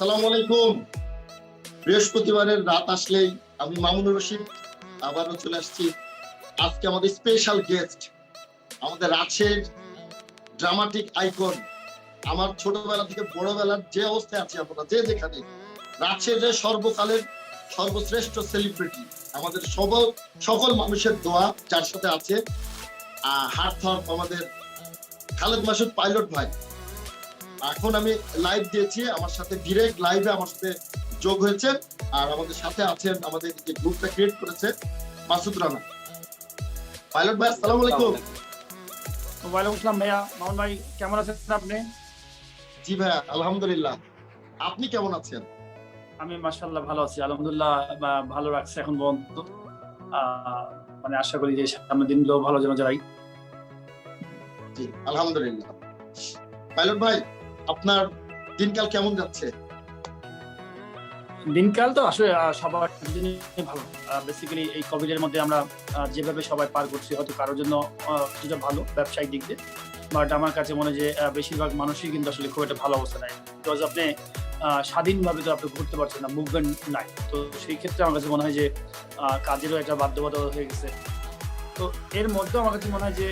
আসসালামু আলাইকুম। বৃহস্পতিবারের রাত আসলেই আমি মামুনুর রশিদ আবারও চলে আসছি। আজকে আমাদের স্পেশাল গেস্ট, আমাদের রাজশাহীর ড্রামাটিক আইকন, আমার ছোটবেলা থেকে বড়বেলার যে অবস্থায় আছি আমরা যে যেখানে, রাজশাহীর সর্বকালের সর্বশ্রেষ্ঠ সেলিব্রিটি, আমাদের সকল মানুষের দোয়া যার সাথে আছে হার্ট থ্রব আমাদের খালেদ মাসুদ পাইলট ভাই। এখন আমি লাইভ দিয়েছি, আমার সাথে ডিরেক্ট লাইভে আমার সাথে যোগ হয়েছে। আর আমাদের সাথে আছেন, আমাদের যে গ্রুপটা ক্রিয়েট করেছে, মাসুদ রানা। পাইলট ভাই আসসালামু আলাইকুম। ওয়ালাইকুম আসসালাম ভাইয়া। মামুন ভাই কেমন আছেন আপনি? জি ভাইয়া আলহামদুলিল্লাহ, আপনি কেমন আছেন? আমি মাশাআল্লাহ ভালো আছি, আলহামদুলিল্লাহ। ভালো রাখছে এখন পর্যন্ত। মানে আশা করি যে সামনের দিনগুলো ভালো যেন যাই। জি আলহামদুলিল্লাহ। পাইলট ভাই, আপনার দিনকাল কেমন যাচ্ছে? দিনকাল তো আসলে সবার দিনই ভালো। বেসিক্যালি এই কোভিড এর মধ্যে আমরা যেভাবে সবাই পার করছি, হয়তো কারোর জন্য কিছুটা ভালো ব্যবসায়িক দিক দিয়ে, বাট আমার কাছে মনে হয় যে বেশিরভাগ মানুষই কিন্তু আসলে খুব একটা ভালো অবস্থা নাই। বিকজ আপনি স্বাধীনভাবে তো আপনি ঘুরতে পারছেন না, মুভমেন্ট নাই। তো সেই ক্ষেত্রে আমার কাছে মনে হয় যে কাজেরও একটা বাধ্যবাধকতা হয়ে গেছে। তো এর মধ্যে আমার কাছে মনে হয় যে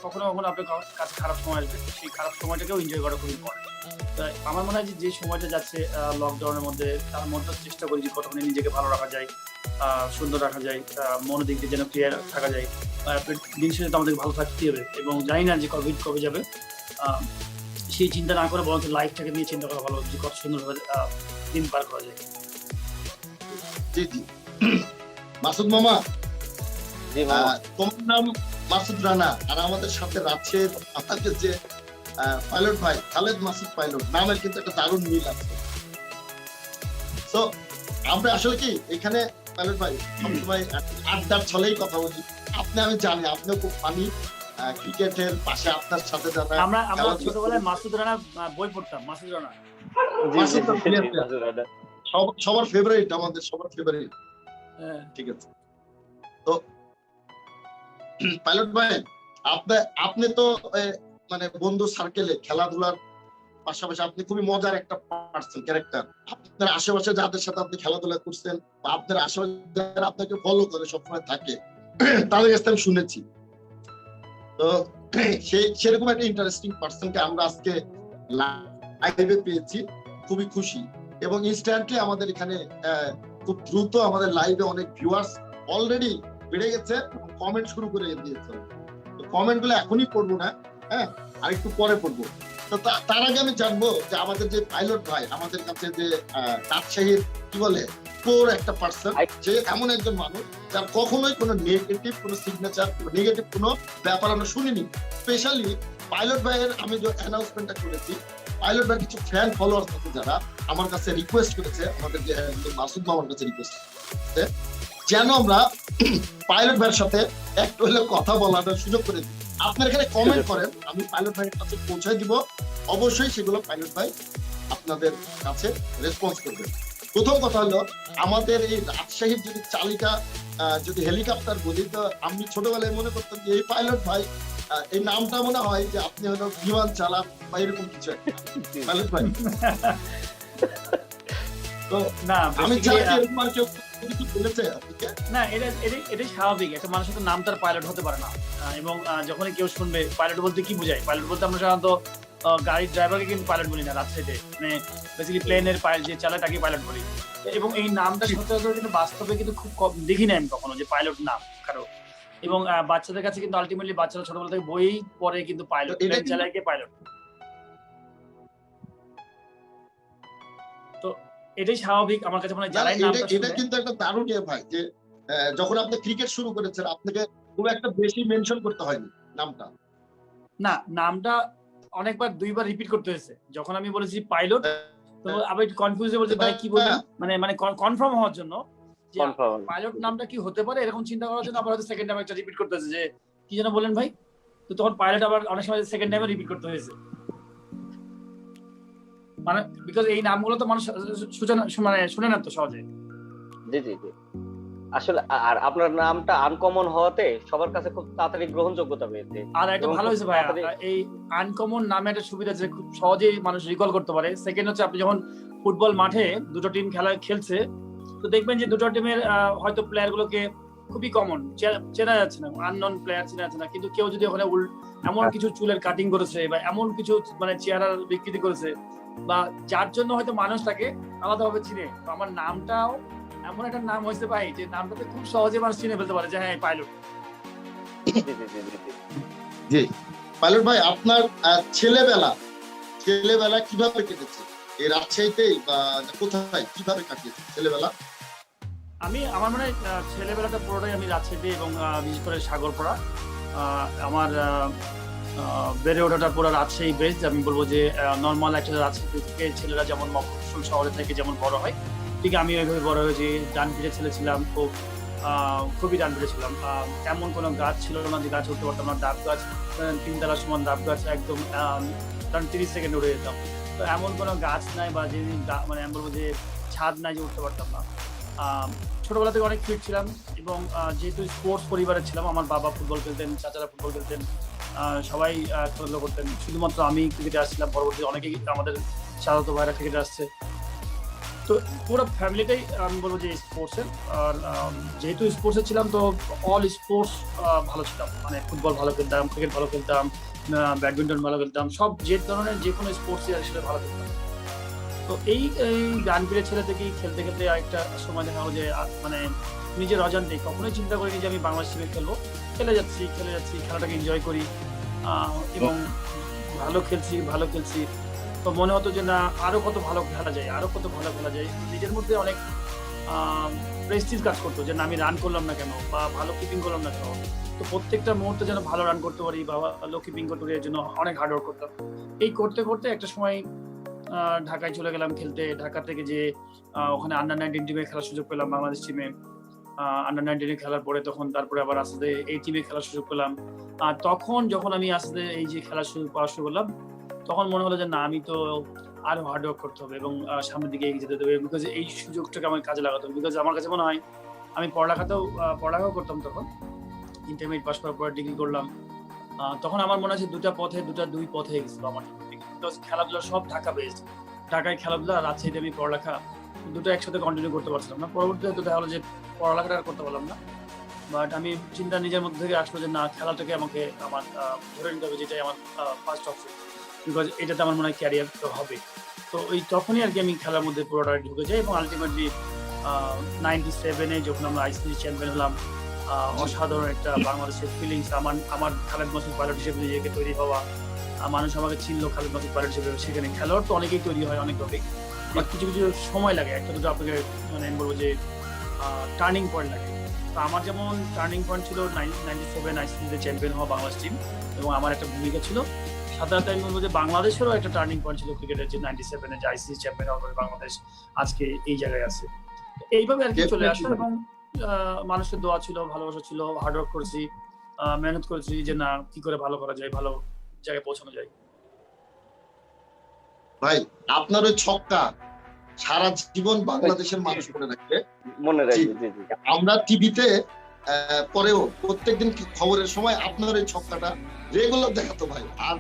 কখনো কখনো আপনার কাছে খারাপ সময় আসবে, সেই খারাপ সময়টাকেও এনজয় করা খুবই ইম্পর্টেন্ট। তাই আমার মনে হয় যে সময়টা যাচ্ছে লকডাউনের মধ্যে, তার মধ্যে চেষ্টা করি যে কতখানি নিজেকে ভালো রাখা যায়, সুন্দর রাখা যায়, মনের দিক দিয়ে যেন ক্লিয়ার থাকা যায়। দিন শেষে তো আমাদের ভালো থাকতে হবে, এবং জানি না যে কোভিড কবে যাবে। সেই চিন্তা না করে বরঞ্চ লাইফটাকে নিয়ে চিন্তা করা ভালো, যে কত সুন্দরভাবে দিন পার করা যায়। জি জি। মাসুদ মামা, তোমার নাম মাসুদ রানা, আর আমাদের সাথে রাজশাহীর আমাদের যে পাইলট ভাই খালেদ মাসুদ পাইলট, নামের কিন্তু একটা দারুণ মিল আছে। তো আমরা আসলে কি এখানে পাইলট ভাই সবসময় আড্ডার ছলেই কথা বলি। আমি জানি আপনিও খুব ফানি, ক্রিকেটের পাশে আপনার সাথে যারা আমরা ছোটবেলায় মাসুদ রানা বই পড়তাম। মাসুদ রানা সবার ফেভারিট, আমাদের সবার ফেভারিট। ঠিক আছে। তো পাইলট ভাই, আপনি তো মানে বন্ধু সার্কেলে খেলাধুলার পাশাপাশি আপনি খুবই মজার একটা পার্সন, ক্যারেক্টার। আপনার আশেপাশে যাদের সাথে আপনি খেলাধুলা করছেন বা আপনার আশেপাশে যারা আপনাকে ফলো করে সবসময় থাকে, তাদের কাছে আমি শুনেছি। তো সেরকম একটা ইন্টারেস্টিং পার্সনকে আমরা আজকে লাইভে পেয়েছি, খুবই খুশি। এবং ইনস্ট্যান্টলি আমাদের এখানে খুব দ্রুত আমাদের লাইভে অনেক ভিউয়ার্স অলরেডি বেড়ে গেছে, কমেন্ট শুরু করে দিয়েছে। তো কমেন্ট গুলো এখনই পড়বো না, হ্যাঁ, আর একটু পরে পড়বো। তো তার আগে আমি জানবো যে আমাদের যে পাইলট ভাই আমাদের কাছে যে রাজশাহীর কি বলে কোর একটা পার্সন, যে এমন একজন মানুষ যার কখনোই কোনো নেগেটিভ কোনো সিগনেচার, নেগেটিভ কোনো ব্যাপার আমরা শুনিনি। স্পেশালি পাইলট ভাইয়ের আমি যে অ্যানাউন্সমেন্টটা করেছি, পাইলট ভাইয়ের কিছু ফ্যান ফলোয়ার্স আছে যারা আমার কাছে রিকোয়েস্ট করেছে, আমাদের যে মাসুদ মামার কাছে রিকোয়েস্ট করেছে যেন আমরা পাইলট ভাইয়ের সাথে একটু হলে কথা বলার সুযোগ করে দিই। আপনার এখানে কমেন্ট করেন, আমি পাইলট ভাইয়ের কাছে পৌঁছায় দিব, অবশ্যই সেগুলো পাইলট ভাই আপনাদের কাছে রেসপন্স করবেন। প্রথম কথা হলো, আমাদের এই রাজশাহীর যদি চালিকা যদি হেলিকপ্টার বলি, তো আমি ছোটবেলায় মনে করতাম যে এই পাইলট ভাই এই নামটা মনে হয় যে আপনি হয়তো বিমান চালাক বা এরকম কিছু একটা পাইলট ভাই। তো না, আমি চাই এরকম আর কেউ কিছু বলেছে আপনাকে? না, এটাই স্বাভাবিক। একটা মানুষের নাম তার পাইলট হতে পারে না। এবং যখনই কেউ শুনবে পাইলট বলতে কি বোঝায়, পাইলট বলতে আমরা সাধারণত গাড়ির ড্রাইভারকে কিন্তু পাইলট বলি না রাজশাহীতে। মানে বেসিক্যালি প্লেনের পাইলট যে চালায় তাকে পাইলট বলি। এবং এই নামটা সচরাচর কিন্তু বাস্তবে কিন্তু খুব কম দেখি না আমি কখনো যে পাইলট নাম কারো। এবং বাচ্চাদের কাছে কিন্তু আলটিমেটলি বাচ্চারা ছোটবেলা থেকে বই পড়ে কিন্তু পাইলট, প্লেন চালায় কে পাইলট। তো এটাই স্বাভাবিক আমার কাছে মনে হয়। যারাই নামটা এটা কিন্তু একটা দারুণ ভাই, যে যখন আপনি ক্রিকেট শুরু করেছেন আপনাকে খুব একটা বেশি মেনশন করতে হয়নি নামটা। না, নামটা অনেকবার 2 বার রিপিট করতে হয়েছে। যখন আমি বলেছি পাইলট, তো আবার একটু কনফিউজ হয়ে বলছে ভাই কি বললেন, মানে কনফার্ম হওয়ার জন্য যে পাইলট নামটা কি হতে পারে এরকম চিন্তা করার জন্য আবার হয়তো সেকেন্ড টাইম একটা রিপিট করতে হয়েছে যে কি যেন বলেন ভাই। তো তখন পাইলট আবার অনেক সময় সেকেন্ড টাইমে রিপিট করতে হয়েছে। মানে বিকজ এই নামগুলো তো মানুষ মানে শুনে না তো সহজে। জি জি জি। আসলে আর আপনার নামটা আনকমন হওয়াতে সবার কাছে খুব তাড়াতাড়ি গ্রহণযোগ্যতা পেয়েছে। আর একটা এবং ভালো খুব হয়েছে ভাইয়া, তাড়াতাড়ি এই আনকমন নামে একটা সুবিধা যে খুব সহজেই মানুষ রিকল করতে পারে। সেকেন্ড হচ্ছে আপনি যখন ফুটবল মাঠে দুটো টিম খেলছে, তো দেখবেন যে দুটো টিমের হয়তো প্লেয়ার গুলোকে খুবই কমন চেনা যাচ্ছে না, আননোন প্লেয়ার চেনা যাচ্ছে না, কিন্তু কেউ যদি ওখানে এমন কিছু চুলের কাটিং করেছে বা এমন কিছু মানে চেহারার বিকৃতি করেছে বা যার জন্য হয়তো মানুষ তাকে আলাদাভাবে চিনে, তো আমার নামটাও এমন একটা নাম হয়েছে ভাই যে নামটাতে খুব সহজে মানুষ চিনে ফেলতে পারে যে হ্যাঁ পাইলট। জি জি জি জি জি। জি পাইলট ভাই, আপনার ছেলেবেলা কিভাবে কেটেছে? এই রাজশাহীতেই বা কোথায় কিভাবে কাটিয়েছে ছেলেবেলা? আমার মনে হয় ছেলেবেলাটা পুরোটাই আমি রাজশাহীতে এবং বিশেষ করে সাগরপাড়া। আমার বেড়ে ওঠাটা পুরো রাজশাহী বেসড। আমি বলবো যে নর্মাল একটা রাজশাহী থেকে ছেলেরা যেমন মফস্বল শহরে থেকে যেমন বড় হয়, ঠিক আমি ওইভাবে বড় হয়েছি। ডান পিঠে ছেলে ছিলাম, খুবই ডান পিঠে ছিলাম। এমন কোনো গাছ ছিল না যে গাছ উঠতে পারতাম না। ডাব গাছ 3 তলা সমান ডাব গাছ একদম 30 সেকেন্ড উঠে যেতাম। তো এমন কোনো গাছ নাই বা যে মানে আমি বলবো যে ছাদ নাই যে উঠতে পারতাম না। ছোটবেলা থেকে অনেক ফিট ছিলাম এবং যেহেতু স্পোর্টস পরিবারে ছিলাম, আমার বাবা ফুটবল খেলতেন, চাচারা ফুটবল খেলতেন, সবাই খেলাধুলা করতেন। শুধুমাত্র আমি ক্রিকেটে আসছিলাম, পরবর্তী অনেকেই আমাদের সাধারণত ভাইরা ক্রিকেটে আসছে। তো পুরো ফ্যামিলিটাই আমি বলবো যে স্পোর্টসের। আর যেহেতু স্পোর্টসে ছিলাম তো অল স্পোর্টস ভালো ছিলাম, মানে ফুটবল ভালো খেলতাম, ক্রিকেট ভালো খেলতাম, ব্যাডমিন্টন ভালো খেলতাম, সব যে ধরনের যে কোনো স্পোর্টসই আসলে ভালো খেলতাম। তো এই ডান পিঠে ছেলে থেকেই খেলতে খেলতে একটা সময় দেখা গেলো যে মানে নিজের অজান্তে কখনোই চিন্তা করিনি যে আমি বাংলাদেশ টিমে খেলবো। খেলে যাচ্ছি খেলাটাকে এনজয় করি এবং ভালো খেলছি। তো মনে হতো যে না আরো কত ভালো খেলা যায়। নিজের মধ্যে অনেক প্রেস্টিজ কাজ করতো যে না আমি রান করলাম না কেন বা ভালো কিপিং করলাম না কেন। তো প্রত্যেকটা মুহূর্তে যেন ভালো রান করতে পারি বা ভালো কিপিং করতে পারি, এর জন্য অনেক হার্ডওয়ার্ক করতাম। এই করতে করতে একটা সময় ঢাকায় চলে গেলাম খেলতে। ঢাকা থেকে যে ওখানে আন্ডার-19 টিমে খেলার সুযোগ পেলাম, বাংলাদেশ টিমে। আন্ডার-19 খেলার পরে তারপরে আবার আস্তে এই টিমে খেলার সুযোগ পেলাম। তখন যখন আমি আস্তে এই যে খেলার পাওয়া শুরু করলাম, তখন মনে হলো যে না আমি তো আরো হার্ডওয়ার্ক করতে হবে এবং সামনের দিকে এগিয়ে যেতে হবে, বিকজ এই সুযোগটাকে আমার কাজে লাগাতে হবে। বিকজ আমার কাছে মনে হয় আমি পড়ালেখাও করতাম তখন, ইন্টারমিডিয়েট পাস করার পর ডিগ্রি করলাম। তখন আমার মনে হচ্ছে দুই পথে গেছিল আমার। বিকজ খেলাধুলা সব ঢাকা বেসড, ঢাকায় খেলাধুলা, রাজশাহীতে আমি পড়ালেখা, দুটো একসাথে কন্টিনিউ করতে পারছিলাম না। পরবর্তীতে তো দেখা হলো যে পড়ালেখাটা আর করতে পারলাম না। বাট আমি চিন্তা নিজের মধ্যে থেকে আসলো যে না খেলাটাকে আমাকে আমার ধরে নিতে হবে, যেটাই আমার ফার্স্ট অপশন, বিকজ এটাতে আমার মনে হয় ক্যারিয়ার হবে। তো ওই তখনই আর কি আমি খেলার মধ্যে পুরোটা ঢুকে যাই এবং আলটিমেটলি 97-এ যখন আমরা আইসিসি চ্যাম্পিয়ন হলাম, অসাধারণ একটা বাংলাদেশের ফিলিংস। আমার খালেদ মাসুদ পাইলট হিসেবে নিজেকে তৈরি হওয়া, মানুষ আমাকে চিনলো খালেদ মাসুদ পাইলট হিসেবে। সেখানে খেলোয়াড় তো অনেকেই তৈরি হয় অনেকভাবেই, বাট কিছু সময় লাগে, একটা দুটো আপনাকে মানে আমি বলবো যে টার্নিং পয়েন্ট লাগে। তো আমার যেমন টার্নিং পয়েন্ট ছিল 97 আইসিসিতে চ্যাম্পিয়ন হওয়া বাংলাদেশ টিম, এবং আমার একটা ভূমিকা ছিল। সাধারণত আমি বলবো যে বাংলাদেশেরও একটা টার্নিং পয়েন্ট ছিল ক্রিকেটের, যে 97-এ যে আইসিসি চ্যাম্পিয়ন হওয়ার পরে বাংলাদেশ আজকে এই জায়গায় আছে। এইভাবে আর কি চলে আসলো এবং মানুষের দোয়া ছিল, ভালোবাসা ছিল, হার্ডওয়ার্ক করেছি, মেহনত করেছি যে না কি করে ভালো করা যায়, ভালো জায়গায় পৌঁছানো যায়। ভাই আপনার ওই ছক্কা সারা জীবন বাংলাদেশের মানুষ মনে রাখবে। আমরা টিভিতে পরেও প্রত্যেকদিন খবরের সময় আপনার এই ছক্কাটা রেগুলার দেখাতো ভাই। আর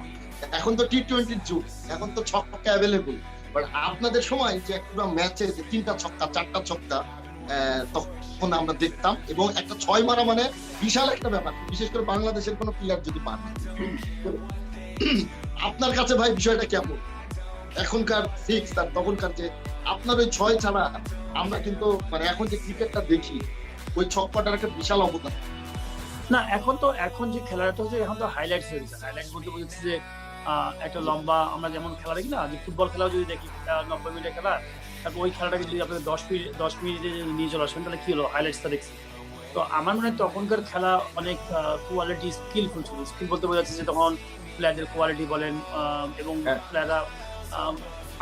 এখন তো টি-20 যুগ, এখন তো ছক্কা অ্যাভেলেবল, বাট আপনাদের সময় যে একটা ম্যাচে যে 3টা ছক্কা 4টা ছক্কা তখন আমরা দেখতাম, এবং একটা 6 মারা মানে বিশাল একটা ব্যাপার, বিশেষ করে বাংলাদেশের কোনো প্লেয়ার যদি পান। আপনার কাছে ভাই বিষয়টা কেমন এখনকার 6 আর তখনকার? যে আপনার ওই 6 ছাড়া আমরা কিন্তু মানে এখন যে ক্রিকেটটা দেখি, ওই ছক্কাটার একটা বিশাল অবদান। না এখন যে খেলাটা হচ্ছে, এখন তো হাইলাইটস হয়ে গেছে। হাইলাইট বলতে বোঝাচ্ছে যে একটা লম্বা, আমরা যেমন খেলা দেখি না, যে ফুটবল খেলাও যদি দেখি 90 মিনিটের খেলা, তারপর ওই খেলাটাকে যদি আপনাদের 10 মিনিটে নিয়ে চলে আসেন, তাহলে কি হলো, হাইলাইটসটা দেখছি। তো আমার মনে হয় তখনকার খেলা অনেক কোয়ালিটি স্কিলফুল ছিল। স্কিল বলতে বোঝাচ্ছে যে তখন প্লেয়ারদের কোয়ালিটি বলেন, এবং প্লেয়াররা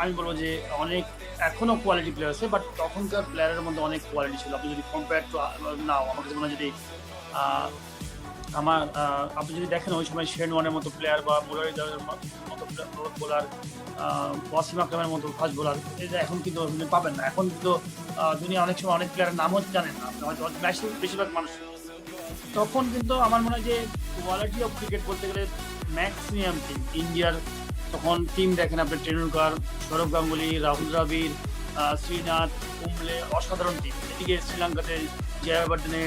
আমি বলবো যে অনেক এখনো কোয়ালিটি প্লেয়ার আছে, বাট তখনকার প্লেয়ারের মধ্যে অনেক কোয়ালিটি ছিল। আপনি যদি কম্পেয়ার টু নাও, আমার কাছে মনে হয় যদি আমার আপনি যদি দেখেন ওই সময় শেন ওয়ানের মতো প্লেয়ার বা মুরারির মতো বোলার, ওয়াসিম আকরামের মতো ফাস্ট বোলার, এটা এখন কিন্তু আপনি পাবেন না। এখন কিন্তু দুনিয়া অনেক সময় অনেক প্লেয়ারের নামও জানেন না, আপনি হয়তো বেশিরভাগ মানুষ। তখন কিন্তু আমার মনে হয় যে কোয়ালিটি অফ ক্রিকেট বলতে গেলে ম্যাক্সিমাম টিম ইন্ডিয়ার, তখন টিম দেখেন আপনি টেন্ডুলকার, সৌরভ গাঙ্গুলি, রাহুল দ্রাবিড়, শ্রীনাথ, কুম্বলে, অসাধারণ টিম। এদিকে শ্রীলঙ্কাতে জয়াবর্ধনে,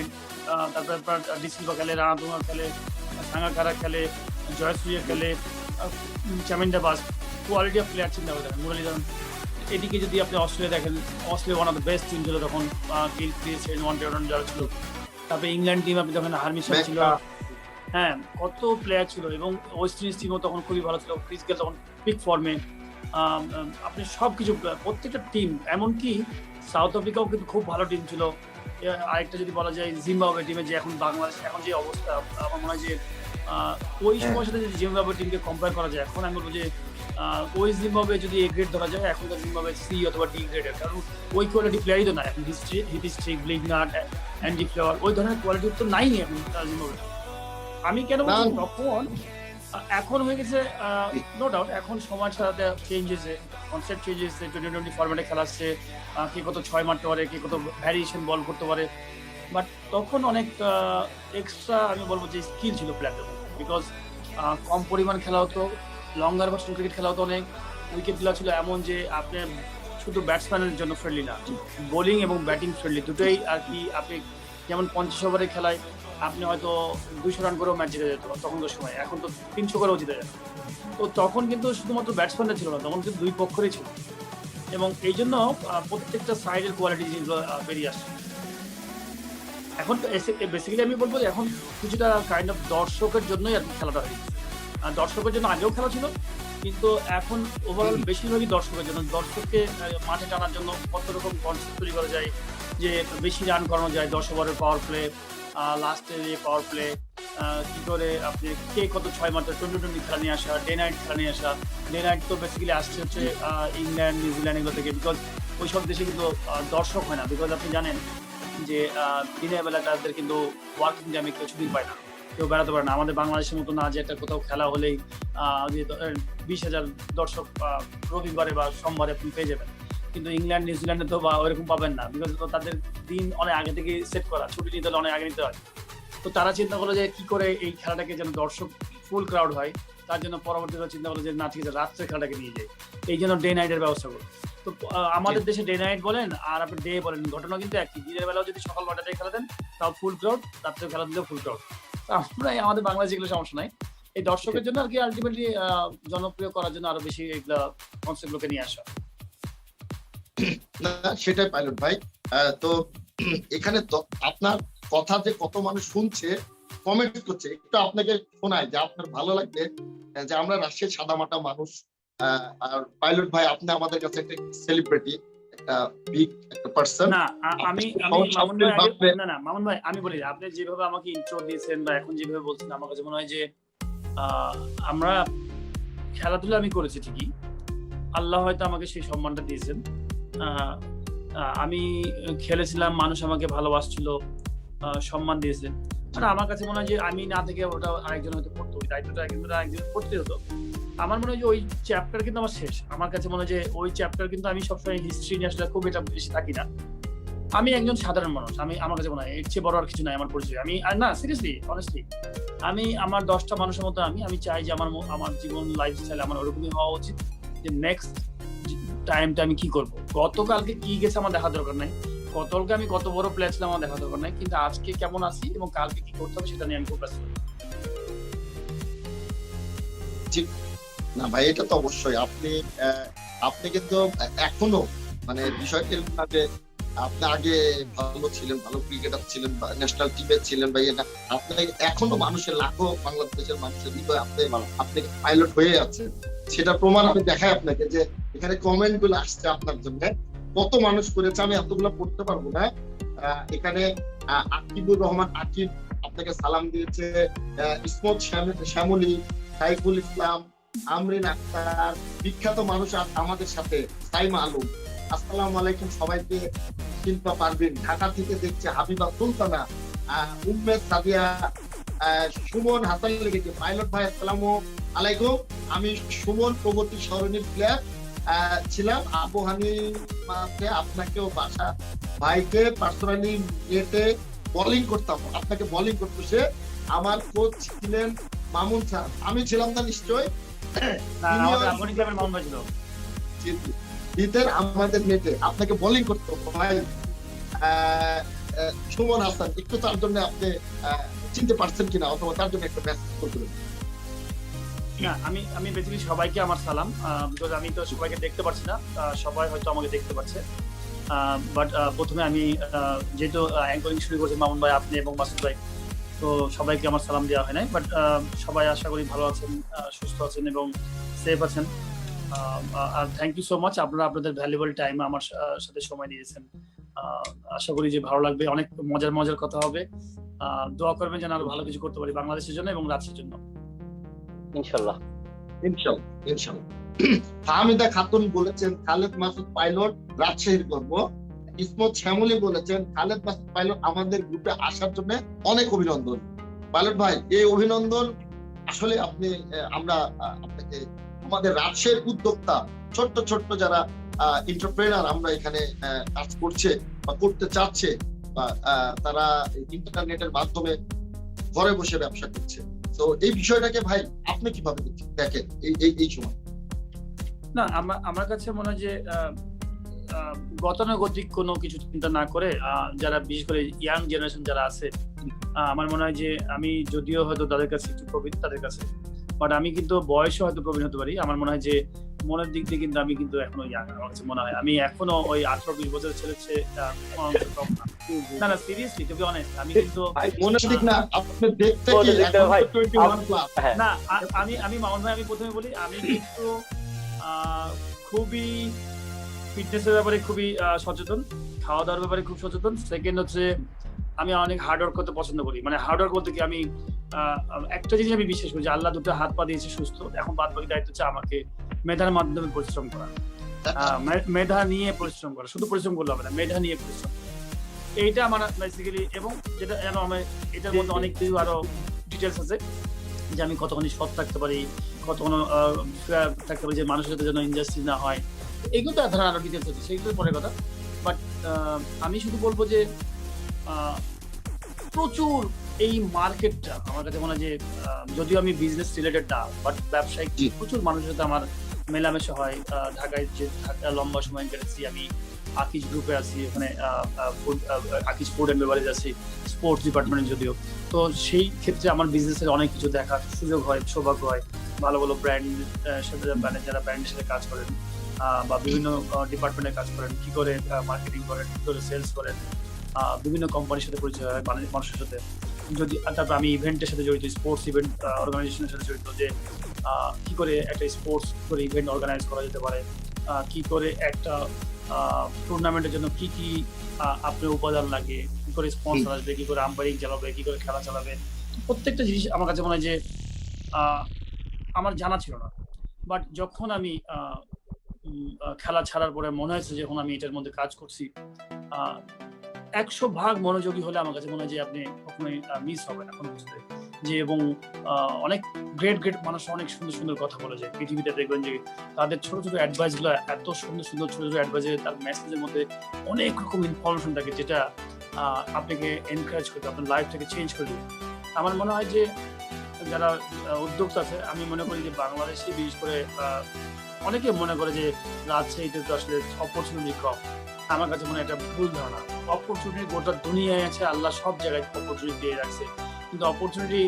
তারপরে আপনার ডিসিলভা খেলে, রানাতুঙ্গা খেলে, সাঙ্গাকারা খেলে, জয়সূর্য খেলে, চামিন্ডা বাস, কোয়ালিটি অফ প্লেয়ার চিন্তা করে দেখেন, মুরলীধরন। এদিকে যদি আপনি অস্ট্রেলিয়া দেখেন, Australia one of the best team ছিল তখন, ক্রিস যারা ছিল। তারপরে ইংল্যান্ড টিম আপনি দেখেন হারমিশন ছিল, হ্যাঁ কত প্লেয়ার ছিল, এবং ওয়েস্ট ইন্ডিজ টিমও তখন খুবই ভালো ছিল, ক্রিস গেল তখন পিক ফর্মে। আপনি সব কিছু প্রত্যেকটা টিম, এমনকি সাউথ আফ্রিকাও কিন্তু খুব ভালো টিম ছিল। আরেকটা যদি বলা যায় জিম্বাবুয়ে টিমে, যে এখন বাংলাদেশ এখন যে অবস্থা, আমার মনে হয় যে ওই সময়ের সাথে যদি জিম্বাবুয়ে টিমকে কম্পেয়ার করা যায়, এখন আমি বলবো যে ওই জিম্বাবুয়ে যদি এ গ্রেড ধরা যায়, এখন তো জিম্বাবুয়ে সি অথবা ডি গ্রেডের, কারণ ওই কোয়ালিটি প্লেয়ারই তো না এখন। হিস্ট্রিক, ব্লিগনাট, অ্যান্ডি ফ্লাওয়ার, ওই ধরনের কোয়ালিটি তো নাই এখন জিম্বাবুয়ে। আমি কেন বলছি তখন, এখন হয়ে গেছে নো ডাউট, এখন সময়ের সাথে চেঞ্জ হয়েছে, কনসেপ্ট চেঞ্জ হয়েছে, টি20 ফরম্যাটে খেলা আসছে, কে কত 6 মারতে পারে, কে কত ভ্যারিয়েশন বল করতে পারে। বাট তখন অনেক এক্সট্রা আমি বলবো যে স্কিল ছিল প্লেয়ারদের, বিকজ কম পরিমাণ খেলা হতো, লঙ্গার ভার্সন ক্রিকেট খেলা হতো অনেক, উইকেটগুলো ছিল এমন যে আপনি শুধু ব্যাটসম্যানের জন্য ফ্রেন্ডলি না, বোলিং এবং ব্যাটিং ফ্রেন্ডলি দুটোই আর কি। আপনি যেমন 50 ওভারে খেলায় আপনি হয়তো 200 রান করেও ম্যাচ জিতে যেত তখনকার সময়, এখন তো 300 করেও জিতে যায়। তো তখন কিন্তু শুধুমাত্র ব্যাটসম্যানরা ছিল না, তখন কিন্তু দুই পক্ষেরই ছিল, এবং এই জন্য প্রত্যেকটা সাইডের কোয়ালিটি জিনিসগুলো বেরিয়ে আসছে। এখন বেসিক্যালি আমি বলবো যে এখন কিছুটা কাইন্ড অফ দর্শকের জন্যই আর কি খেলাটা হয়েছে। দর্শকের জন্য আগেও খেলা ছিল, কিন্তু এখন ওভারঅল বেশিরভাগই দর্শকের জন্য। দর্শককে মাঠে টানার জন্য কত রকম কনসেপ্ট তৈরি করা যায়, যে বেশি রান করানো যায়, 10 ওভারের পাওয়ার প্লে, লাস্টে পাওয়ার প্লে, কি করে আপনি কে কত 6 মাত্র টি20 খেলা নিয়ে আসা, ডে নাইট খেলা নিয়ে আসা। ডে নাইট তো বেসিক্যালি আসছে হচ্ছে ইংল্যান্ড, নিউজিল্যান্ড এগুলো থেকে, বিকজ ওই সব দেশে কিন্তু দর্শক হয় না, বিকজ আপনি জানেন যে দিনের বেলা তাদের কিন্তু ওয়ার্কিং টাইমে কেউ ছুটি পায় না, কেউ বেড়াতে পারে না। আমাদের বাংলাদেশের মতো না যে একটা কোথাও খেলা হলেই 20,000 দর্শক রবিবারে বা সোমবারে আপনি পেয়ে যাবেন, কিন্তু ইংল্যান্ড, নিউজিল্যান্ডে তো বা ওইরকম পাবেন না, বিকজ তাদের দিন অনেক আগে থেকে সেট করা, ছুটি নিতে হলে অনেক আগে নিতে হয়। তো তারা চিন্তা করলো যে কি করে এই খেলাটাকে যেন দর্শক ফুল ক্রাউড হয়, তার জন্য পরবর্তীতে চিন্তা করলো যে না ঠিক আছে, রাত্রে খেলাটাকে নিয়ে যায়, এই জন্য ডে নাইটের ব্যবস্থা করলো। তো আমাদের দেশে ডে নাইট বলেন আর আপনি ডে বলেন, ঘটনা কিন্তু একই। দিনের বেলাও যদি সকাল 9টায় খেলা দেন তাও ফুল ক্রাউড, রাত্রে খেলা দিলেও ফুল ক্রাউড। আমরা আমাদের বাংলাদেশে এগুলো সমস্যা নাই, এই দর্শকের জন্য আর কি আলটিমেটলি জনপ্রিয় করার জন্য আরো বেশি এগুলা কনসেপ্টগুলোকে নিয়ে আসা। না সেটাই পাইলট ভাই। তো এখানে আপনার কথা যে কত মানুষ শুনছে, কমেন্ট করছে, একটু আপনাকে শোনায় যে আপনার ভালো লাগবে যে আমরা রাজশাহীর সাদামাটা মানুষ, আর পাইলট ভাই আপনি আমাদের কাছে একটা সেলিব্রিটি, একটা বিগ একটা পারসন। না আমি মামুন ভাই আমি বলি, আপনি যেভাবে আমাকে ইন্ট্রো দিয়েছেন বা এখন যেভাবে বলছেন, আমার কাছে মনে হয় যে আমরা খেলাধুলা আমি করেছি ঠিকই, আল্লাহ হয়তো আমাকে সেই সম্মানটা দিয়েছেন। আমি খেলেছিলাম, মানুষ আমাকে ভালোবাসছিল, সম্মান দিয়েছে। আর আমার কাছে মনে হয় যে আমি না থেকে ওটা আরেকজন হয়তো করতো, ওই দায়িত্বটা একজন করতে হতো। আমার মনে হয় যে ওই চ্যাপ্টার কিন্তু আমার শেষ। আমার কাছে মনে হয় যে ওই চ্যাপ্টার কিন্তু আমি সবসময় হিস্ট্রি নিয়ে আসলে খুব এটা বেশি থাকি না। আমি একজন সাধারণ মানুষ, আমার কাছে মনে হয় এর চেয়ে বড় আর কিছু নাই আমার পরিচয়। আমি আর না সিরিয়াসলি অনেস্টলি আমি আমার 10টা মানুষের মতো আমি চাই যে আমার জীবন লাইফস্টাইল আমার ওরকমই হওয়া উচিত, যে নেক্সট টাইমটা আমি কি করব। গতকালকে কি গেছে আমার দেখা দরকার নাই, গতকালকে আমি কত বড় প্লেয়ার ছিলাম আমার দেখা দরকার নাই, কিন্তু আজকে কেমন আছি এবং কালকে কি করতে হবে সেটা নিয়ে আমি খুব ব্যস্ত। না ভাই এটা তো অবশ্যই আপনি কিন্তু এখনো মানে বিষয়টা এরকম না যে আপনি আগে ভালো ছিলেন, ভালো ক্রিকেটার ছিলেন বা ন্যাশনাল টিমে ছিলেন ভাই, এটা আপনি এখনো মানুষের লাখো বাংলাদেশের মানুষের হৃদয় আপনি পাইলট হয়ে আছেন। সেটা প্রমাণ আমি দেখাই আপনাকে, যে এখানে কমেন্ট গুলো আসছে আপনার জন্য, কত মানুষ করেছে আমি এতগুলো পড়তে পারবো না। এখানে আকিবুর রহমান আকিব আপনাকে সালাম দিয়েছে, ইসমত শ্যামলী, সাইফুল ইসলাম, আমরিন আক্তার, বিখ্যাত মানুষ আমাদের সাথে, সাইমা আলম, আসসালামু আলাইকুম সবাইকে, শিল্পা পারভিন ঢাকা থেকে দেখছে, হাবিবা সুলতানা, উম্মেদ সাদিয়া, সুমন হাসান লিখেছে, পাইলট ভাই আসসালামু আলাইকুম, আমি সুমন প্রগতি সরণির প্লেয়ার ছিলাম। আবু হানিমাকে আপনাকেও বাসা ভাইকে পার্সোনালি নেটে বোলিং করতাম, আপনাকে বোলিং করতো সে। আমার কোচ ছিলেন মামুন স্যার, আমি ছিলাম না নিশ্চয়। শীতের আমাদের নেটে আপনাকে বোলিং করতো ভাই সুমন হাসান, একটু তার জন্য আপনি চিনতে পারছেন কিনা অথবা তার জন্য একটা মেসেজ করতে। না, আমি বেসিক্যালি সবাইকে আমার সালাম, বিকজ আমি তো সবাইকে দেখতে পাচ্ছি না, সবাই হয়তো আমাকে দেখতে পাচ্ছে। বাট প্রথমে আমি যেহেতু অ্যাঙ্করিং শুরু করছি মামুন ভাই, আপনি এবং মাসুদ ভাই, তো সবাইকে আমার সালাম দেওয়া হয় নাই। বাট সবাই আশা করি ভালো আছেন, সুস্থ আছেন এবং সেফ আছেন। আর থ্যাংক ইউ সো মাচ, আপনারা আপনাদের ভ্যালুয়েবল টাইম আমার সাথে সময় দিয়েছেন। আশা করি যে ভালো লাগবে, অনেক মজার কথা হবে। দোয়া করবেন যেন আরো ভালো কিছু করতে পারি বাংলাদেশের জন্য এবং রাজ্যের জন্য। ইনশাল্লাহ। ফাহমিদা খাতুন বলেছেন খালেদ মাসুদ পাইলট রাজশাহীর গর্ব। ইসমত শ্যামলী বলেছেন খালেদ মাসুদ পাইলট আমাদের গ্রুপে আসার জন্য অনেক অভিনন্দন। পাইলট ভাই, এই অভিনন্দন আসলে আমরা আপনাকে, আমাদের রাজশাহীর উদ্যোক্তা ছোট্ট যারা এন্টারপ্রেনার আমরা এখানে কাজ করছে বা করতে চাচ্ছে, বা তারা ইন্টারনেটের মাধ্যমে ঘরে বসে ব্যবসা করছে, তো এই বিষয়টাকে ভাই আপনি কিভাবে দেখেন এই সময়? না, আমার কাছে মনে হয় যে গতানুগতিক কোনো কিছু চিন্তা না করে যারা বিশেষ করে ইয়াং জেনারেশন যারা আছে, আমার মনে হয় যে আমি যদিও হয়তো তাদের কাছে একটু প্রবীণ তাদের কাছে, বাট আমি কিন্তু বয়সে হয়তো প্রবীণ হতে পারি। আমার মনে হয় যে মনের দিক দিয়ে কিন্তু আমি কিন্তু এখনো ইয়াং। আমার কাছে মনে হয় আমি এখনো ওই 18-20 বছরের ছেলের চেয়ে কম না। না, সিরিয়াসলি টু বি অনেস্ট, আমি কিন্তু মনের দিক না, আপনি দেখতে কি ভাই 21 প্লাস না। আমি মামুন ভাই, আমি প্রথমে বলি আমি কিন্তু খুবই ফিটনেসের ব্যাপারে খুবই সচেতন, খাওয়া দাওয়ার ব্যাপারে খুব সচেতন। সেকেন্ড হচ্ছে আমি অনেক হার্ড ওয়ার্ক করতে পছন্দ করি। মানে হার্ড ওয়ার্ক বলতে কি, আমি একটা জিনিস আমি বিশ্বাস করি যে আল্লাহ দুটো হাত পা দিয়েছে সুস্থ, এখন বাদ বাকি দায়িত্ব হচ্ছে আমাকে মেধার মাধ্যমে পরিশ্রম করা, মেধা নিয়ে পরিশ্রম করা। শুধু পরিশ্রম করলে হবে না, মেধা নিয়ে পরিশ্রম, এইটা আমার বেসিক্যালি। এবং যেটা যেন আমি এটার মধ্যে অনেক কিছু আরো ডিটেলস আছে যে আমি কতখানি সৎ থাকতে পারি, কতক্ষণ থাকতে পারি, যে মানুষের সাথে যেন ইনজাস্টিস না হয়, এগুলো তো ধরেন আরো ডিটেলস আছে, সেইগুলো পরের কথা। বাট আমি শুধু বলবো যে প্রচুর এই মার্কেটটা আমার কাছে মনে হয় যে, যদিও আমি বিজনেস রিলেটেড না, বাট ব্যবসায়িক প্রচুর মানুষের সাথে আমার মেলামেশা হয়। ঢাকায় যে লম্বা সময় কেটেছি আমি, আকিজ গ্রুপে আছি, ওখানে আকিজ ফুড অ্যান্ড বেভারেজ আছি, স্পোর্টস ডিপার্টমেন্ট যদিও। তো সেই ক্ষেত্রে আমার বিজনেসের অনেক কিছু দেখার সুযোগ হয়, সৌভাগ্য হয়। ভালো ভালো ব্র্যান্ড সাথে যারা ব্র্যান্ডের সাথে কাজ করেন বা বিভিন্ন ডিপার্টমেন্টে কাজ করেন, কি করে মার্কেটিং করেন, কি করে সেলস করেন, বিভিন্ন কোম্পানির সাথে পরিচয় হয়, মানুষের সাথে। যদি তারপর আমি ইভেন্টের সাথে জড়িত, স্পোর্টস ইভেন্ট অর্গানাইজেশনের সাথে জড়িত, যে কি করে একটা স্পোর্টস করে ইভেন্ট অর্গানাইজ করা যেতে পারে, কি করে একটা টুর্নামেন্টের জন্য কি কি আপনার উপাদান লাগে, কি করে স্পন্সর আসবে, কি করে আম্পায়ারিং চালাবে, কি করে খেলা চালাবে, প্রত্যেকটা জিনিস আমার কাছে মনে হয় যে আমার জানা ছিল না। বাট যখন আমি খেলা ছাড়ার পরে মনে হয়েছে যখন আমি এটার মধ্যে কাজ করছি, 100% মনোযোগী হলে আমার কাছে মনে হয় যে আপনি কখনোই মিস হবে না কোনো বুঝতে। যে এবং অনেক গ্রেট মানুষ অনেক সুন্দর কথা বলে যায় পৃথিবীতে, দেখবেন যে তাদের ছোট অ্যাডভাইস গুলো এত সুন্দর ছোট অ্যাডভাইসে তার মেসেজের মধ্যে অনেক রকম ইনফরমেশন থাকে, যেটা আপনাকে এনকারেজ করবে, আপনার লাইফটাকে চেঞ্জ করে দেবে। আমার মনে হয় যে যারা উদ্যোক্তা আছে, আমি মনে করি যে বাংলাদেশে বিশেষ করে অনেকে মনে করে যে রাজশাহীতে তো আসলে অপরচুনিটি কম। আমার কাছে মনে হয় এটা ভুল ধারণা। অপরচুনিটি গোটা দুনিয়ায় আছে, আল্লাহ সব জায়গায় অপরচুনিটি দিয়ে রাখছে, কিন্তু অপরচুনিটি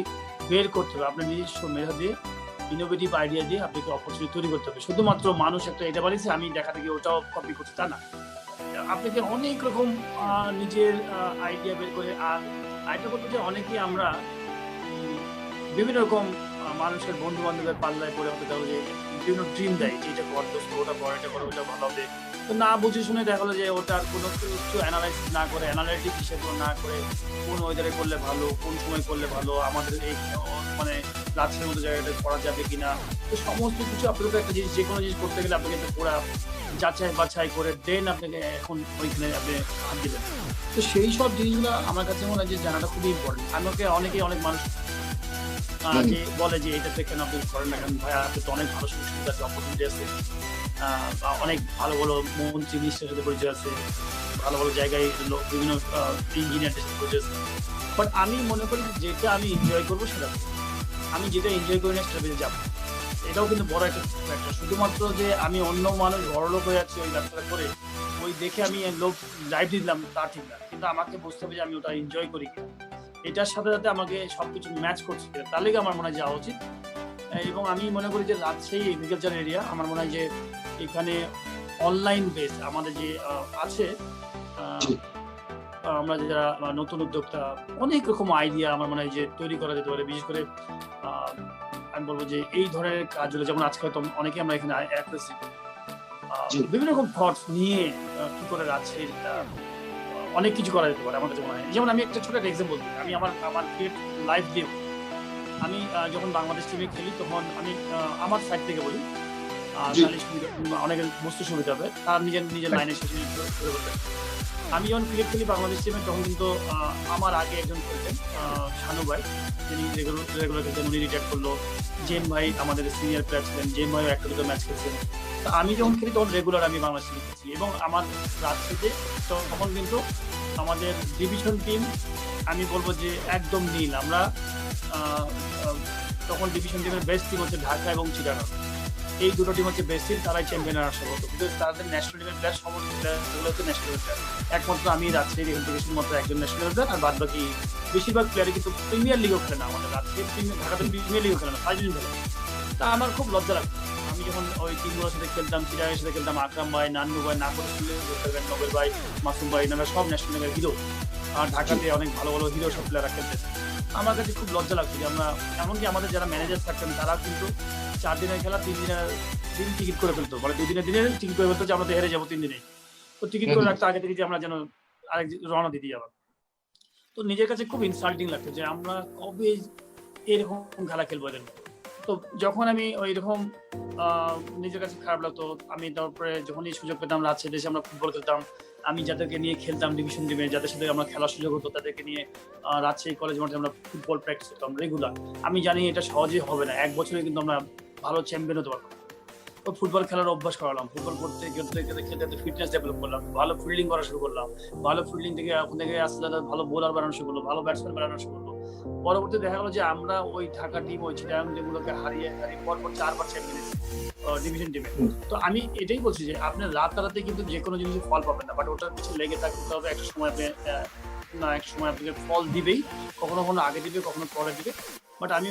বের করতে হবে আপনার নিজস্ব মেধা দিয়ে, ইনোভেটিভ আইডিয়া দিয়ে আপনাকে অপরচুনিটি তৈরি করতে হবে। শুধুমাত্র মানুষ একটা এটা বানিয়েছে আমি দেখা থেকে ওটাও কপি করছি তা না, আপনাকে অনেক রকম নিজের আইডিয়া বের করে। আর আইডিয়া বলতে যে অনেকেই আমরা বিভিন্ন রকম মানুষের বন্ধু বান্ধবের পাল্লায় পড়ে হতে দেখো যে বিভিন্ন ড্রিম দেয় যে এটা কর, ওটা কর, এটা করো, ওটা ভালো হবে, তো না বুঝে শুনে দেখা গেলো যে ওটার কোনো কিছু অ্যানালাইসিস না করে, অ্যানালাইটিক হিসেবে না করে, কোন ওয়েদারে করলে ভালো, কোন সময় করলে ভালো, আমাদের এই মানে রাজশাহীর মতো জায়গাটা করা যাবে কিনা, তো সমস্ত কিছু আপনাকে একটা জিনিস, যে কোনো জিনিস করতে গেলে আপনাকে একটা পুরা যাচাই বাছাই করে দেন আপনাকে এখন ওইখানে আপনি হাত দিবেন। তো সেই সব জিনিসগুলো আমার কাছে মনে হয় যে জানাটা খুবই ইম্পর্টেন্ট। আমাকে অনেক মানুষ যে বলে যে এটাতে কেন আপনি করেন না, কেন ভাই আপনি তো অনেক ভালো সুযোগ সুবিধা আছে, অপরচুনিটি আছে, অনেক ভালো ভালো মন্ত্রী মিনিস্টারের সাথে পরিচয় আছে, ভালো ভালো জায়গায় বিভিন্ন ইঞ্জিনিয়ারদের সাথে পরিচয় আছে। বাট আমি মনে করি যে যেটা আমি এনজয় করবো সেটা করবো। আমি যেটা এনজয় করি না সেটা বেঁচে যাবো, এটাও কিন্তু বড় একটা ফ্যাক্টর। শুধুমাত্র যে আমি অন্য মানুষ বড়লোক হয়ে যাচ্ছি ওই ব্যবসাটা করে, ওই দেখে আমি লোক লাইফ দিলাম তা ঠিক না, কিন্তু আমাকে বুঝতে হবে যে আমি ওটা এনজয় করি কিনা, এটার সাথে সাথে আমাকে সবকিছু ম্যাচ করছে কিনা, তাহলে আমার মনে হয় যাওয়া উচিত। এবং আমি মনে করি যে রাজশাহী এগ্রিকালচার এরিয়া, আমার মনে হয় যে এখানে অনলাইন বেস আমাদের যে আছে, আমরা যারা নতুন উদ্যোক্তা, অনেক রকম আইডিয়া আমার মনে হয় যে তৈরি করা যেতে পারে। বিশেষ করে আমি বলবো যে এই ধরনের কাজগুলো, যেমন আজকে হয়তো অনেকে আমরা এখানে বিভিন্ন রকম থটস নিয়ে কি করে রাজশাহীর অনেক কিছু করা যেতে পারে আমার কাছে মনে হয়। যেমন আমি একটা ছোট একটা এক্সাম্পল দিই, আমি আমার ক্রিকেট লাইফ দিয়ে আমি যখন বাংলাদেশ টিমে খেলি তখন আমি আমার সাইড থেকে বলি, অনেকের বুঝতে সুবিধা হবে, তার নিজের লাইনে শেষে করে বলবেন। আমি যখন ক্রিকেট খেলি বাংলাদেশ টিমে তখন কিন্তু আমার আগে একজন খেলতেন শানু ভাই, যিনি রেগুলার খেলতেন, উনি রিটায়ার করলো। জেম ভাই আমাদের সিনিয়র প্লেয়ার ছিলেন, জেম ভাইও একটা দুটো ম্যাচ খেলছেন। তো আমি যখন খেলি তখন রেগুলার আমি বাংলাদেশ টিমে খেলছি, এবং আমার রাজশাহীতে তখন কিন্তু আমাদের ডিভিশন টিম আমি বলবো যে একদম নীল। আমরা তখন ডিভিশন টিমের বেস্ট টিম হচ্ছে ঢাকা এবং চিটাগাং, এই দুটো টিম হচ্ছে বেস্ট টিম, তারাই চ্যাম্পিয়ন আসা হতো। কিন্তু তাদের ন্যাশনাল টিমের প্লেয়ার সমস্ত প্লেয়ারগুলো হচ্ছে ন্যাশনাল প্লেয়ার, একমাত্র আমি রাজশাহীর এখান থেকে শুধুমাত্র একজন ন্যাশনাল প্লেয়ার, আর বাদ বাকি বেশিরভাগ প্লেয়ারই কিন্তু প্রিমিয়ার লিগও খেলে না। আমাদের রাজশাহীর ঢাকাতে প্রিমিয়ার লিগও খেলে না, ফাইনাল খেলে। তা আমার খুব লজ্জা লাগতো, আমি যখন ওই টিমগুলোর সাথে খেলতাম, চিটাগাংয়ের সাথে খেলতাম, আকরাম ভাই, নান্নু ভাই, না করে খেলবেন, নোবেল ভাই, মাসুম ভাই, এনারা সব ন্যাশনাল টিমের হিরো, আর ঢাকাতে অনেক ভালো ভালো হিরো সব প্লেয়াররা খেলতেছে। আমার কাছে খুব লজ্জা লাগছে যে আমরা, এমনকি আমাদের যারা ম্যানেজার থাকতেন তারা কিন্তু 4 দিনের খেলা 3 দিন টিকিট করে ফেলতো, মানে 2 দিনের টিকিট করে ফেলতো যে আমরা তো হেরে যাবো 3 দিনে, তো টিকিট করে রাখতো আগে থেকে যে আমরা যেন আরেক রওনা দিতে যাবো। তো নিজের কাছে খুব ইনসাল্টিং লাগতো যে আমরা কবে এরকম খেলা খেলবো এদের। তো যখন আমি ওই রকম নিজের কাছে খারাপ লাগতো, আমি তারপরে যখনই সুযোগ পেতাম রাজশাহী দেশে আমরা ফুটবল খেলতাম, আমি যাদেরকে নিয়ে খেলতাম ডিভিশন টিমে, যাদের সাথে আমরা খেলার সুযোগ হতো, তাদেরকে নিয়ে রাজশাহী কলেজ মাঠে আমরা ফুটবল প্র্যাকটিস করতাম রেগুলার। আমি জানি এটা সহজেই হবে না, এক বছরে কিন্তু আমরা ভালো চ্যাম্পিয়ন হতে পারবো। তো ফুটবল খেলার অভ্যাস করালাম, ফুটবল করতে খেলতে ফিটনেস ডেভেলপ করলাম, ভালো ফিল্ডিং করা শুরু করলাম, ভালো ফিল্ডিং থেকে ওখান থেকে আস্তে আস্তে ভালো বোলার বানানো শুরু করলো, ভালো ব্যাটসম্যান বানানো শুরু করলো। পরবর্তী দেখা গেলো যে আমরা ওই ঢাকা টিম, ওই চিটাগাং টিমগুলোকে হারিয়ে পরপর 4বার চ্যাম্পিয়ন ডিভিশন টিমে। তো আমি এটাই বলছি যে আপনার রাতারাতি কিন্তু যে কোনো জিনিসের ফল পাবেন না, বাট ওটার পিছনে লেগে থাকতে হবে। একটা সময় আপনি একটা সময় আপনাকে ফল দিবেই, কখনো কখনো আগে দিবে, কখনো পরে দিবে। বাট আমি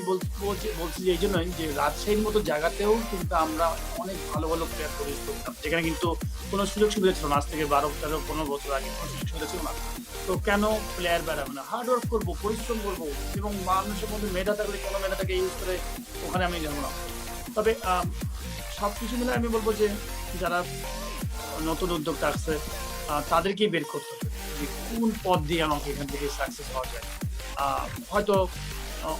বলছি যে এই জন্যই যে রাজশাহীর মতো জায়গাতেও কিন্তু আমরা অনেক ভালো ভালো প্লেয়ার তৈরি করতাম, যেখানে কিন্তু কোনো সুযোগ সুবিধা ছিল না। আজ থেকে 12, 13, 15 বছর আগে কোনো সুযোগ সুবিধা ছিল না। তো কেন প্লেয়ার বেড়াবে না? হার্ড ওয়ার্ক করবো, পরিশ্রম করবো, এবং মানুষের মধ্যে মেধা থাকলে কোনো মেধাটাকে ইউজ করে ওখানে আমি যাবো না। তবে সবকিছু মিলে আমি বলবো যে যারা নতুন উদ্যোক্তা আসছে তাদেরকেই বের করতে হবে যে কোন পথ দিয়ে আমাকে এখান থেকে সাকসেস হওয়া যায়। হয়তো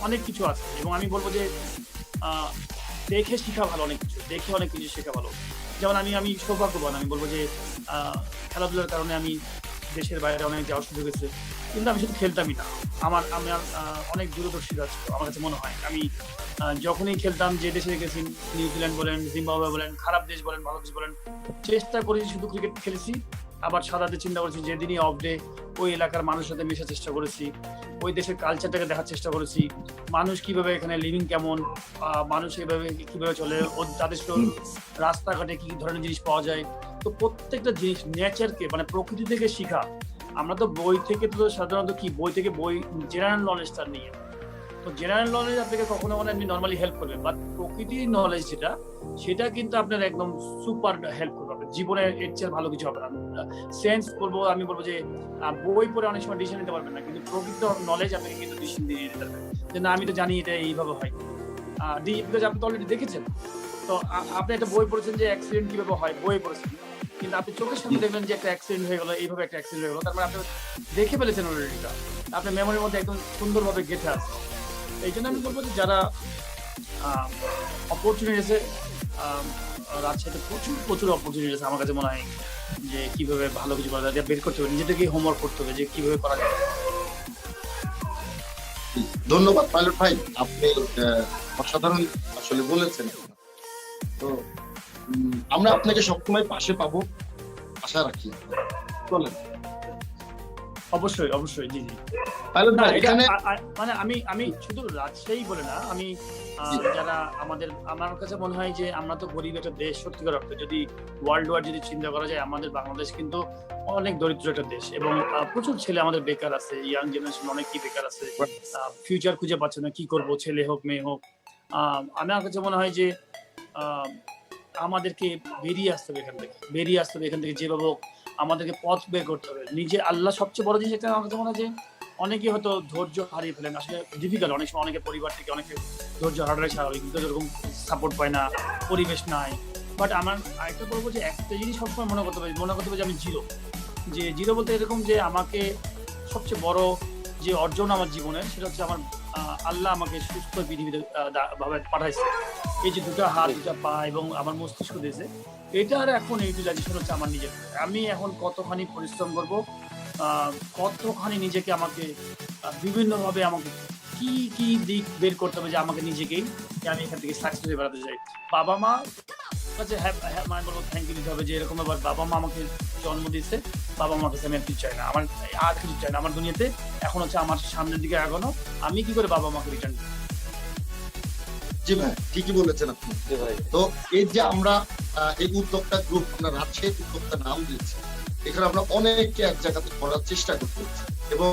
অনেক কিছু আছে, এবং আমি বলবো যে দেখে শেখা ভালো, অনেক কিছু দেখে অনেক কিছু শেখা ভালো। যেমন আমি সৌভাগ্যবান, আমি বলবো যে খেলাধুলার কারণে আমি দেশের বাইরে অনেক যাওয়ার সুযোগ হয়েছে, কিন্তু আমি শুধু খেলতামই না, আমার অনেক দূরদর্শিতা ছিল আমার কাছে মনে হয়। আমি যখনই খেলতাম, যে দেশে গেছি, নিউজিল্যান্ড বলেন, জিম্বাবুয়ে বলেন, খারাপ দেশ বলেন, ভালো দেশ বলেন, চেষ্টা করেছি শুধু ক্রিকেট খেলেছি। আবার সাদাতে চিন্তা করেছি যেদিনই অফ ডে ওই এলাকার মানুষের সাথে মেশার চেষ্টা করেছি, ওই দেশের কালচারটাকে দেখার চেষ্টা করেছি, মানুষ কিভাবে এখানে লিভিং কেমন, মানুষ এভাবে কিভাবে চলে, তাদের রাস্তাঘাটে কি ধরনের জিনিস পাওয়া যায়। তো প্রত্যেকটা জিনিস নেচারকে, মানে প্রকৃতি থেকে শিখা। আমরা তো বই থেকে তো সাধারণত কি বই জেনারেল নলেজটা নিয়ে, তো জেনারেল নলেজ আপনাকে কখনো আপনি নর্মালি হেল্প করবে, বাট প্রকৃতির নলেজ সেটা কিন্তু আপনার একদম সুপার হেল্প করবে জীবনে, এর চেয়ে ভালো কিছু হবে না। সেন্স আমি বলবো যে বই পড়ে অনেক সময় ডিসিশন নিতে পারবেন না, কিন্তু প্রকৃত নলেজ আপনাকে কিন্তু ডিসিশন দিয়ে দিতে পারবে যে না, আমি তো জানি এটা এইভাবে হয়, বিকজ আপনি তো অলরেডি দেখেছেন। তো আপনি একটা বই পড়েছেন যে অ্যাক্সিডেন্ট কিভাবে হয়, বই পড়েছেন, কিন্তু আপনি চোখের সামনে দেখলেন যে একটা অ্যাক্সিডেন্ট হয়ে গেলো, এইভাবে একটা অ্যাক্সিডেন্ট হয়ে গেলো, তারপরে আপনি দেখে ফেলেছেন অলরেডিটা, আপনার মেমোরির মধ্যে একদম সুন্দরভাবে গেঁথে আছে। এই জন্য আমি বলবো যে যারা অপরচুনিটি আছে, রাজশাহীতে প্রচুর অপরচুনিটি আছে। আমার কাছে মনে হয় যে কিভাবে ভালো কিছু করা যায় বের করতে হবে, নিজেদেরকে হোমওয়ার্ক করতে হবে যে কিভাবে করা যায়। ধন্যবাদ পাইলট ভাই, আপনি অসাধারণ আসলে বলেছেন। তো আমরা আপনাকে সবসময় পাশে পাবো, আশা রাখি। চলেন অবশ্যই অবশ্যই, জি জি। পাইলট না ভাই এটা এখানে মানে আমি শুধু রাজশাহী বলে না, আমি যারা আমার কাছে মনে হয় যে আমরা তো গরিব একটা দেশ সত্যিকার অর্থে, যদি ওয়ার্ল্ড ওয়াইড যদি চিন্তা করা যায়, আমাদের বাংলাদেশ কিন্তু অনেক দরিদ্র একটা দেশ, এবং প্রচুর ছেলে আমাদের বেকার আছে, ইয়াং জেনারেশন অনেকেই বেকার আছে, ফিউচার খুঁজে পাচ্ছে না, কি করব, ছেলে হোক মেয়ে হোক। আমার কাছে মনে হয় যে আহ, আমাদেরকে বেরিয়ে আসতে হবে এখান থেকে, যেভাবে হোক আমাদেরকে পথ বের করতে হবে। নিজে আল্লাহ সবচেয়ে বড় জিনিস একটা, আমার কাছে মনে হয় যে অনেকে হয়তো ধৈর্য হারিয়ে ফেলেন, আসলে ডিফিকাল্ট অনেক সময়, অনেকে পরিবার থেকে অনেকে ধৈর্য হারাটাই স্বাভাবিক, কিন্তু এরকম সাপোর্ট পায় না, পরিবেশ নাই। বাট আমার আরেকটা বলবো যে একটা জিনিস সবসময় মনে করতে হবে যে আমি জিরো বলতে এরকম যে আমাকে সবচেয়ে বড় যে অর্জন আমার জীবনের, সেটা হচ্ছে আমার আল্লাহ আমাকে সুস্থ পৃথিবীতে ভাবে পাঠাইছে। এই যে দুটো হাত, দুটো পা এবং আমার মস্তিষ্ক দিয়েছে, এটার এখন ইউটিলাইজেশন হচ্ছে আমার নিজের। আমি এখন কতখানি পরিশ্রম করব, কতখানি নিজেকে আমাকে বিভিন্নভাবে আমাকে কি কি দিক বের করতে হবে যে আমাকে নিজেকেই, যে আমি এখান থেকে সাকসেস বেড়াতে চাই। বাবা মা কাছে মানে বলবো থ্যাংক ইউ দিতে হবে, যে এরকম আবার বাবা মা আমাকে জন্ম দিয়েছে, বাবা মার কাছে আমি আর কিছু চাই না, আমার আর কিছু চাই না আমার দুনিয়াতে। এখন হচ্ছে আমার সামনের দিকে এগোনো, আমি কি করে বাবা মাকে রিটার্ন। জি ভাই, ঠিকই বলেছেন আপনি। তো এই যে আমরা এই উদ্যোক্তা গ্রুপ, আমরা রাজশাহী উদ্যোক্তা নাম দিয়েছি, এখানে আমরা অনেককে এক জায়গাতে করার চেষ্টা করতেছি, এবং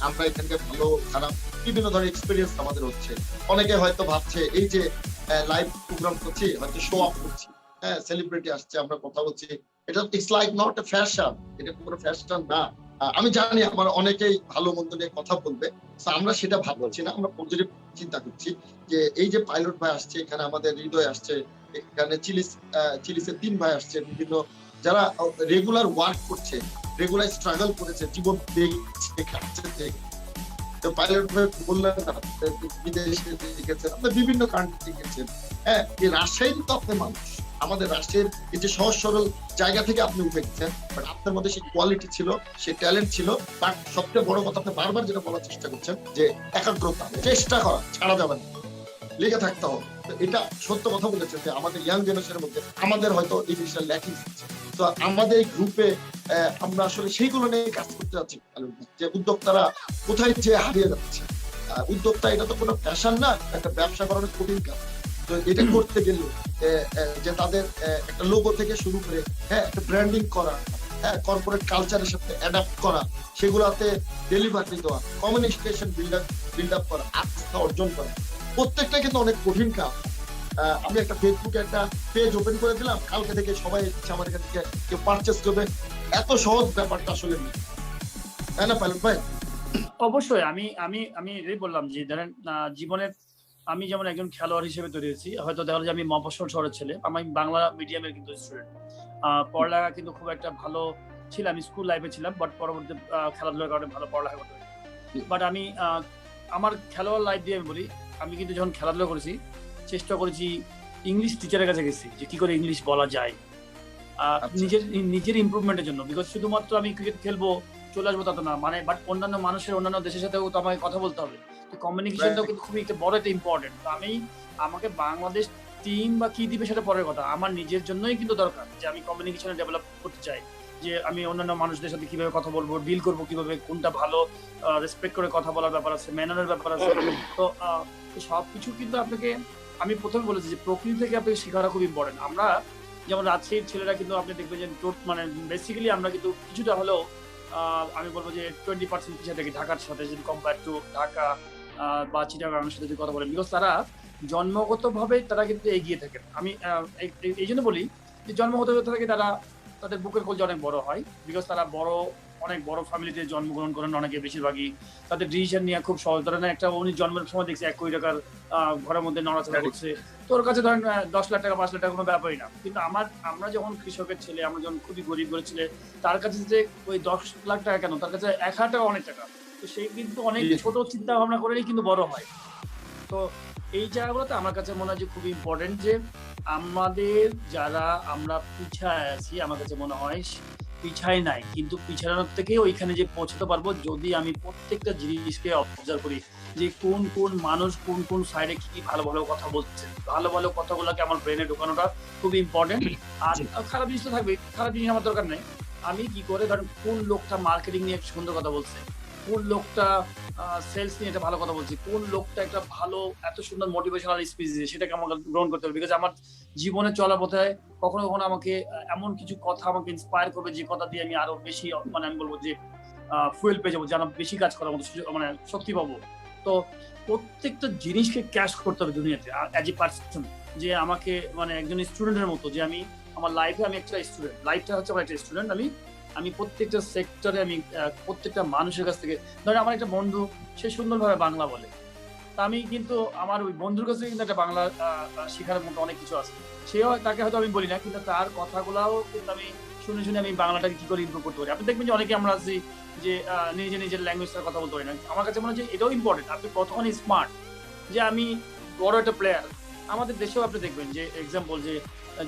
আমরা এখানকার ভালো খারাপ বিভিন্ন ধরনের এক্সপিরিয়েন্স আমাদের হচ্ছে। অনেকে হয়তো ভাবছে এই যে লাইভ প্রোগ্রাম করছি, হয়তো শো আপ করছি, হ্যাঁ সেলিব্রিটি আসছে, আমরা কথা বলছি, এটা it's like not a fashion, এটা কোনো ফ্যাশন না। আমি জানি আমার অনেকেই ভালো মন্দ নিয়ে কথা বলবে, আমরা সেটা ভাবছি না, আমরা পজিটিভ চিন্তা করছি। যে এই যে পাইলট ভাই আসছে এখানে, আমাদের হৃদয় আসছে এখানে, চিলিসের 3 ভাই আসছে, বিভিন্ন যারা রেগুলার ওয়ার্ক করছে, রেগুলার স্ট্রাগল করেছে, জীবন দেখছে। তো পাইলট ভাই বললেন না বিদেশে লিখেছেন, আপনি বিভিন্ন কান্ট্রি লিখেছেন, হ্যাঁ এই রাজশাহীর তো আপনি মানুষ, আমাদের রাষ্ট্রের এই যে সহজ সরল জায়গা থেকে আপনি উঠে গেছেন, বাট আপনার মধ্যে সেই কোয়ালিটি ছিল, সেই ট্যালেন্ট ছিল। বাট সবচেয়ে বড় কথা, আপনি বারবার যেটা বলার চেষ্টা করছেন যে একাগ্রতা, চেষ্টা করা, ছাড়া যাবে না, লেগে থাকতে হবে। এটা সত্য কথা বলেছেন যে আমাদের ইয়াং জেনারেশনের মধ্যে আমাদের হয়তো এই জিনিসটা ল্যাকিং আছে। তো আমাদের এই গ্রুপে আমরা আসলে সেইগুলো নিয়ে কাজ করতে যাচ্ছি, যে উদ্যোক্তারা কোথায় যে হারিয়ে যাচ্ছে। উদ্যোক্তা এটা তো কোনো ফ্যাশন না, একটা ব্যবসা করার কঠিন কাজ। তো এটা করতে গেলে যে তাদের একটা লোগো থেকে শুরু করে, হ্যাঁ একটা ব্র্যান্ডিং করা, হ্যাঁ কর্পোরেট কালচারের সাথে অ্যাডাপ্ট করা, সেগুলোতে ডেলিভারি দেওয়া, কমিউনিকেশন বিল্ড আপ করা, আস্থা অর্জন করা, প্রত্যেকটা কিন্তু অনেক কঠিন কাজ। আমি একটা ফেসবুকে একটা পেজ ওপেন করে দিলাম, কালকে থেকে সবাই আমার এখান থেকে কেউ পারচেস করবে, এত সহজ ব্যাপারটা আসলে নেই, তাই না পাইলট ভাই? অবশ্যই আমি আমি আমি এটাই বললাম যে ধরেন জীবনের, আমি যেমন একজন খেলোয়াড় হিসেবে তৈরি হয়েছি, হয়তো দেখা যায় আমি মফস্বল শহরের ছেলে, আমি বাংলা মিডিয়ামের কিন্তু স্টুডেন্ট, পড়ালেখা কিন্তু খুব একটা ভালো ছিল, আমি স্কুল লাইফে ছিলাম, বাট পরবর্তীতে খেলাধুলার কারণে ভালো পড়ালেখা করতে পারি। বাট আমি আমার খেলোয়াড় লাইফ দিয়ে আমি বলি, আমি কিন্তু যখন খেলাধুলা করেছি, চেষ্টা করেছি, ইংলিশ টিচারের কাছে গেছি যে কি করে ইংলিশ বলা যায়, নিজের ইমপ্রুভমেন্টের জন্য। বিকজ শুধুমাত্র আমি ক্রিকেট খেলবো চলে আসবো তা তো না, মানে বাট অন্যান্য মানুষের, অন্যান্য দেশের সাথেও তো আমাকে কথা বলতে হবে, তো কমিউনিকেশনটাও কিন্তু খুবই একটা বড় একটা ইম্পর্টেন্ট। তো আমাকে বাংলাদেশ টিম বা কি দিবে সেটা পরের কথা, আমার নিজের জন্যই কিন্তু দরকার যে আমি কমিউনিকেশনে ডেভেলপ করতে চাই, যে আমি অন্যান্য মানুষদের সাথে কিভাবে কথা বলবো, ডিল করবো কিভাবে, কোনটা ভালো, রেসপেক্ট করে কথা বলার ব্যাপার আছে, ম্যানারের ব্যাপার আছে। তো সবকিছু কিন্তু আপনাকে, আমি প্রথমে বলেছি যে প্রকৃতি থেকে আপনাকে শেখাটা খুব ইম্পর্টেন্ট। আমরা যেমন রাজশাহীর ছেলেরা কিন্তু আপনি দেখবেন যে মানে বেসিক্যালি আমরা কিন্তু কিছুটা হলেও আমি বলবো যে 20% পিছিয়ে থাকি ঢাকার সাথে, যদি কম্পেয়ার টু ঢাকা বা চিটাগাংয়ের সাথে যদি কথা বলেন, বিকজ তারা জন্মগতভাবে তারা কিন্তু এগিয়ে থাকেন। আমি এই জন্য বলি যে জন্মগত থেকে তারা, তাদের বুকের কলজা অনেক বড় হয়, বিকজ তারা অনেক বড় ফ্যামিলিতে জন্মগ্রহণ করেন, অনেকে বেশিরভাগই তাদের ডিসিশন নিয়ে খুব সহজ। ধরেন একটা উনি জন্মের সময় দেখছে 1 কোটি টাকার ঘরের মধ্যে নড়াচড়া করছে, তোর কাছে ধরেন 10 লাখ টাকা 5 লাখ টাকা কোনো ব্যাপারই না, কিন্তু আমরা যখন কৃষকের ছেলে, আমরা যখন খুবই গরিব গরিব ছেলে, তার কাছে যে ওই 10 লাখ টাকা কেন, তার কাছে 1,000 টাকা অনেক টাকা। তো সেই কিন্তু অনেক ছোট চিন্তা ভাবনা করেই কিন্তু বড় হয়। তো এই জায়গাগুলোতে আমার কাছে মনে হয় যে খুবই ইম্পর্টেন্ট, যে আমাদের যারা আমরা পিছায় আছি, আমার কাছে মনে হয় পিছাই নাই, কিন্তু পিছানোর থেকে ওইখানে যে পৌঁছাতে পারবো যদি আমি প্রত্যেকটা জিনিসকে অবজার্ভ করি যে কোন কোন মানুষ কোন কোন সাইডে কি ভালো ভালো কথা বলছে, ভালো ভালো কথাগুলোকে আমার ব্রেনে ঢোকানোটা খুবই ইম্পর্টেন্ট। আর খারাপ জিনিস তো থাকবে, খারাপ জিনিস আমার দরকার নেই। আমি কি করে, ধরেন কোন লোকটা মার্কেটিং নিয়ে একটা সুন্দর কথা বলছে, কোন লোকটা সেলস নিয়ে একটা ভালো কথা বলছে, কোন লোকটা একটা ভালো এত সুন্দর মোটিভেশনাল স্পিচ দিয়েছে, সেটাকে আমাকে গ্রহণ করতে হবে। বিকজ আমার জীবনে চলার পথে কখনো কখনো আমাকে এমন কিছু কথা আমাকে ইন্সপায়ার করবে যে কথা দিয়ে আমি আরো বেশি, মানে আমি বলবো যে ফুয়েল পেয়ে যাবো, যেন বেশি কাজ করার মতো মানে শক্তি পাবো। তো প্রত্যেকটা জিনিসকে ক্যাশ করতে হবে দুনিয়াতে অ্যাজ এ পার্সন, যে আমাকে মানে একজন স্টুডেন্টের মতো, যে আমি আমার লাইফে আমি একটা স্টুডেন্ট, লাইফটা হচ্ছে আমার একটা স্টুডেন্ট। আমি প্রত্যেকটা সেক্টরে আমি প্রত্যেকটা মানুষের কাছ থেকে, ধরেন আমার একটা বন্ধু সে সুন্দরভাবে বাংলা বলে, তা আমি কিন্তু আমার ওই বন্ধুর কাছে কিন্তু একটা বাংলা শেখার মতো অনেক কিছু আছে। সেও, তাকে হয়তো আমি বলি না, কিন্তু তার কথাগুলাও কিন্তু আমি শুনে শুনে আমি বাংলাটাকে কি করে ইমপ্রুভ করতে পারি। আপনি দেখবেন যে অনেকে আমরা আছি যে নিজের ল্যাঙ্গুয়েজটার কথা বলতে পারি না। আমার কাছে মনে হয় যে এটাও ইম্পর্টেন্ট, আপনি কতখানি স্মার্ট। যে আমি বড় একটা প্লেয়ার, আমাদের দেশেও আপনি দেখবেন যে এক্সাম্পল যে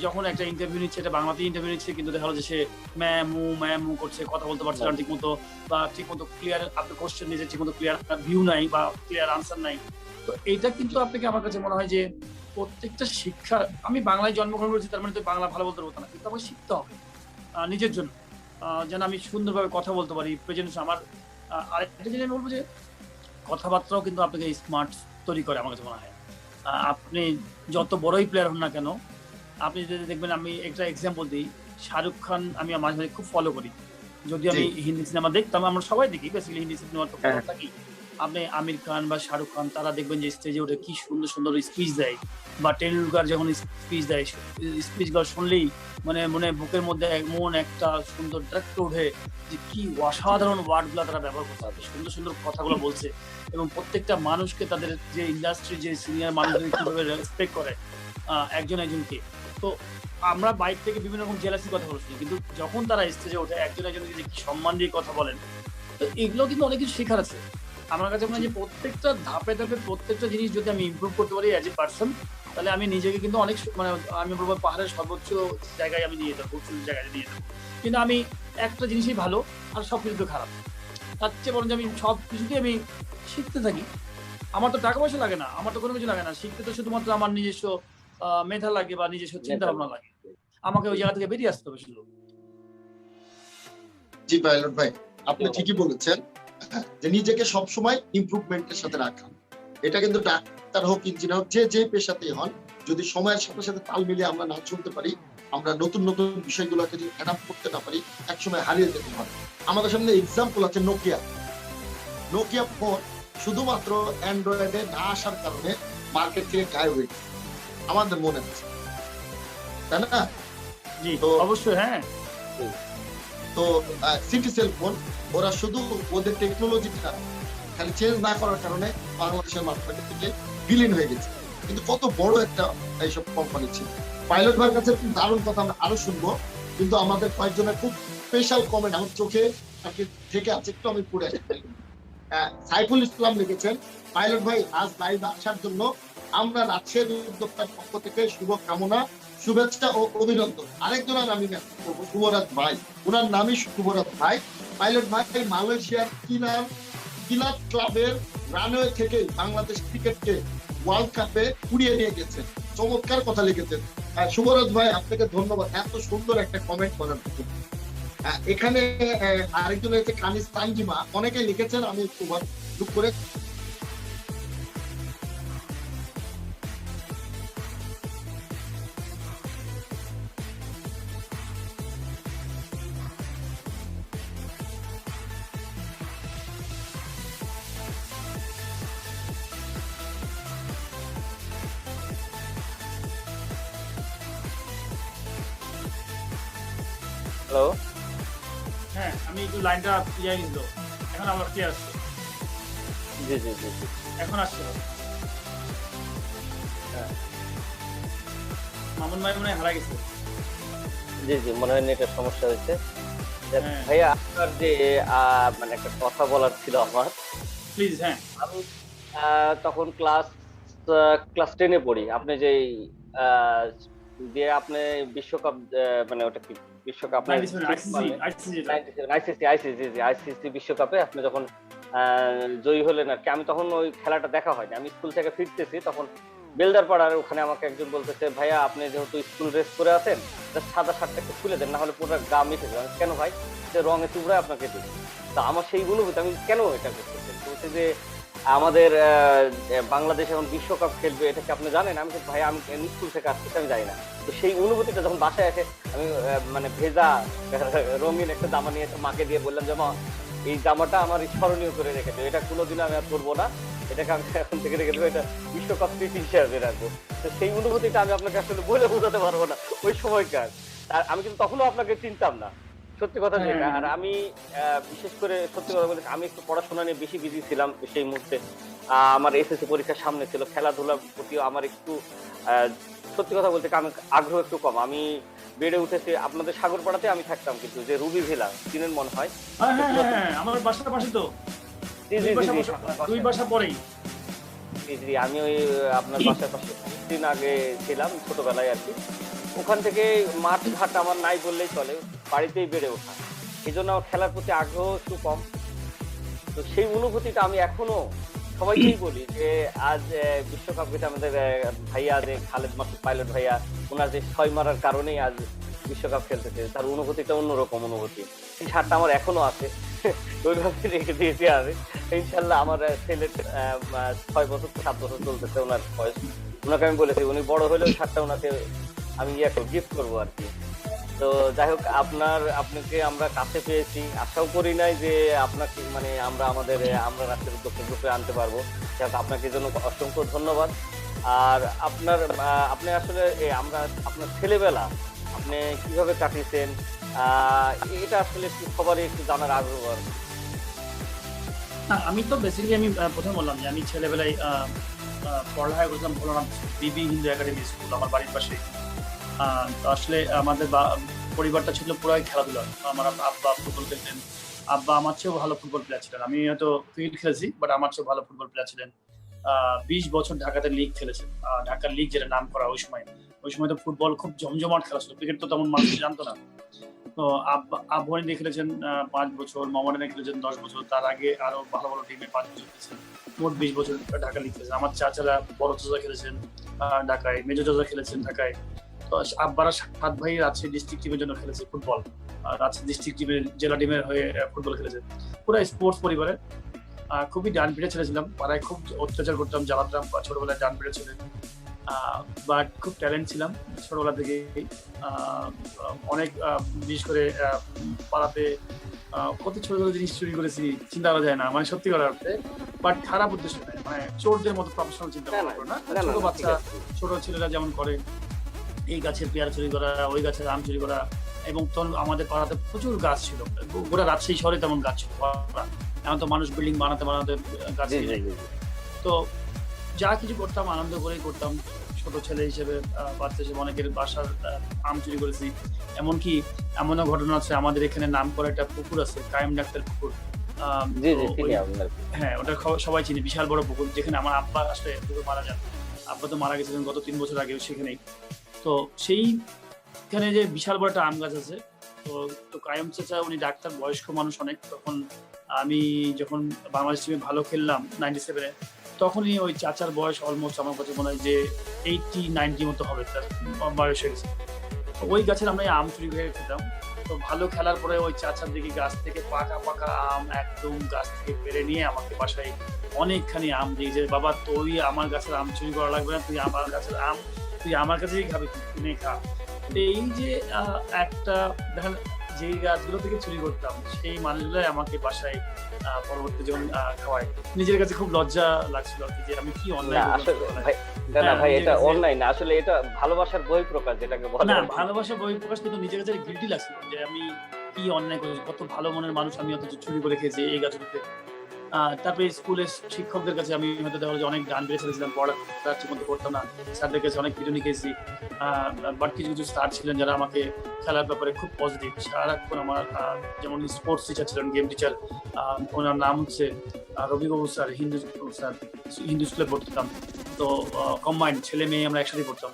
যখন একটা ইন্টারভিউ নিচ্ছে, এটা বাংলাতে ইন্টারভিউ নিচ্ছে, কিন্তু দেখা যাচ্ছে সে ম্যামু করছে, কথা বলতে পারছে না ঠিক মতো, বা ঠিক মতো ক্লিয়ার আপনি কোশ্চেন নিয়েছে, ঠিক মতো ক্লিয়ার ভিউ নাই বা ক্লিয়ার আনসার নাই। তো এইটা কিন্তু আপনাকে, আমার কাছে মনে হয় যে প্রত্যেকটা শিক্ষা, আমি বাংলায় জন্মগ্রহণ করেছি তার মানে তো বাংলা ভালো বলতে পারবো না, কিন্তু আমাকে শিখতে হবে নিজের জন্য, যেন আমি সুন্দরভাবে কথা বলতে পারি প্রেজেন্টেশন আমার। আরেকটা জিনিস আমি বলবো যে কথাবার্তাও কিন্তু আপনাকে স্মার্ট তৈরি করে আমার কাছে মনে হয়। আপনি যত বড়ই প্লেয়ার হন না কেন, আপনি যদি দেখবেন, আমি একটা এক্সাম্পল দিই, শাহরুখ খান আমি মাঝে মাঝে খুব ফলো করি, যদি আমি হিন্দি সিনেমা দেখতাম, আমরা সবাই দেখি বেসিক্যালি হিন্দি সিনেমা তো ফলো থাকি। আপনি আমির খান বা শাহরুখ খান, তারা দেখবেন যে স্টেজে উঠে কি সুন্দর সুন্দর স্পিচ দেয়, বা টেন্ডুলকার যখন স্পিচ দেয়, স্পিচগুলো শুনলেই মানে মনে বুকের মধ্যে এমন একটা সুন্দর ডাক্ত ওঠে যে কি অসাধারণ ওয়ার্ডগুলো তারা ব্যবহার করতে হবে, সুন্দর সুন্দর কথাগুলো বলছে, এবং প্রত্যেকটা মানুষকে তাদের যে ইন্ডাস্ট্রি যে সিনিয়র মানুষদের কিভাবে রেসপেক্ট করে একজন একজনকে। তো আমরা বাইরে থেকে বিভিন্ন রকম জেলাসি কথা বলছি, কিন্তু যখন তারা স্টেজে ওঠে একজন একজনকে যে কি সম্মান দিয়ে কথা বলেন, তো এগুলো কিন্তু অনেক কিছু শেখার আছে। আমার কাছে মনে হয় যে প্রত্যেকটা ধাপে ধাপে প্রত্যেকটা জিনিস যদি আমি ইমপ্রুভ করতে পারি অ্যাজ এ পার্সন, তাহলে আমি নিজেকে কিন্তু অনেক মানে আমি বলবো পাহাড়ের সর্বোচ্চ জায়গায় আমি নিয়ে যাবো, উঁচু জায়গায় নিয়ে যাবো। কিন্তু আমি একটা জিনিসই ভালো আর সব কিছু খারাপ, তার চেয়ে বরং আমি সব কিছুতেই আমি শিখতে থাকি। আমার তো টাকা পয়সা লাগে না, আমার তো কোনো কিছু লাগে না, শিখতে তো শুধুমাত্র আমার নিজস্ব মেধা লাগে বা নিজস্ব চিন্তা ভাবনা লাগে। আমাকে ওই জায়গা থেকে বেরিয়ে আসতে হবে শুধু। জি পাইলট ভাই, আপনি ঠিকই বলেছেন যে নিজেকে সবসময় ইমপ্রুভমেন্টের সাথে রাখা। এটা কিন্তু ডাক্তার হোক, ইঞ্জিনিয়ার হোক, যে পেশাতেই হন, যদি সময়ের সাথে সাথে তাল মিলিয়ে আমরা না চলতে পারি, আমরা নতুন নতুন বিষয়গুলোকে যদি অ্যাডাপ্ট করতে না পারি, একসময় হারিয়ে যেতে পারে। আমাদের সামনে এক্সাম্পল আছে নোকিয়া ফোন শুধুমাত্র অ্যান্ড্রয়েডে না আসার কারণে মার্কেট থেকে গায়েব হয়ে গেছে, আমাদের মনে আছে, তাই না? জি অবশ্যই। হ্যাঁ, তো সিটি সেল ফোন, ওরা শুধু ওদের টেকনোলজিটা খালি চেঞ্জ না করার কারণে বাংলাদেশের মার্কেট থেকে বিলীন হয়ে গেছে। কিন্তু কত বড় একটা এইসব কোম্পানি ছিল। পাইলট ভাইয়ের কাছে খুব দারুণ কথা আমরা আরো শুনবো, কিন্তু আমাদের কয়েকজনের খুব স্পেশাল কমেন্ট আমার চোখে থেকে আছে, একটু আমি পড়ে আসি। সাইফুল ইসলাম লিখেছেন, পাইলট ভাই আজ লাইভে আসার জন্য আমরা রাজশাহী উদ্যোক্তার পক্ষ থেকে শুভ কামনা, শুভেচ্ছা ও অভিনন্দন। আরেকজনের আমি মেসেজ করবো, শুভরাজ ভাই, ওনার নামই শুভরাজ ভাই। পাইলট ভাই মালয়েশিয়ার কিলার ক্লাবের রানওয়ে থেকে বাংলাদেশ ক্রিকেটকে ওয়ার্ল্ড কাপে উড়িয়ে নিয়ে গেছেন, চমৎকার কথা লিখেছেন। শুভরাজ ভাই, আপনাকে ধন্যবাদ এত সুন্দর একটা কমেন্ট করার জন্য। এখানে আরেকজন হচ্ছে কানিস তানজিমা, অনেকে লিখেছেন, আমি একটু যোগ করে হ্যালো। হ্যাঁ, আমি একটু লাইনটা ক্লিয়ার নিল, এখন আবার ক্লিয়ার আসছে। জি জি জি জি, এখন আসছে। মামুন ভাই মনে হয় হারা গেছে। জি জি, মনে হয় নেটের সমস্যা হয়েছে। হ্যাঁ। ভাইয়া, আপনার যে মানে একটা কথা বলার ছিল আমার। প্লিজ। হ্যাঁ, আমি তখন ক্লাস 10-এ পড়ি। আপনি যে আপনি বিশ্বকাপ, মানে ওটা কি বিশ্বকাপ 97 আইসিসি বিশ্বকাপে আপনি যখন জয়ী হলেন আর কি, আমি তখন ওই খেলাটা দেখা হয়নি, আমি স্কুল থেকে ফিরতেছি তখন বেলদার পাড়ার ওখানে আমাকে একজন বলতেছে, ভাইয়া আপনি যেহেতু স্কুল ড্রেস পরে আছেন সাদা শার্টটা একটু খুলে দেন, না হলে পুরো গা মিটে যাবে। কেন ভাই? সে রঙে চুবড়ায় আপনাকে দিবে। তা আমার সেই অনুভূতি, আমি কেন এটা করতেছেন, বলছে যে আমাদের বাংলাদেশ এখন বিশ্বকাপ খেলবে, এটা কি আপনি জানেন? আমি ভাই আমি স্কুল থেকে আসতেছি, আমি জানি না। তো সেই অনুভূতিটা যখন বাসায় আসে, আমি মানে ভেজা রঙিন একটা জামা নিয়ে মাকে দিয়ে বললাম যে মা এই জামাটা আমার স্মরণীয় করে রেখে দেবো, এটা কোনোদিন আমি আর করবো না, এটাকে আমি এখন থেকে রেখে দেবো, এটা বিশ্বকাপ স্মৃতি হিসাবে রাখবো। তো সেই অনুভূতিটা আমি আপনাকে আসলে বলে বোঝাতে পারবো না ওই সময়কার। আর আমি কিন্তু তখনও আপনাকে চিনতাম না, সত্যি কথা যেটা। আর আমি বিশেষ করে সত্যি কথা বলতে আমি একটু পড়াশোনা নিয়ে বেশি বিজি ছিলাম সেই মুহূর্তে। আমার এসএসসি পরীক্ষার সামনে ছিল, খেলাধুলার প্রতিও আমার একটু সত্যি কথা বলতে আমি আগ্রহ একটু কম। আমি বেড়ে উঠেছি আপনাদের সাগরপাড়াতে আমি থাকতাম, কিন্তু যে রুবি ভিলা চিনেন মনে হয়। আমার বাসার পাশে তো, জি জি দুই বাসা পরেই। জি আমি ওই আপনার বাসার পাশে দিন আগে ছিলাম ছোটবেলায় আর কি। ওখান থেকে মাঠ ঘাট আমার নাই বললেই চলে, বাড়িতেই বেড়ে ওঠা, এই জন্য আমার খেলার প্রতি আগ্রহ একটু কম। তো সেই অনুভূতিটা আমি এখনো সবাইকেই বলি যে আজ বিশ্বকাপ যেটা আমাদের ভাইয়া যে খালেদ মাসুদ পাইলট ভাইয়া, ওনার যে 6 মারার কারণেই আজ বিশ্বকাপ খেলতেছে, তার অনুভূতিটা অন্যরকম অনুভূতি। এই শার্টটা আমার এখনো আছে, ওইভাবে রেখে দিয়েছি আমি। ইনশাল্লাহ আমার ছেলের 6 বছর 7 বছর চলতেছে ওনার বয়স। ওনাকে আমি বলেছি উনি বড় হলে ওই শার্টটা ওনাকে আমি গিফট করবো আর কি। তো যাই হোক, আপনাকে আমরা কাছে পেয়েছি, আশাও করি নাই যে আপনাকে মানে আমরা রাষ্ট্রের উদ্যোক্তা গ্রুপে আনতে পারবো। যাই হোক, আপনাকে জন্য অসংখ্য ধন্যবাদ। আর আপনি আসলে আপনার ছেলেবেলা আপনি কিভাবে কাটিয়েছেন, এটা আসলে একটু সবারই একটু জানার আগ্রহ আর কি। আমি তো বেসিক্যালি আমি প্রথমে বললাম যে আমি ছেলেবেলায় পড়ালেখা করতাম ভোলানাথ বিবি হিন্দু একাডেমি স্কুল, আমার বাড়ির পাশে। তো আসলে আমাদের পরিবারটা ছিল পুরাই খেলাধুলা। আমার আব্বা ফুটবল খেলতেন, আব্বা আমার চেয়েও ভালো ফুটবল প্লেয়ার ছিলেন। আমি হয়তো ক্রিকেট খেলেছি, বাট আমার চেয়েও ভালো ফুটবল প্লেয়ার ছিলেন। 20 বছর ঢাকাতে লিগ খেলেছেন, ঢাকার লিগ যেটা নাম করা ওই সময় তো ফুটবল খুব জমজমাট খেলা ছিল, ক্রিকেট তো তেমন মানুষ জানতো না। তো আবহাওয়ানি খেলেছেন 5 বছর, মোহামেডানে খেলেছেন 10 বছর, তার আগে আরো ভালো ভালো টিমে 5 বছর খেলেছেন, মোট 20 বছর ঢাকা লিগ খেলেছেন। আমার চাচারা বড় চাচা খেলেছেন ঢাকায়, মেজো চাচা খেলেছেন ঢাকায়। তো আব্বারা 7 ভাই রাজশাহী ডিস্ট্রিক্ট টিমের জন্য খেলেছে ফুটবল, রাজশাহী ডিস্ট্রিক্ট টিমের জেলা টিমের হয়ে ফুটবল খেলেছে। পুরো স্পোর্টস পরিবারে খুবই ডান পিঠে ছেলে ছিলাম, পাড়ায় খুব অত্যাচার করতাম, জ্বালাতাম, ছোটবেলায় ডান পিঠে ছেলে, বাট খুব ট্যালেন্ট ছিলাম ছোটবেলা থেকে। অনেক বিশেষ করে পাড়াতে কত ছোট ছোট জিনিস চুরি করেছি, চিন্তা করা যায় না, মানে সত্যি করার অর্থে, বাট খারাপ উদ্দেশ্য নেই, মানে চোরদের মতো প্রফেশনাল চিন্তা করো না। ছোট বাচ্চা, ছোট ছেলেরা যেমন করে, এই গাছের পেয়ারা চুরি করা, ওই গাছের আম চুরি করা। এবং তখন আমাদের পাড়াতে প্রচুর গাছ ছিল, গোটা রাজশাহী শহরে তেমন গাছ ছিল, এখন তো মানুষ বিল্ডিং বানাতে গাছ ছিল। তো যা কিছু করতাম আনন্দ করেই করতাম, ছোট ছেলে হিসেবে বাচ্চা হিসেবে অনেকের বাসার আম চুরি করেছি। এমনকি এমনও ঘটনা আছে, আমাদের এখানে নাম করা একটা পুকুর আছে, কায়েম ডাক্তার পুকুর। হ্যাঁ, ওটা সবাই চিনি, বিশাল বড় পুকুর, যেখানে আমার আব্বা আসলে মারা যান। আব্বা তো মারা গেছিলেন গত 3 বছর আগেও সেখানেই। তো সেইখানে যে বিশাল বড় একটা আম গাছ আছে, তো কায়েম চাচা উনি ডাক্তার, বয়স্ক মানুষ অনেক। তখন আমি যখন বাংলাদেশ টিমে ভালো খেললাম 97-এ, তখনই ওই চাচার বয়স অলমোস্ট আমার কাছে মনে হয় যে 80-90 মতো হবে, তার বয়স হয়ে গেছে। ওই গাছের আমরা আম চুরি করে খেতাম। তো ভালো খেলার পরে ওই চাচার দিকে গাছ থেকে পাকা পাকা আম একদম গাছ থেকে পেরে নিয়ে আমাকে বাসায় অনেকখানি আম দিয়ে, যে বাবা তুই আমার গাছের আম চুরি করা লাগবে না, তুই আমার গাছের আম তুই আমার কাছেই খাবি, কিনে খা। এই যে একটা দেখেন, যেই গাছগুলো থেকে চুরি করতাম সেই মানুষগুলাই আমাকে বাসায় পরবর্তী যখন খাওয়ায়, নিজের কাছে খুব লজ্জা লাগছিল আর কি, যে আমি কি অন্যায় ভাই। এটা অনলাইন আসলে এটা ভালোবাসার বহিঃপ্রকাশ, যেটাকে বলে না ভালোবাসার বহিঃপ্রকাশ, কিন্তু নিজের কাছে গিল্টি লাগছিল যে আমি কি অন্যায় করেছি, কত ভালো মনের মানুষ আমি অথচ চুরি করে খেয়েছি এই গাছগুলোতে। তারপরে স্কুলের শিক্ষকদের কাছে আমি হয়তো দেখা যায় অনেক গান বেড়ে ছেড়েছিলাম, পড়াটা ঠিক মতো করতাম না, স্যারদের কাছে অনেক পিটুনি খেয়েছি। বাট কিছু কিছু স্যার ছিলেন যারা আমাকে খেলার ব্যাপারে খুব পজিটিভ, সারাক্ষণ আমার, যেমন স্পোর্টস টিচার ছিলেন, গেম টিচার, ওনার নাম হচ্ছে রবিবাবু স্যার, হিন্দু স্যার, হিন্দু স্কুলে পড়তাম। তো কম্বাইন্ড ছেলে মেয়ে আমরা একসাথে পড়তাম।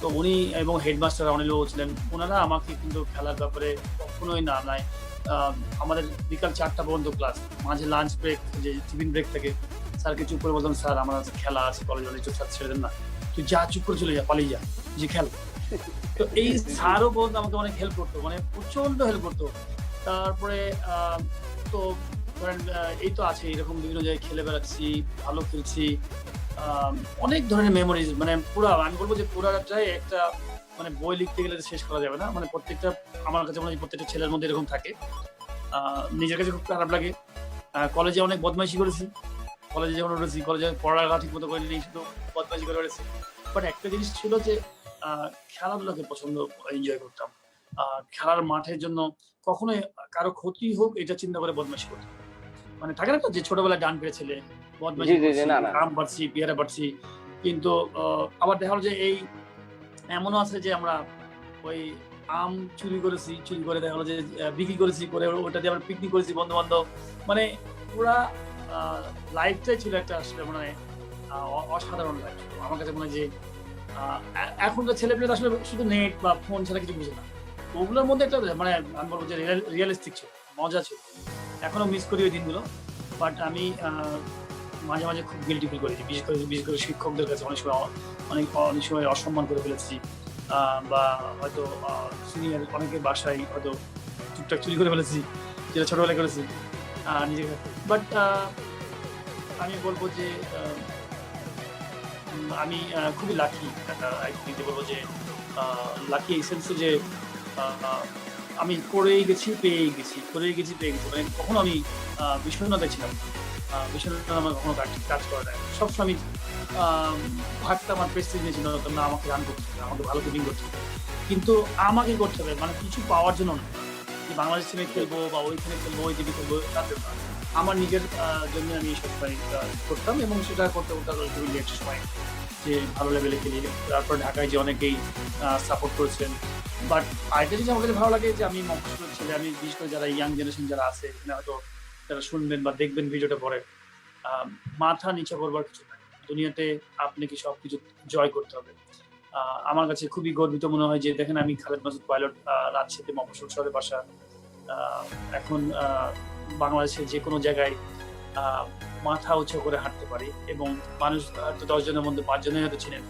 তো তো উনি এবং হেডমাস্টার অনিলও ছিলেন, ওনারা আমাকে কিন্তু খেলার ব্যাপারে কখনোই না নাই আমাদের বিকাল 4টা পর্যন্ত ক্লাস, মাঝে লাঞ্চ ব্রেক, যে টিফিন ব্রেক থাকে, স্যারকে চুপ করে বলতাম, স্যার আমার আজকে খেলা আছে কলেজে, অনেক স্যার ছেড়ে দেন না, তুই যা, চুপ করে চলে যা, পালিয়ে যা, যে খেল। তো এই স্যারও বলতো আমাকে অনেক হেল্প করতো, মানে প্রচন্ড হেল্প করতো। তারপরে তো ধরেন এই তো আছে, এরকম বিভিন্ন জায়গায় খেলে বেড়াচ্ছি, ভালো খেলছি, অনেক ধরনের মেমোরিজ, মানে পুরা আমি বলবো যে পুরাটাই একটা, মানে বই লিখতে গেলে শেষ করা যাবে না। মানে প্রত্যেকটা, আমার কাছে মনে হয় প্রত্যেকটা ছেলের মধ্যে এরকম থাকে। নিজের কাছে খুব খারাপ লাগে। কলেজে অনেক বদমাইশি করেছি, কলেজে যখন উঠেছি, কলেজে পড়ালেখা ঠিক মতো করিনি, শুধু বদমাইশি করে বেড়েছি। বাট একটা জিনিস ছিল যে খেলাধুলাকে পছন্দ, এনজয় করতাম। খেলার মাঠের জন্য কখনোই কারো ক্ষতি হোক এটা চিন্তা করে বদমাইশি করতাম। মানে থাকে না তো যে ছোটবেলায় ডান পেয়ে ছেলে, জি বদমাইশি জি জি, করছি, না না, আম পাড়ছি, পেয়ারা পাড়ছি। কিন্তু আবার দেখা গেলো যে এই এমনও আছে যে আমরা ওই আম চুরি করেছি, চুরি করে দেখা গেলো যে বিক্রি করেছি, করে ওটা দিয়ে আমরা পিকনিক করেছি বন্ধু বান্ধব। মানে পুরা লাইফটাই ছিল একটা আসলে মানে অসাধারণ লাইফ। আমার কাছে মনে হয় যে এখনকার ছেলেপেলে আসলে শুধু নেট বা ফোন ছাড়া কিছু বুঝে না। ওগুলোর মধ্যে একটা মানে আমি বলবো যে রিয়েলিস্টিক ছিল, মজা ছিল। এখনো মিস করি ওই দিনগুলো। বাট আমি মাঝে মাঝে খুব গিল্টি ফিল করেছি, বিশেষ করে শিক্ষকদের কাছে অনেক সময় অসম্মান করে ফেলেছি, বা হয়তো সিনিয়র অনেকের বাসায় হয়তো টুকটাক চুরি করে ফেলেছি, যেটা ছোটবেলায় করেছি নিজেকে। বাট আমি বলবো যে আমি খুবই লাকি, একদিকে বলবো যে লাকি এই সেন্সে যে আমি করেই গেছি পেয়েই গেছি, মানে কখনো আমি বিষণ্ণতায় ছিলাম না। বিষণ্ণতা আমার কখনো কাজ করে নাই। সবসময় আমি ভাগটা আমার প্রেস্টিজ নিয়ে চিন্তা করতাম, না আমাকে রান করতে হবে, আমাকে ভালো ব্যাটিং করতে হবে, কিন্তু আমাকে করতে হবে, মানে কিছু পাওয়ার জন্য না, যে বাংলাদেশ টিমে খেলবো বা ওইখানে খেলবো, ওই টিমে খেলবো, তাদের না। আমার নিজের জন্য আমি সবসময় করতাম, এবং সেটা করতে করতে একটা সময় যে ভালো লেভেলে খেলি। তারপর ঢাকায় যে অনেকেই সাপোর্ট করেছেন। বাট আরেকটা জিনিস আমার কাছে ভালো লাগে যে আমি মফস্বলের ছেলে, আমি বিশেষ করে যারা ইয়াং জেনারেশন যারা আছে এখানে হয়তো যারা শুনবেন বা দেখবেন ভিডিওটা পরে, মাথা নিচে করবার কিছু নাই দুনিয়াতে, আপনাকে সবকিছু জয় করতে হবে। আমার কাছে খুবই গর্বিত মনে হয় যে দেখেন আমি খালেদ মাসুদ পাইলট, রাজশাহীতে মফস্বল শহরে বাসা, এখন বাংলাদেশের যে কোনো জায়গায় মাথা উঁচু করে হাঁটতে পারি, এবং মানুষ হয়তো 10 জনের মধ্যে 5 জনের হয়তো ছিলেন,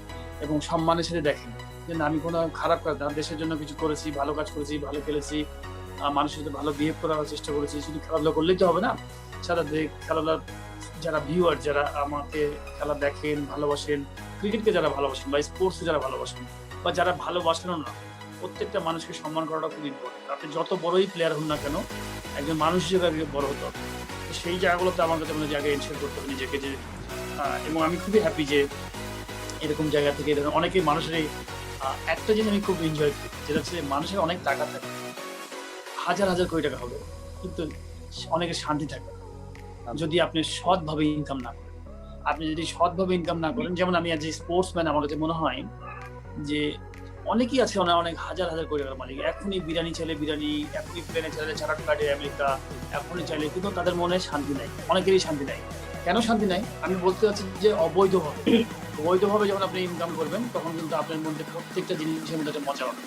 এবং সম্মানের সাথে দেখেন যে আমি কোনো খারাপ কাজ না, দেশের জন্য কিছু করেছি, ভালো কাজ করেছি, ভালো খেলেছি, মানুষের সাথে ভালো বিহেভ করার চেষ্টা করেছি। শুধু খেলাধুলা করলেই তো হবে না, সারা খেলাধুলা যারা ভিউয়ার, যারা আমাকে খেলা দেখেন, ভালোবাসেন, ক্রিকেটকে যারা ভালোবাসেন বা স্পোর্টসকে যারা ভালোবাসেন, বা যারা ভালোবাসেনও না, প্রত্যেকটা মানুষকে সম্মান করাটা খুব ইম্পর্টেন্ট। আপনি যত বড়ই প্লেয়ার হন না কেন, একজন মানুষ হিসেবে বড় হতে হবে। সেই জায়গাগুলোতে আমার কাছে মনে জায়গায় এনশিওর করতে হবে নিজেকে, যে এবং আমি খুবই হ্যাপি যে এরকম জায়গা থেকে অনেকেই মানুষের একটা জিনিস আমি খুব এনজয় করি, যেটা হচ্ছে মানুষের অনেক টাকা থাকে, হাজার হাজার কোটি টাকা হবে, কিন্তু অনেকের শান্তি থাকে যদি আপনি সৎভাবে ইনকাম না করেন। আপনি যদি সৎভাবে ইনকাম না করেন, যেমন আমি আজ স্পোর্টসম্যান, আমার কাছে মনে হয় যে অনেকেই আছে অনেক হাজার হাজার কোটি টাকার মালিক, এখনই বিরিয়ানি চাইলে বিরিয়ানি, এখনই প্লেনে চাইলে চারাট কাটে আমেরিকা, এখনই চাইলে, কিন্তু তাদের মনে শান্তি নাই, অনেকেরই শান্তি নাই। কেন শান্তি নাই? আমি বলতে চাচ্ছি যে অবৈধভাবে যখন আপনি ইনকাম করবেন, তখন কিন্তু আপনার মধ্যে প্রত্যেকটা জিনিসের মধ্যে একটা মজা হবে।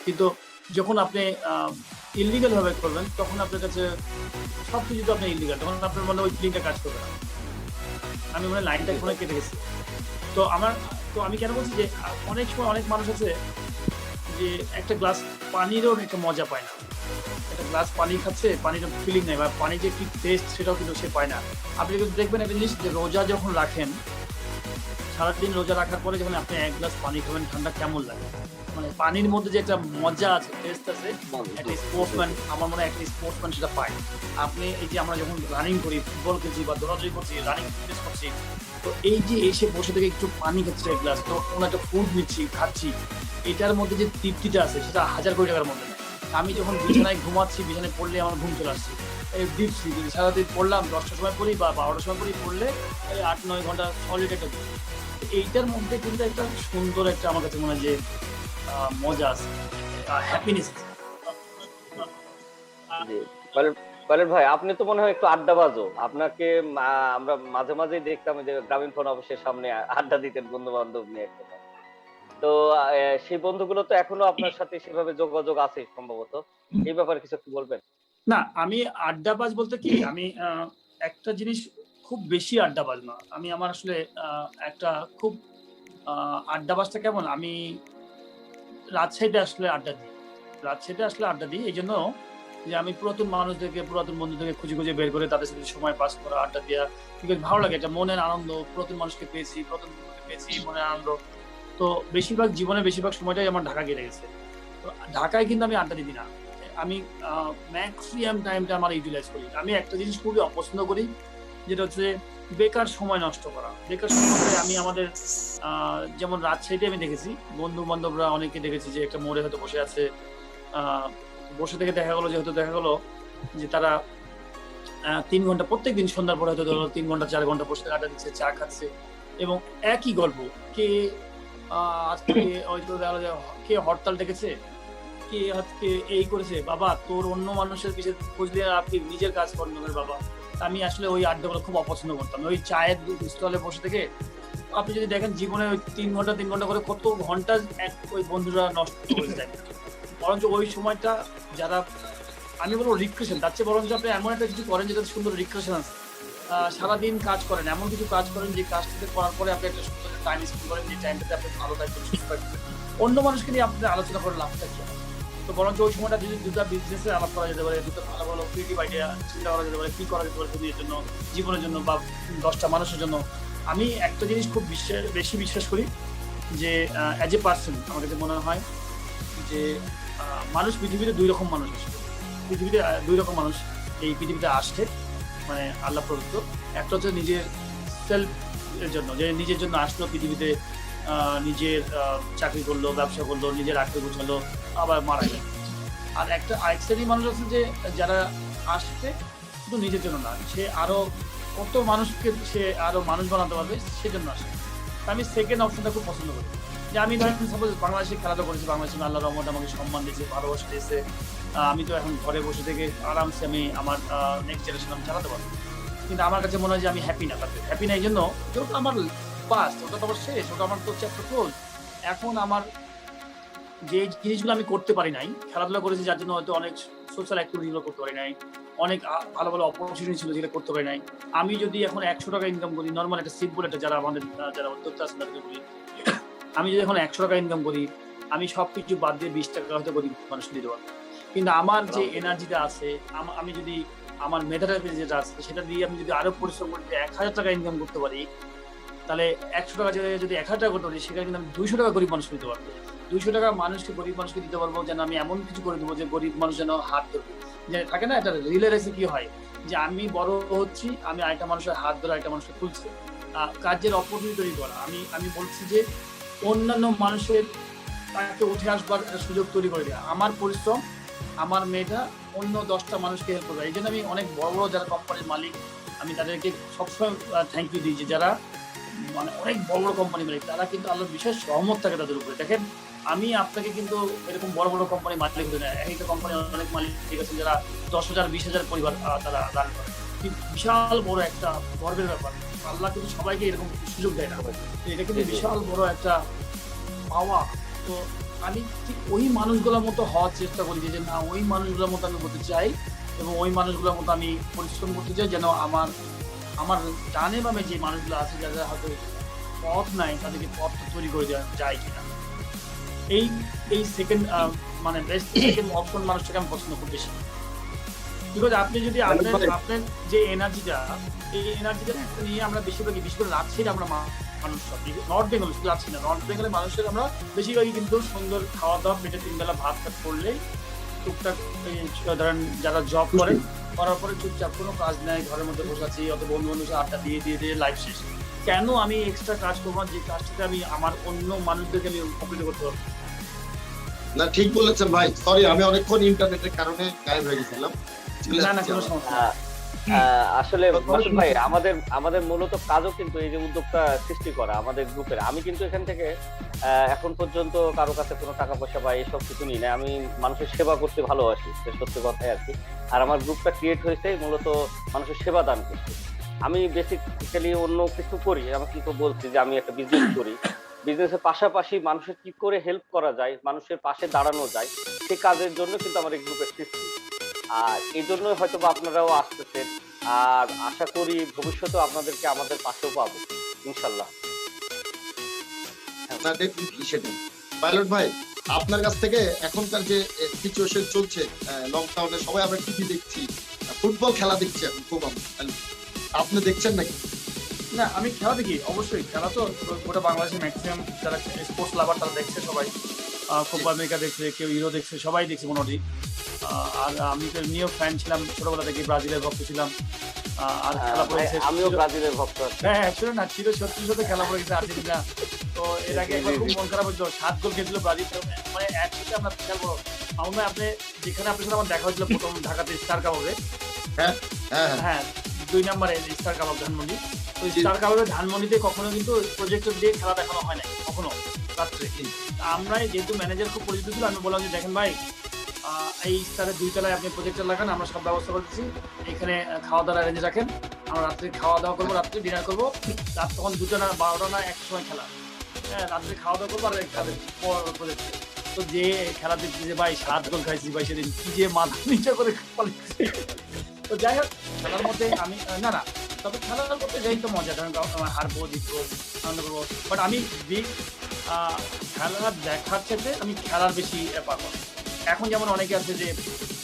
কিন্তু যখন আপনি ইললিগাল ভাবে করবেন, তখন আপনার কাছে সবকিছু তো আপনি ইললিগাল, তখন আপনার মনে ওই ফিলিংটা কাজ করবে না। আমি মনে হয় লাইনটা এখানে কেটে গেছি। তো আমি কেন বলছি যে অনেক সময় অনেক মানুষ আছে যে একটা গ্লাস পানিরও একটা মজা পায় না, একটা গ্লাস পানি খাচ্ছে, পানির ফিলিং নেই, বা পানি যে কি টেস্ট সেটাও কিন্তু সে পায় না। আপনি কিন্তু দেখবেন একটা জিনিস, যে রোজা যখন রাখেন, সারাদিন রোজা রাখার পরে যখন আপনি এক গ্লাস পানি খাবেন, ঠান্ডা কেমন লাগে, মানে পানির মধ্যে যে একটা মজা আছে, টেস্ট আছে, একটা স্পোর্টসম্যান, আমার মনে হয় একটা স্পোর্টসম্যান সেটা পায়। আপনি এই যে আমরা যখন রানিং করি, ফুটবল খেলছি বা দৌড়াদৌড়ি করছি, রানিং ফিটনেস করছি, তো এই যে এসে বসে থেকে একটু পানি খাচ্ছি এক গ্লাস, তো কোনো একটা ফুড নিচ্ছি, খাচ্ছি, এটার মধ্যে যে তৃপ্তিটা আছে সেটা হাজার কোটি টাকার মধ্যে নেই। আমি যখন বিছানায় ঘুমাচ্ছি, বিছানায় পড়লে আমার ঘুম চলে আসছে, এই ডিপ স্লিপ, সারাদিন পড়লাম, 10টার সময় পড়ি বা 12টার সময় পড়ি, পড়লে এই 8-9 ঘন্টা সলিড একটা ঘুম। এইটার মধ্যে কিন্তু একটা সুন্দর একটা আমার কাছে মনে হয় যে মজা আছে, হ্যাপিনেস আছে। পাইলট ভাই, আপনি তো মনে হয় একটু আড্ডাবাজও। আপনাকে আমরা মাঝে মাঝেই দেখতাম যে গ্রামীণ ফোন অফিসের সামনে আড্ডা দিতেন বন্ধু বান্ধব নিয়ে একটা। তো সেই বন্ধুগুলো তো এখনো আপনার সাথে সেভাবে যোগাযোগ আছে সম্ভবত। এই ব্যাপারে কিছু একটু বলবেন? না, আমি আড্ডাবাজ বলতে কি, আমি একটা জিনিস, খুব বেশি আড্ডাবাজ না। আমি আমার আসলে একটা খুব আড্ডাবাজটা কেমন, আমি রাজশাহীতে আসলে আড্ডা দিই। রাজশাহীতে আসলে আড্ডা দিই এইজন্য যে আমি পুরাতন মানুষদেরকে, পুরাতন বন্ধুদেরকে খুঁজে, খুঁজে বের করে তাদের সাথে সময় পাস করা, আড্ডা দেওয়া, বিকজ ভালো লাগে, এটা মনের আনন্দ। পুরাতন মানুষকে পেয়েছি, পুরাতন বন্ধুকে পেয়েছি, মনের আনন্দ। তো বেশিরভাগ জীবনে বেশিরভাগ সময়টাই আমার ঢাকা কেটে গেছে। তো ঢাকায় কিন্তু আমি আড্ডা দিই না। আমি ম্যাক্সিমাম টাইমটা আমার ইউটিলাইজ করি। আমি একটা জিনিস খুবই অপছন্দ করি, যেটা হচ্ছে বেকার সময় নষ্ট করা। বেকার সময় বলতে আমি আমাদের যেমন রাজশাহীতে আমি দেখেছি, বন্ধু বান্ধবরা অনেকে দেখেছি যে একটা মোড়ে হয়তো বসে আছে, বসে থেকে দেখা গেলো যে তারা 3 ঘন্টা প্রত্যেকদিন সন্ধ্যার পরে হয়তো ধরো 3 ঘন্টা 4 ঘন্টা বসে আড্ডা দিচ্ছে, চা খাচ্ছে, এবং একই গল্প। কে আজকে হয়তো দেখা যায় কে হরতাল ডেকেছে, কে আজকে এই করেছে। বাবা, তোর অন্য মানুষের পিছিয়ে খুঁজলে আপনি নিজের কাজ করেন না বাবা। আমি আসলে ওই আড্ডাগুলো খুব অপছন্দ করতাম। ওই চায়ের স্টলে বসে থেকে আপনি যদি দেখেন জীবনে ওই 3 ঘন্টা করে কত ঘন্টা ওই বন্ধুরা নষ্ট করে যায়। বরঞ্চ ওই সময়টা যারা, আমি বলবো রিক্রেশন, তার চেয়ে বরঞ্চ আপনি এমন একটা কিছু করেন যেটা সুন্দর রিক্রেশন আছে। সারাদিন কাজ করেন, এমন কিছু কাজ করেন যে কাজটাতে করার পরে আপনি একটা সুন্দর টাইম স্পেন্ড করেন, যে টাইমটাতে আপনি ভালো থাকবেন, সুস্থ থাকবেন। অন্য মানুষকে নিয়ে আপনি আলোচনা করে লাভটা কি হবে? তো বরঞ্চ ওই সময়টা যদি দুটো বিজনেসে আলাপ করা যেতে পারে, দুটো ভালো ভালো ক্রিয়েটিভ আইডিয়া চিন্তা করা যেতে পারে, কি করা যেতে পারে দুনিয়ার জন্য, জীবনের জন্য, বা 10টা মানুষের জন্য। আমি একটা জিনিস খুব বেশি বিশ্বাস করি যে অ্যাজ এ পার্সন আমার কাছে মনে হয় যে মানুষ, পৃথিবীতে 2 রকম মানুষ আসে। পৃথিবীতে 2 রকম মানুষ এই পৃথিবীতে আসছে, মানে আল্লাহ প্রদত্ত। একটা হচ্ছে নিজের সেলফ এর জন্য, যে নিজের জন্য আসলো পৃথিবীতে, নিজের চাকরি করলো, ব্যবসা করলো, নিজের আখড়ে গুছালো, আবার মারা গেল। আর আরেক শ্রেণীর মানুষ আছে যে যারা আসছে শুধু নিজের জন্য না, সে আরো কত মানুষকে সে আরো মানুষ বানাতে পারবে সেজন্য আসে। আমি সেকেন্ড অপশনটা খুব পছন্দ করি। যে আমি ধরেন সাপোজ বাংলাদেশে খেলাধুলা করেছি, বাংলাদেশে আল্লাহ রহমত আমাকে সম্মান দিয়েছে, ভালোবাসা দিয়েছে, আমি তো এখন ঘরে বসে থেকে আরামসে আমি আমার নেক্সট জেনারেশন আমি চালাতে পারবো। কিন্তু আমার কাছে মনে হয় যে আমি হ্যাপি না, তাতে হ্যাপি না। এই জন্য যেহেতু আমার পাস্ট, ওটা তো আমার শেষ, ওটা আমার তো চ্যাপ্টার ক্লোজ। এখন আমার যে জিনিসগুলো আমি করতে পারি নাই, খেলাধুলা করেছি যার জন্য হয়তো অনেক সোশ্যাল অ্যাক্টিভিটিগুলো করতে পারি নাই, অনেক ভালো ভালো অপরচুনিটি ছিল যেগুলো করতে পারি নাই। আমি যদি এখন 100 টাকা ইনকাম করি, নর্মাল একটা সিম্পল একটা, যারা আমাদের যারা উদ্যোক্তা আছে তাদেরকে বলি, আমি যদি এখন 100 টাকা ইনকাম করি, আমি সবকিছু বাদ দিয়ে 20 টাকা হয়তো গরিব মানুষ দিতে পারবো। কিন্তু আমার যে এনার্জিটা আছে, আমি যদি আমার মেধাটা যেটা আছে সেটা দিয়ে আমি যদি আরো পরিশ্রম করি, 1000 টাকা ইনকাম করতে পারি, তাহলে 100 টাকা যদি 1000 টাকা করতে পারি, সেখানে কিন্তু আমি 200 টাকা গরিব মানুষ দিতে পারবো। 200 টাকা গরিব মানুষকে দিতে পারবো, যেন আমি এমন কিছু করে দেবো যে গরিব মানুষ যেন হাত ধরবে। যে থাকে না, একটা রিলে রেসে কি হয়, যে আমি বড় হচ্ছি, আমি আরেকটা মানুষের হাত ধরে আরেকটা মানুষকে তুলছি, কাজের অপরচুনিটি তৈরি করা। আমি বলছি যে অন্যান্য মানুষের তাকে উঠে আসবার সুযোগ তৈরি করে দেওয়া। আমার পরিশ্রম, আমার মেয়েটা অন্য 10টা মানুষকে হেল্প করবে। এই জন্য আমি অনেক বড় বড় যারা কোম্পানির মালিক, আমি তাদেরকে সবসময় থ্যাংক ইউ দিই, যে যারা মানে অনেক বড় বড় কোম্পানি মালিক, তারা কিন্তু আল্লাহর বিশেষ রহমত থাকে তাদের উপরে। দেখেন, আমি আপনাকে কিন্তু এরকম বড় বড় কোম্পানি মালিক হতে না, একটা কোম্পানি অনেক মালিক আছে যারা 10,000 20,000 পরিবার তারা রান করে। বিশাল বড় একটা গর্বের ব্যাপার। আল্লাহ কিন্তু সবাইকে এরকম সুযোগ দেয় না, এটা কিন্তু বিশাল বড় একটা পাওয়া। তো আমি ঠিক ওই মানুষগুলোর মতো হওয়ার চেষ্টা করি, যে না, ওই মানুষগুলোর মতো আমি হতে চাই, এবং ওই মানুষগুলোর মতো আমি পরিশ্রম করতে চাই, যেন আমার ডানে বামে যে মানুষগুলো আছে যারা হয়তো পথ নাই, তাদেরকে পথটা তৈরি করে দেওয়া যায় কিনা। এই সেকেন্ড মানে বেস্ট সেকেন্ড অপশন মানুষটাকে আমি পছন্দ খুব বেশি। বিকজ আপনি যদি আপনার যে এনার্জিটা, এই এনার্জিটা নিয়ে আমরা বিশেষ করে রাজশাহীর আমরা মানুষ, সব নর্থ বেঙ্গল, শুধু রাজশাহী না, নর্থ বেঙ্গলের মানুষের আমরা বেশিরভাগই কিন্তু সুন্দর খাওয়া দাওয়া, পেটে 3 বেলা ভাত করলেই টুকটাক, ধরেন যারা জব করেন, করার পরে চুপচাপ কোনো কাজ নেই, ঘরের মধ্যে বসে আছি, অত বন্ধু বান্ধব আড্ডা দিয়ে লাইফ শেষ। কেন আমি এক্সট্রা কাজ করবো, যে কাজটাতে আমি আমার অন্য মানুষদেরকে আমি উপকৃত করতে পারবো? না, ঠিক বলেছেন ভাই। সরি, আমি অনেকক্ষণ ইন্টারনেটের কারণে গায়েব হয়ে গেছিলাম। না, কোনো সমস্যা। আসলে মাসুদ ভাই, আমাদের মূলত কাজও কিন্তু এই যে উদ্যোক্তা সৃষ্টি করা আমাদের গ্রুপের। আমি কিন্তু এখান থেকে এখন পর্যন্ত কারো কাছে কোনো টাকা পয়সা বা এইসব কিছু নিই না। আমি মানুষের সেবা করতে ভালোবাসি, সত্যি কথাই আর কি। আর আমার গ্রুপটা ক্রিয়েট হয়েছে মূলত মানুষের সেবা দান করতে। আমি বেসিক্যালি অন্য কিছু করি, আমি কিন্তু বলছি যে আমি একটা বিজনেস করি, বিজনেসের পাশাপাশি মানুষের কি করে হেল্প করা যায়, মানুষের পাশে দাঁড়ানো যায়, সে কাজের জন্য কিন্তু আমার এই গ্রুপের সৃষ্টি। আর এই জন্যই হয়তো বা আপনারাও আসতেছেন। আর আশা করি ভবিষ্যতেও আপনাদেরকে আমাদের পাশেও পাবো ইনশাল্লাহ। না ডেফিনেটলি সেটাই। পাইলট ভাই, আপনার কাছ থেকে এখনকার যে সিচুয়েশন চলছে লকডাউনে, সবাই আমরা টিভি দেখছি, ফুটবল খেলা দেখছি এখন খুব আমরা। আপনি দেখছেন নাকি? না, আমি খেলা দেখি, অবশ্যই খেলা তো গোটা বাংলাদেশের ম্যাক্সিমাম যারা স্পোর্টস লাভার তারা দেখছে সবাই। কোপা আমেরিকা দেখছে, কেউ ইউরো দেখছে, সবাই দেখছে মোটামুটি। আর আমি তো এমনিও ফ্যান ছিলাম ছোটবেলা থেকে, ব্রাজিলের ভক্ত ছিলাম। আর খেলা পড়েছে, আমিও ব্রাজিলের ভক্ত আছি। হ্যাঁ শুনে না, ছিল 36 খেলা পড়ে গেছে আর্জেন্টিনা। তো এর আগে একবার খুব মন খারাপ হয়েছিল, 7 গোল খেয়েছিল ব্রাজিল। মানে একসাথে আমরা বিশাল বড় মামুন ভাই, আপনি যেখানে আপনার সাথে আমার দেখা হয়েছিল প্রথম ঢাকাতে স্টার কাবাবে, হ্যাঁ হ্যাঁ হ্যাঁ, হ্যাঁ 2 নম্বরে স্টার কাবাব ধানমন্ডি। তো স্টার কাবাবে ধানমন্ডিতে কখনো কিন্তু প্রজেক্টর দিয়ে খেলা দেখানো হয় না কখনো রাত্রে। আমরা যেহেতু ম্যানেজার খুব পরিচিত ছিল, আমি বললাম যে দেখেন ভাই, এই স্টারের 2 তলায় আপনি প্রজেক্টর লাগান, আমরা সব ব্যবস্থা করতেছি, এখানে খাওয়া দাওয়ার অ্যারেঞ্জ রাখেন, আমরা রাত্রে খাওয়া দাওয়া করবো, রাত্রে ডিনার করবো। রাত তখন 2টা না 12টা না 1 সময় খেলা, হ্যাঁ রাত্রে খাওয়া দাওয়া করবো আর প্রজেক্টর। তো যে খেলা দেখছি যে ভাই 7 গোল খাইছি ভাই, সেদিন কি যে মাথা নিচে করে পালিয়েছি। তো যাই হোক, খেলার মধ্যে আমি না তবে খেলার মধ্যে যাই তো মজা, কারণ আমার হারবো জিতবো আনন্দ করবো। বাট আমি খেলা দেখার ক্ষেত্রে আমি খেলার বেশি পাবো। এখন যেমন অনেকে আছে যে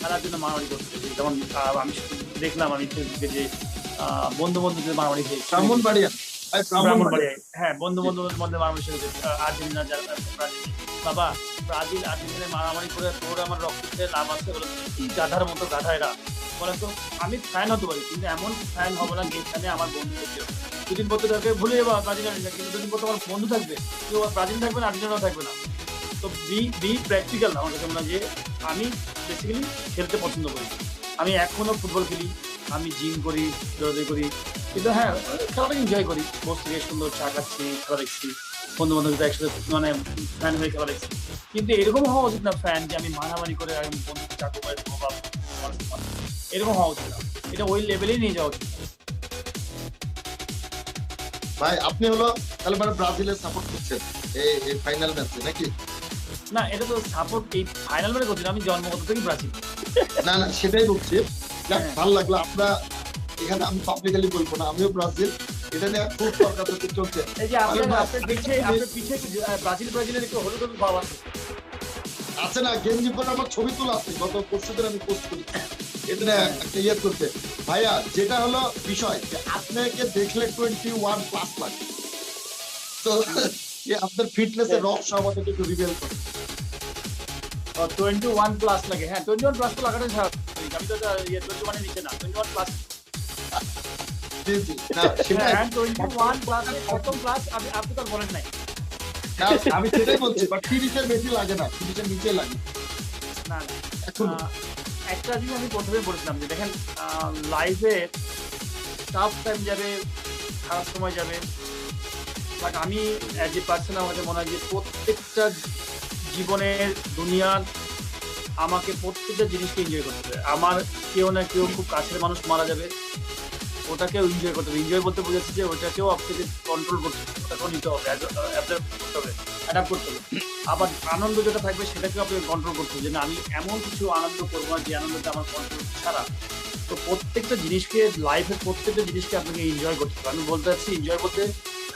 খেলার জন্য মারামারি করছে, যেমন আমি দেখলাম আমি যে বন্ধু বন্ধুদের মারামারি হয়েছে ব্রাহ্মণবাড়িয়া। ব্রাহ্মণবাড়িয়ায়, হ্যাঁ বন্ধু বন্ধুদের মধ্যে মারামারি হয়েছে। আর্জেন্টিনা যারা ব্রাজিল, বাবা ব্রাজিল আর্জেন্টিনায় মারামারি করে তোর আমার রক্তের লাভ আছে, কি গাধার মতো গাধা এরা। বলেন তো, আমি ফ্যান হতে পারি কিন্তু এমন ফ্যান হবো না যেখানে আমার বন্ধু হচ্ছে। 2 দিন পর তাকে ভুলে যাবো ব্রাজিল আর্জেন্টিনা, কিন্তু 2 দিন পর আমার বন্ধু থাকবে, কেউ ব্রাজিল থাকবে না, আর্জেন্টিনাও থাকবে না। তো বি প্র্যাকটিক্যাল আমার কাছে মনে হয় যে আমি বেসিক্যালি খেলতে পছন্দ করি। আমি এখনো ফুটবল খেলি, আমি জিম করি, দৌড়াদৌড়ি করি, কিন্তু হ্যাঁ খেলাটাকে এনজয় করি। বসে থেকে সুন্দর চা খাচ্ছি, খেলা দেখছি, বন্ধু বান্ধবদের একসাথে মানে ফ্যান হয়ে খেলা দেখছি। কিন্তু এরকম হওয়া উচিত না ফ্যান যে আমি মারামারি করে বন্ধু চাকু করে দেবো বা এরকম হওয়া উচিত না। এটা ওই লেভেলেই নিয়ে যাওয়া উচিত। ভাই আপনি হলো তাহলে মানে ব্রাজিলের সাপোর্ট করছেন এই ফাইনাল ম্যাচে নাকি? না, এটা তো সাপোর্ট এই ফাইনাল মানে করছি, আমি জন্মগত থেকে ব্রাজিল। না না, সেটাই বলছি। ভালো লাগলো। আমরা এখানে আমি পাবলিকলি বলবো না, আমিও ব্রাজিল। এটা নিয়ে খুব তর্কাতর্কি চলছে। এই যে আপনার পিছে ব্রাজিলের একটু হলুদ হলুদ ভাব আছে। আছে না, গেঞ্জি পরে আমার ছবি তোলা আছে, গত পরশুদিন আমি পোস্ট করি। এটা নিয়ে একটা ইয়ে করতে ভাইয়া, যেটা হলো বিষয় যে আপনাকে দেখলে 21+ লাগে। তো আপনার ফিটনেসের রহস্য আমাদের একটু রিভিল করে। 21+ লাগে, হ্যাঁ 21+ তো লাগাটাই স্বাভাবিক। আমি তো 21 এর নিচে না, 21+। জি জি, না সেটা হ্যাঁ 21+ কত প্লাস আপনি তো বলেন নাই। আমি সেটাই বলছি, বাট 30-এর বেশি লাগে না, 30-এর নিচে লাগে। না এখন একটা জিনিস আমি প্রথমে বলেছিলাম যে দেখেন, লাইফে টাফ টাইম যাবে, খারাপ সময় যাবে, বাট আমি অ্যাজ এ পার্সন আমাদের মনে হয় যে প্রত্যেকটা জীবনের দুনিয়ার আমাকে প্রত্যেকটা জিনিসকে এনজয় করতে হবে। আমার কেউ না কেউ খুব কাছের মানুষ মারা যাবে, ওটাকেও এনজয় করতে হবে। এনজয় বলতে বোঝাচ্ছি যে ওটাকেও আপনাকে কন্ট্রোল করতে হবে, ওটাকেও নিতে হবে, অ্যাডাপ্ট করতে হবে। আবার আনন্দ যেটা থাকবে সেটাকেও আপনাকে কন্ট্রোল করতে হবে, যে না আমি এমন কিছু আনন্দ করবো না যে আনন্দটা আমার কন্ট্রোল ছাড়া। তো প্রত্যেকটা জিনিসকে, লাইফের প্রত্যেকটা জিনিসকে আপনাকে এনজয় করতে হবে। আমি বলতে চাচ্ছি এনজয় বলতে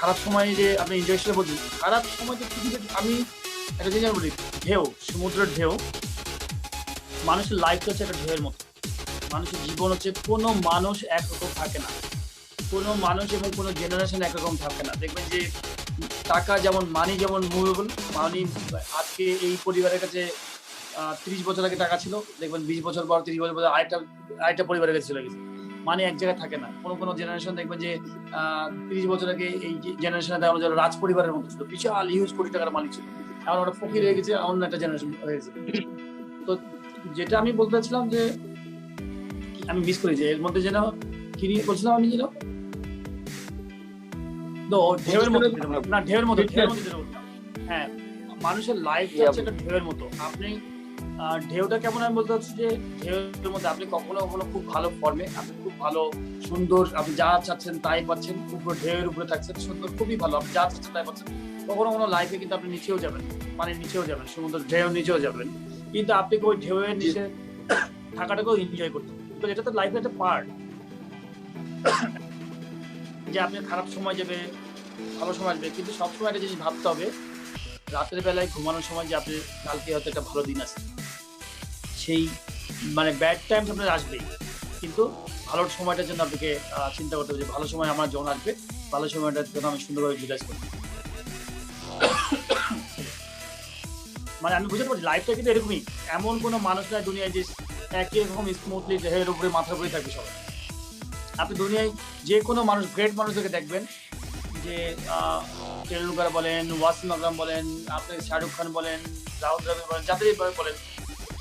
খারাপ সময় যে আপনি এনজয় সেটা বলছেন, খারাপ সময় তো পৃথিবীতে আমি একটা জিনিস বলি, ঢেউ, সমুদ্রের ঢেউ। মানুষের লাইফ হচ্ছে একটা ঢেউয়ের মতো, মানুষের জীবন হচ্ছে, কোনো মানুষ একরকম থাকে না, কোনো মানুষ এবং কোনো জেনারেশন একরকম থাকে না। দেখবেন যে টাকা যেমন, মানি যেমন মুভেবল, মানি আজকে এই পরিবারের কাছে 30 বছর আগে টাকা ছিল, দেখবেন 20 বছর পর 30 বছর পর আরেকটা পরিবারের কাছে চলে গেছে। মানে এক জায়গায় থাকে না। কোনো জেনারেশন দেখবেন যে 30 বছর আগে এই জেনারেশনে দেখা যাবে রাজ পরিবারের মতো ছিল, বিশাল হিউজ কোটি টাকার মালিক ছিল, এখন ওটা ফকির হয়ে গেছে, অন্য একটা জেনারেশন হয়েছে। তো যেটা আমি বলতে চাচ্ছিলাম যে আমি মিস করি যে এর মধ্যে যেন কি বলছিলাম আমি, যেন ঢেউয়ের মতো, না ঢেউয়ের মতো, হ্যাঁ মানুষের লাইফ হচ্ছে একটা ঢেউয়ের মতো। আপনি ঢেউটা কেমন আমি বলতে চাচ্ছি যে ঢেউের মধ্যে আপনি কখনো কখনো খুব ভালো ফর্মে, আপনি খুব ভালো সুন্দর, আপনি যা চাচ্ছেন তাই পাচ্ছেন, উপরে ঢেউয়ের উপরে থাকছেন সুন্দর, খুবই ভালো, আপনি যা চাচ্ছেন তাই পাচ্ছেন। কখনো কোনো লাইফে কিন্তু আপনি নিচেও যাবেন, পানির নিচেও যাবেন, সমুদ্র ঢেউ নিচেও যাবেন, কিন্তু আপনি ওই ঢেউয়ের নিচে থাকাটাকেও এনজয় করতে হবে, বিকজ এটা তো লাইফের একটা পার্ট। যে আপনি খারাপ সময় যাবে, ভালো সময় আসবে, কিন্তু সবসময় একটা জিনিস ভাবতে হবে রাতের বেলায় ঘুমানোর সময় যে আপনি কালকে হয়তো একটা ভালো দিন আছে, সেই মানে ব্যাড টাইম আপনার আসবেই, কিন্তু ভালো সময়টার জন্য আপনাকে চিন্তা করতে হবে যে ভালো সময় আমার যখন আসবে, ভালো সময়টার জন্য আমি সুন্দরভাবে ইউটিলাইজ করব। মানে আমি বুঝতে পারছি লাইফটা কিন্তু এরকমই, এমন কোনো মানুষ নাই দুনিয়ায় যে একই রকম স্মুথলি দেহের উপরে মাথার উপরে থাকবে সবাই। আপনি দুনিয়ায় যে কোনো মানুষ, গ্রেট মানুষদেরকে দেখবেন, যে টেন্ডুলকার বলেন, ওয়াসিম আকরাম বলেন, আপনি শাহরুখ খান বলেন, রাহুল দ্রাবিড় বলেন, যাদের বলেন,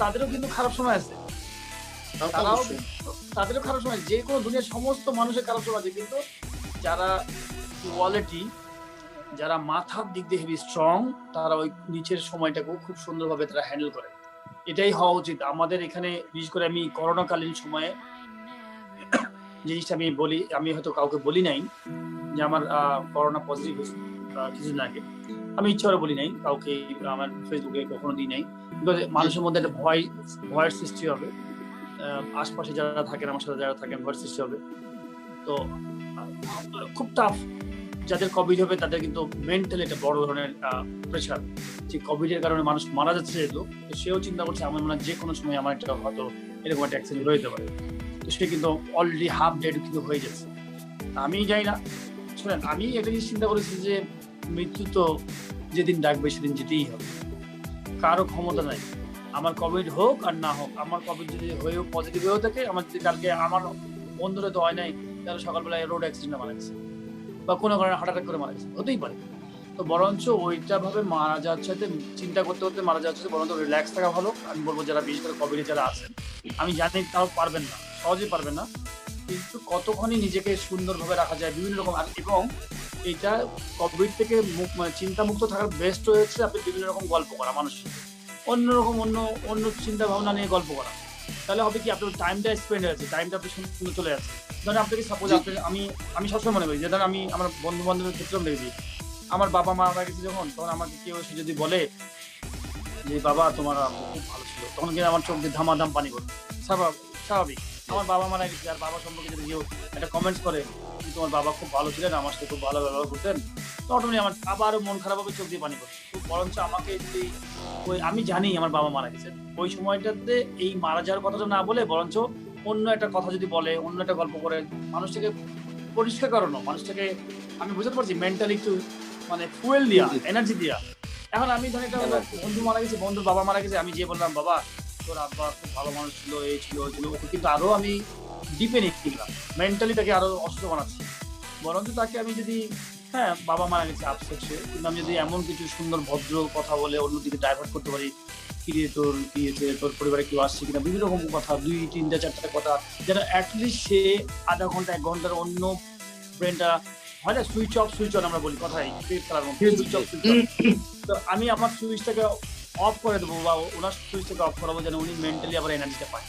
তাদেরও কিন্তু খারাপ সময় আছে, তাদেরও খারাপ সময়, যে কোনো দুনিয়ার সমস্ত মানুষের খারাপ সময় আছে, কিন্তু যারা কোয়ালিটি, যারা মাথার দিক দিয়ে হেভি স্ট্রং, তারা ওই নিচের সময়টাকেও খুব সুন্দরভাবে তারা হ্যান্ডেল করে। এটাই হওয়া উচিত আমাদের এখানে। বিশেষ করে আমি করোনাকালীন সময়ে জিনিসটা আমি বলি, আমি হয়তো কাউকে বলি নাই যে আমার করোনা পজিটিভ হয়েছে কিছুদিন আগে, আমি ইচ্ছা করে বলি নাই কাউকে, আমার ফেসবুকে কখনো দিই নাই, মানুষের মধ্যে একটা ভয়ের সৃষ্টি হবে, আশপাশে যারা থাকেন, আমার সাথে যারা থাকেন, ভয়ের সৃষ্টি হবে। তো খুব টাফ, যাদের কোভিড হবে তাদের কিন্তু মেন্টালি একটা বড় ধরনের প্রেশার, যে কোভিডের কারণে মানুষ মারা যাচ্ছে যেহেতু, তো সেও চিন্তা করছে আমার মনে হয় যে কোনো সময় আমার একটা হয়তো এরকম একটা অ্যাক্সিডেন্ট হয়ে যেতে পারে, তো সে কিন্তু অলরেডি হাফ ডেড কিন্তু হয়ে যাচ্ছে। আমি যাই না, শুনেন, আমি একটা জিনিস চিন্তা করেছি যে মৃত্যু তো যেদিন ডাকবে সেদিন যেতেই হবে, কারো ক্ষমতা নাই। আমার কোভিড হোক আর না হোক, আমার কোভিড যদি হয়েও পজিটিভ হয়েও থাকে, আমার যদি কালকে আমার বন্ধুরা তো হয় নাই, তাহলে সকালবেলায় রোড অ্যাক্সিডেন্টে মারা গেছে বা কোনো কারণে হার্ট অ্যাটাক করে মারা গেছে, হতেই পারে। তো বরঞ্চ ওইটা ভাবে মারা যাচ্ছে, চিন্তা করতে করতে মারা যাচ্ছে, বরঞ্চ রিল্যাক্স থাকা ভালো। আমি বলবো যারা বিশেষ করে কোভিডে যারা আছেন, আমি জানি তাও পারবেন না, সহজেই পারবেন না, কিন্তু কতক্ষণই নিজেকে সুন্দরভাবে রাখা যায় বিভিন্ন রকম। এবং এটা কোভিড থেকে মানে চিন্তামুক্ত থাকার বেস্ট হয়েছে আপনি বিভিন্ন রকম গল্প করা, মানুষ অন্যরকম অন্য চিন্তা ভাবনা নিয়ে গল্প করা, তাহলে হবে কি আপনার টাইমটা স্পেন্ড হয়েছে, টাইমটা আপনি সুন্দর চলে যাচ্ছে। ধরেন আপনাকে সাপোজ আমি সবসময় মনে করি যে ধরেন আমি আমার বন্ধু বান্ধবের ক্ষেত্রেও দেখেছি, আমার বাবা মা মারা গেছে যখন, তখন আমাকে কেউ এসে যদি বলে যে বাবা তোমার খুব ভালো ছিল, তখন কিন্তু আমার চোখ দিয়ে ধামাধাম পানি পড়ে, স্বাভাবিক। আমার বাবা মারা গেছে আর বাবা সম্পর্কে যদি কেউ একটা কমেন্টস করে যে তোমার বাবা খুব ভালো ছিলেন, আমার সাথে খুব ভালো ব্যবহার করতেন, তো অটোমেটিক আমার আবারও মন খারাপ হবে, চোখ দিয়ে পানি পড়ে। তো বরঞ্চ আমাকে যদি ওই, আমি জানি আমার বাবা মারা গেছে, ওই সময়টাতে এই মারা যাওয়ার কথাটা না বলে বরঞ্চ অন্য একটা কথা যদি বলে, অন্য একটা গল্প করে, মানুষটাকে পরিষ্কার করানো, মানুষটাকে আমি বুঝতে পারছি মেন্টালি একটু মানে ফুয়েল দিয়া, এনার্জি দিয়া। এখন আমি ধরেন একটা বন্ধু মারা গেছে, বন্ধুর বাবা মারা গেছে, আমি যে বললাম বাবা তোর আব্বা খুব ভালো মানুষ ছিল, এই ছিল ওই ছিল, ওকে কিন্তু আরো আমি ডিপে নিয়ে গেলাম, মেন্টালি তাকে আরো অসুস্থ বানাচ্ছি। বরঞ্চ তাকে আমি যদি, হ্যাঁ বাবা মারা গেছে আপসেট সে, কিন্তু আমি যদি এমন কিছু সুন্দর ভদ্র কথা বলে অন্যদিকে ডাইভার্ট করতে পারি, কিরে তোর কি হয়েছে, তোর পরিবারে কেউ আসছে কিনা, বিভিন্ন রকম কথা, 2, 3, 4টা কথা, যেটা অ্যাটলিস্ট সে আধা ঘন্টা 1 ঘন্টার অন্য ব্রেনটা হয় না, সুইচ অফ সুইচ অন আমরা বলি কথাই, ক্রিকেট খেলার মধ্যে সুইচ অফ সুইচ অন। তো আমি আমার সুইচটাকে অফ করে দেবো বা ওনার সুইচটাকে অফ করাবো, যেন উনি মেন্টালি আবার এনার্জিটা পায়।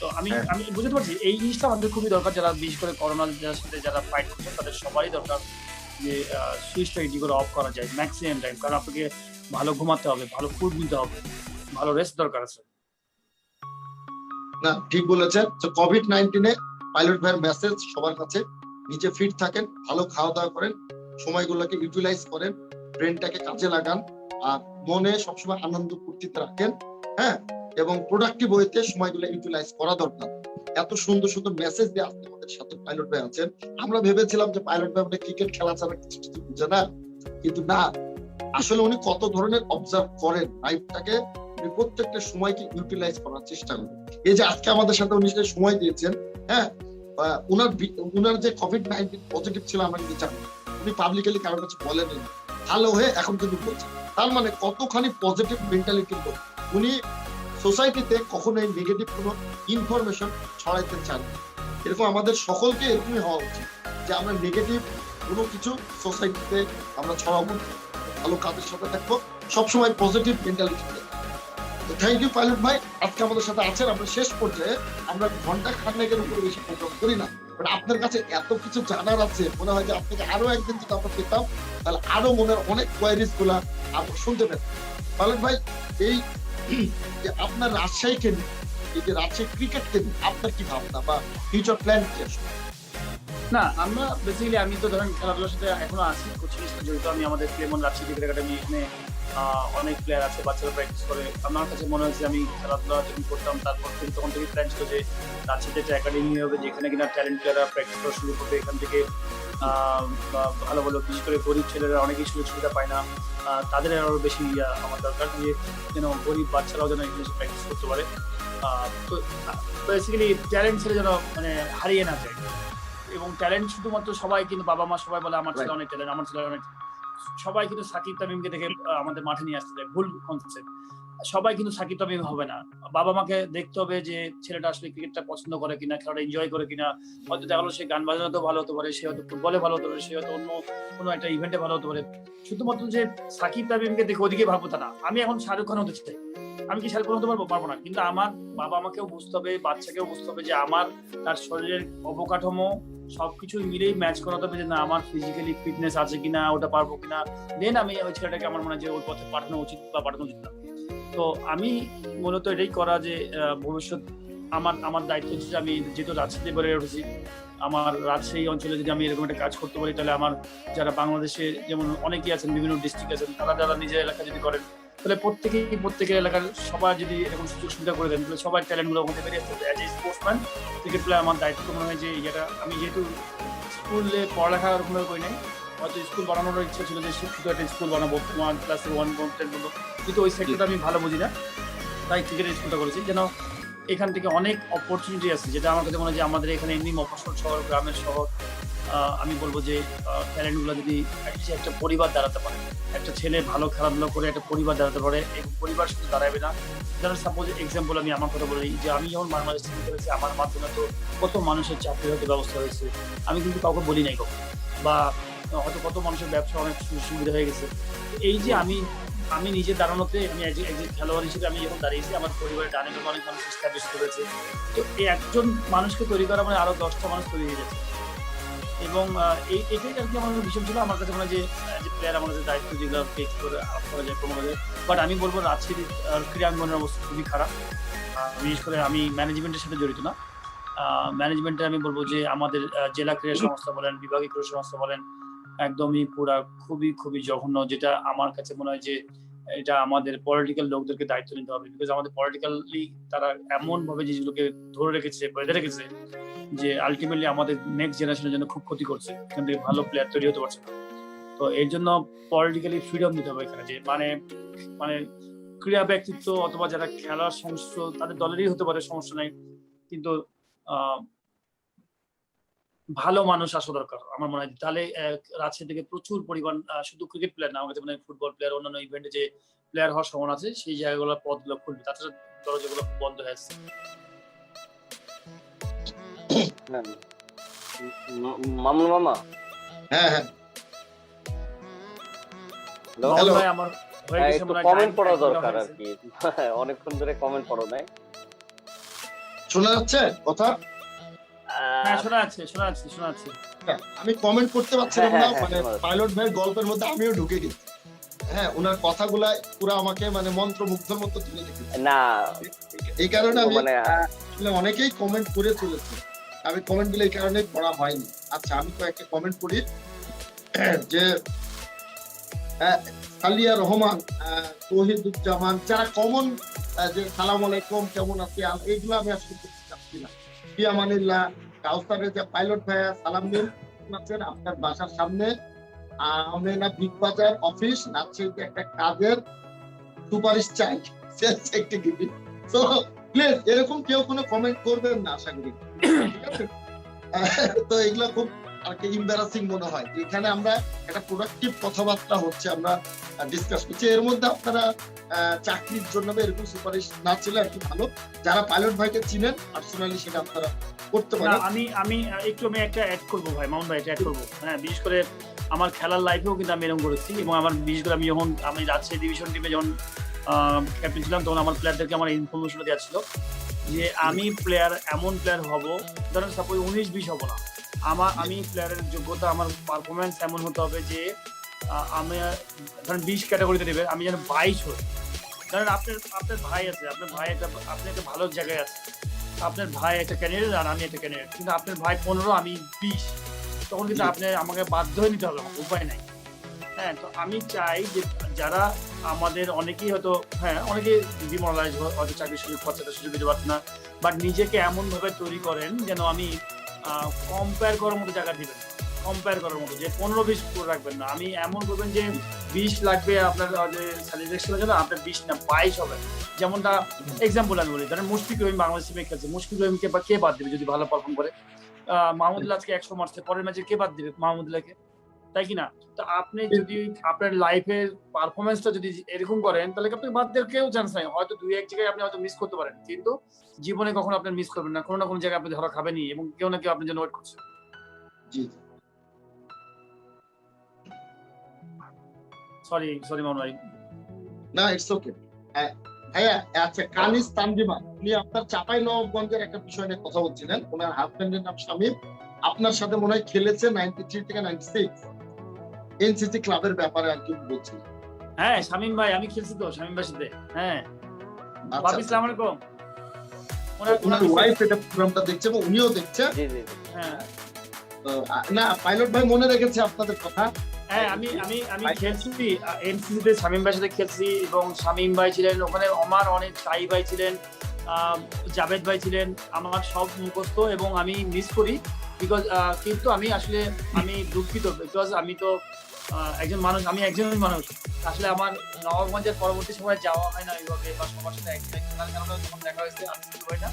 তো আমি বুঝতে পারছি এই জিনিসটা আমাদের খুবই দরকার, যারা বিশেষ করে করোনার সাথে যারা ফাইট করছে তাদের সবারই দরকার যে সুইচটা কি করে অফ করা যায় ম্যাক্সিমাম টাইম, কারণ আপনাকে ভালো ঘুমাতে হবে, ভালো ফুড নিতে হবে, ভালো রেস্ট দরকার আছে। না ঠিক বলেছেন। তো কোভিড-19 পাইলট ভাইয়ের মেসেজ সবার কাছে, নিজে ফিট থাকেন, ভালো খাওয়া দাওয়া করেন, সময়গুলোকে ইউটিলাইজ করেন, ব্রেনটাকে কাজে লাগান, আর মনে সবসময় আনন্দ ফুর্তিতে রাখেন, হ্যাঁ, এবং প্রোডাক্টিভ ওয়েতে সময়গুলো ইউটিলাইজ করা দরকার। এত সুন্দর সুন্দর মেসেজ দিয়ে আজকে আমাদের সাথে পাইলট ভাই আছেন। আমরা ভেবেছিলাম যে পাইলট ভাই আমাদের ক্রিকেট খেলা ছাড়া কিছু বুঝে না, কিন্তু না, আসলে উনি কত ধরনের অবজার্ভ করেন লাইফটাকে, প্রত্যেকটা সময়কে ইউটিলাইজ করার চেষ্টা করেন। এই যে আজকে আমাদের সাথে উনি সময় দিয়েছেন, হ্যাঁ, উনার যে কোভিড-19 পজিটিভ ছিল আমরা কিন্তু জানি, উনি পাবলিকলি কারোর কাছে বলেন ভালো হয়ে এখন কিন্তু বলছেন, তার মানে কতখানি পজিটিভ মেন্টালিটি লোক উনি। সোসাইটিতে কখনোই নেগেটিভ কোনো ইনফরমেশন ছড়াইতে চান না। এরকম আমাদের সকলকে এরকমই হওয়া উচিত যে আমরা নেগেটিভ কোনো কিছু সোসাইটিতে আমরা ছড়াবো, ভালো কাজের সাথে থাকবো, সবসময় positive mentality. Thank you pilot ভাই, আজকে আমাদের সাথে আছেন। আমরা শেষ পর্যায়ে আমরা ঘন্টা খানেকের উপরে বেশি প্রোগ্রাম করি না, বাট আপনার কাছে এত কিছু জানার আছে, মনে হয় যে আপনাকে আরো একদিন যদি আমরা পেতাম তাহলে আরো মনের অনেক কোয়ারিজ গুলা আমরা শুনতে পেতাম। পাইলট ভাই, এই যে আপনার রাজশাহীকে নিয়ে, এই যে রাজশাহী ক্রিকেটকে নিয়ে আপনার কি ভাবনা বা ফিউচার প্ল্যান কি আসলে? না, আমরা বেসিক্যালি আমি তো ধরেন খেলাধুলার সাথে এখনো আছি, কোচিং এর সাথে জড়িত। আমি আমাদের ক্লেমন রাজশাহী ক্রিকেট একাডেমি, এখানে অনেক প্লেয়ার আছে, বাচ্চারা প্র্যাকটিস করে। আমার কাছে মনে হয়েছে আমি খেলাধুলা যখন করতাম তারপর থেকে তখন থেকে প্ল্যান ছিল যে রাজশাহীতে একটা একাডেমি হবে যেখানে কিনা ট্যালেন্ট প্লেয়াররা প্র্যাকটিস করা শুরু করবে। এখান থেকে ভালো ভালো, বিশেষ করে গরিব ছেলেরা অনেকেই সুযোগ সুবিধা পায় না, তাদের আরো বেশি আমার দরকার যে যেন গরিব বাচ্চারাও যেন এখানে প্র্যাকটিস করতে পারে। তো বেসিক্যালি ট্যালেন্ট ছেলে যেন মানে হারিয়ে না যায়। এবং ট্যালেন্ট শুধুমাত্র সবাই কিন্তু বাবা মা সবাই বলে আমার ছেলে অনেক ট্যালেন্ট, আমার ছেলে অনেক, সবাই কিন্তু সাকিব তামিমকে দেখে আমাদের মাঠে নিয়ে আসতে চায়, ভুল কনসেপ্ট। সবাই কিন্তু সাকিব তামিম হবে না, বাবা মাকে দেখতে হবে যে ছেলেটা আসলে ক্রিকেটটা পছন্দ করে কিনা, খেলাটা এনজয় করে কিনা। হয়তো দেখা গেলো সে গান বাজানোতেও ভালো হতে পারে, সে হয়তো ফুটবলে ভালো হতে পারে, সে হয়তো অন্য কোনো একটা ইভেন্টে ভালো হতে পারে। শুধুমাত্র যে সাকিব তামিমকে দেখে ওদিকে ভাববো তা না। আমি এখন শাহরুখ খান হতে চাই, আমি কি শাহরুখ খান হতে পারবো না, কিন্তু আমার বাবা আমাকেও বুঝতে হবে, বাচ্চাকেও বুঝতে হবে যে আমার তার শরীরের অবকাঠামো সবকিছু মিলেই ম্যাচ করাতে হবে, যে না আমার ফিজিক্যালি ফিটনেস আছে কিনা, ওটা পারবো কিনা, দেন আমি ওই ছেলেটাকে আমার মনে হয় যে ওই পথে পাঠানো উচিত বা পাঠানো উচিত না। তো আমি মূলত এটাই করা যে ভবিষ্যৎ আমার দায়িত্ব হচ্ছে যে আমি যেহেতু রাজশাহীতে বেড়ে উঠেছি, আমার রাজশাহী অঞ্চলে যদি আমি এরকম একটা কাজ করতে পারি তাহলে আমার যারা বাংলাদেশে যেমন অনেকেই আছেন, বিভিন্ন ডিস্ট্রিক্ট আছেন, তারা যারা নিজের এলাকা যদি করেন তাহলে প্রত্যেকের এলাকার সবার যদি এরকম সুযোগ সুবিধা করে দেন তাহলে সবার ট্যালেন্ট গুলো মধ্যে বেরিয়ে আসতে হবে। As a sportsman cricket player আমার দায়িত্ব মনে হয় যে এটা আমি যেহেতু স্কুলে পড়ালেখা ওরকমভাবে করি নাই, হয়তো স্কুল বানানোর ইচ্ছা ছিল যে শুধু একটা স্কুল বানাবো 1+1 বলবো, কিন্তু ওই সেক্টরটা আমি ভালো বুঝি না, তাই ক্রিকেটের স্কুলটা করেছি যেন এখান থেকে অনেক অপরচুনিটি আছে, যেটা আমার কাছে মনে হয় যে আমাদের এখানে এমনি মফস্বল শহর, গ্রামের শহর, আমি বলবো যে ট্যালেন্ট গুলো যদি একটা পরিবার দাঁড়াতে পারে, একটা ছেলে ভালো খেলাধুলা করে একটা পরিবার দাঁড়াতে পারে, এই পরিবার শুধু দাঁড়াবে না। যেমন সাপোজ এক্সাম্পল আমি আমার কথা বলি যে আমি যখন বাংলাদেশ থেকে করেছি, আমার মাধ্যমে তো কত মানুষের চাকরি হতে ব্যবস্থা হয়েছে, আমি কিন্তু কাউকে বলি নাই কখন, বা হয়তো কত মানুষের ব্যবসা অনেক সুবিধা হয়ে গেছে। এই যে আমি নিজে দাঁড়ানোতে আমি একজন খেলোয়াড় হিসেবে আমি যখন দাঁড়িয়েছি, আমার পরিবারের ডানে অনেক মানুষ এস্টাবলিশ করেছে। তো এই একজন মানুষকে তৈরি করা মানে আরো 10টা মানুষ তৈরি হয়ে যাচ্ছে। এবং এটাই আর কি আমার ভীষণ ছিল। আমার কাছে মনে হয় যে প্লেয়ার আমার কাছে দায়িত্ব যেগুলো টেক করে করা যায় কমানো যায়। বাট আমি বলবো রাজশাহীর ক্রীড়াঙ্গনের অবস্থা খুবই খারাপ। বিশেষ করে আমি ম্যানেজমেন্টের সাথে জড়িত না, ম্যানেজমেন্টে আমি বলবো যে আমাদের জেলা ক্রীড়া সংস্থা বলেন, বিভাগীয় ক্রীড়া সংস্থা বলেন, একদমই পুরা খুবই জঘন্য। যেটা আমার কাছে মনে হয় যে এটা আমাদের পলিটিক্যাল লোকদেরকে দায়িত্ব নিতে হবে, বিকজ আমাদের পলিটিক্যালি তারা এমন ভাবে জিনিসগুলোকে ধরে রেখেছে, বেঁধে রেখেছে যে আলটিমেটলি আমাদের নেক্সট জেনারেশনের জন্য খুব ক্ষতি করছে, এখান থেকে ভালো প্লেয়ার তৈরি হতে পারছে না। তো এর জন্য পলিটিক্যালি ফ্রিডম দিতে হবে এখানে, যে মানে ক্রীড়া ব্যক্তিত্ব অথবা যারা খেলার সংস্থ তাদের দলেরই হতে পারে, সমস্যা নাই, কিন্তু ভালো মানুষ আসা দরকার আমার মনে হয়। তাহলে রাজশাহী থেকে প্রচুর পরিমাণ শুধু ক্রিকেট প্লেয়ার না, আমার কাছে মনে হয় ফুটবল প্লেয়ার, অন্যান্য ইভেন্টে যে প্লেয়ার হওয়ার সম্ভাবনা আছে সেই জায়গাগুলো পথগুলো খুলবে, তাছাড়া দরজাগুলো বন্ধ হয়ে আসছে। মামুন মামা, হ্যাঁ হ্যাঁ, হ্যালো ভাই, আমার একটু কমেন্ট পড়া দরকার আর কি, অনেকক্ষণ ধরে কমেন্ট পড়ো নাই। শোনা যাচ্ছে কথা? হ্যাঁ শোনা যাচ্ছে। আমি কমেন্ট করতে পারছিলাম না, মানে পাইলট ভাইয়ের গল্পের মধ্যে আমিও ঢুকে গেছি। হ্যাঁ, ওনার কথাগুলা পুরো আমাকে মানে মন্ত্রমুগ্ধের মতো তুলে রেখেছে। না এই কারণে আমি মানে অনেকেই কমেন্ট করে চলেছে, আমি কমেন্ট গুলো এই কারণে পড়া হয়নি। আচ্ছা, আমি কয়েকটা কমেন্ট করি যে সালিয়া রহমান, তৌহিদুজ্জামান, যারা কমন যে সালাম আলাইকুম কেমন আছি, এইগুলো আমি আসলে করতে চাচ্ছি না। ফিয়ামানিল্লাহ, কাউসারের যে পাইলট ভাইয়া সালাম দিন, আপনার বাসার সামনে আমেনা বিগ বাজার অফিস, রাজশাহীতে একটা কাজের সুপারিশ চাই, সেলস এক্সিকিউটিভ। সো প্লিজ এরকম কেউ কোনো কমেন্ট করবেন না, আশা করি, ঠিক আছে? তো এগুলো খুব আর কি এম্বারাসিং মনে হয়। এখানে আমরা একটা প্রোডাক্টিভ কথাবার্তা হচ্ছে, আমরা ডিসকাস করছি, এর মধ্যে আপনারা চাকরির জন্য এরকম সুপারিশ না ছিল আর কি ভালো। যারা পাইলট ভাইকে চিনেন পার্সোনালি সেটা আপনারা করতে পারেন। আমি একটা অ্যাড করবো ভাই, মামুন ভাই, এটা অ্যাড করবো। হ্যাঁ, বিশেষ করে আমার খেলার লাইফেও কিন্তু আমি এরকম করেছি, এবং আমার বিশেষ করে আমি রাজশাহী ডিভিশন টিমে যখন ক্যাপ্টেন ছিলাম, তখন আমার প্লেয়ারদেরকে আমার ইনফরমেশন দেওয়া ছিল যে আমি এমন প্লেয়ার হব, ধরেন সাপোজ 19-20 হবো না, আমি প্লেয়ারের যোগ্যতা, আমার পারফরমেন্স এমন হতে হবে যে আমি ধরেন 20 ক্যাটাগরিতে দেবে, আমি যেন 22 হই। ধরেন আপনার ভাই আছে, আপনি একটা ভালো জায়গায় আছে, আপনার ভাই একটা ক্যান্ডিডেট আর আমি একটা ক্যান্ডিডেট, কিন্তু আপনার ভাই 15 আমি 20, তখন কিন্তু আপনি আমাকে বাধ্য হয়ে নিতে হবে, উপায় নাই। হ্যাঁ, তো আমি চাই যে যারা আমাদের অনেকেই হয়তো অনেকে ডিমোরালাইজ, হয়তো চাকরির সুযোগ পাচ্ছে, সুযোগ দিতে পারছে না, বাট নিজেকে এমন ভাবে তৈরি করেন যেন আমি কম্পেয়ার করার মতো জায়গা দিবেন, কম্পেয়ার করার মতো, যে 15-20 করে রাখবেন না, আমি এমন করবেন যে 20 লাগবে আপনার সিলেকশনের জন্য, আপনার 20 না 22 হবে। যেমনটা এক্সাম্পল আমি বলি, ধরেন মুশফিক রহিম বাংলাদেশ টিমে খেলছে, মুশফিক রহিমকে কে বাদ দেবে যদি ভালো পারফর্ম করে? মাহমুদুল্লাহ আজকে 100 মারছে, পরের ম্যাচে কে বাদ দেবে মাহমুদুল্লাহকে? তাই কিনা? তো আপনি যদি আপনার লাইফের পারফরমেন্সটা যদি এরকম করেন, তাহলে আপনি বাদ দেওয়ার কেউ চান্স নাই। হয়তো 2-1 জায়গায় আপনি হয়তো মিস করতে পারেন, কিন্তু জীবনে কখনো আপনি মিস করবেন না, কোনো না কোনো জায়গায় আপনি ধরা খাবেনই, এবং কেউ না কেউ আপনার জন্য ওয়েট করছে। জি সরি মামুন ভাই। না, ইটস ওকে। ভাইয়া, আচ্ছা, কানিজ তানজিমা, উনি আপনার চাঁপাইনবাবগঞ্জের একটা বিষয় নিয়ে কথা বলছিলেন, ওনার হাজবেন্ডের নাম শামীম, আপনার সাথে মনে হয় খেলেছে 93 থেকে 96 এনসিসি ক্লাবের ব্যাপারে আর কি বলছিলেন। হ্যাঁ, শামীম ভাই, আমি খেলছি তো শামীম ভাইয়ের সাথে। হ্যাঁ, আচ্ছা, বাপি, আসসালামু আলাইকুম। ওনার ওয়াইফ এটা প্রোগ্রামটা দেখছে এবং উনিও দেখছে। জি জি। হ্যাঁ, না, পাইলট ভাই মনে রেখেছে আপনাদের কথা। হ্যাঁ, আমি খেলছি এনসিসিতে, শামীম ভাইয়ের সাথে খেলছি, এবং শামীম ভাই ছিলেন ওখানে, আমার অনেক সাই ভাই ছিলেন, জাভেদ ভাই ছিলেন, আমার সব মুখস্থ, এবং আমি মিস করি বিকজ, কিন্তু আমি দুঃখিত, বিকজ আমি তো একজন মানুষ, আমি একজনই মানুষ, আসলে আমার নবাবগঞ্জের পরবর্তী সময় যাওয়া হয় না এইভাবে, বা সবার সাথে যখন দেখা হয়েছে আমি হয় না,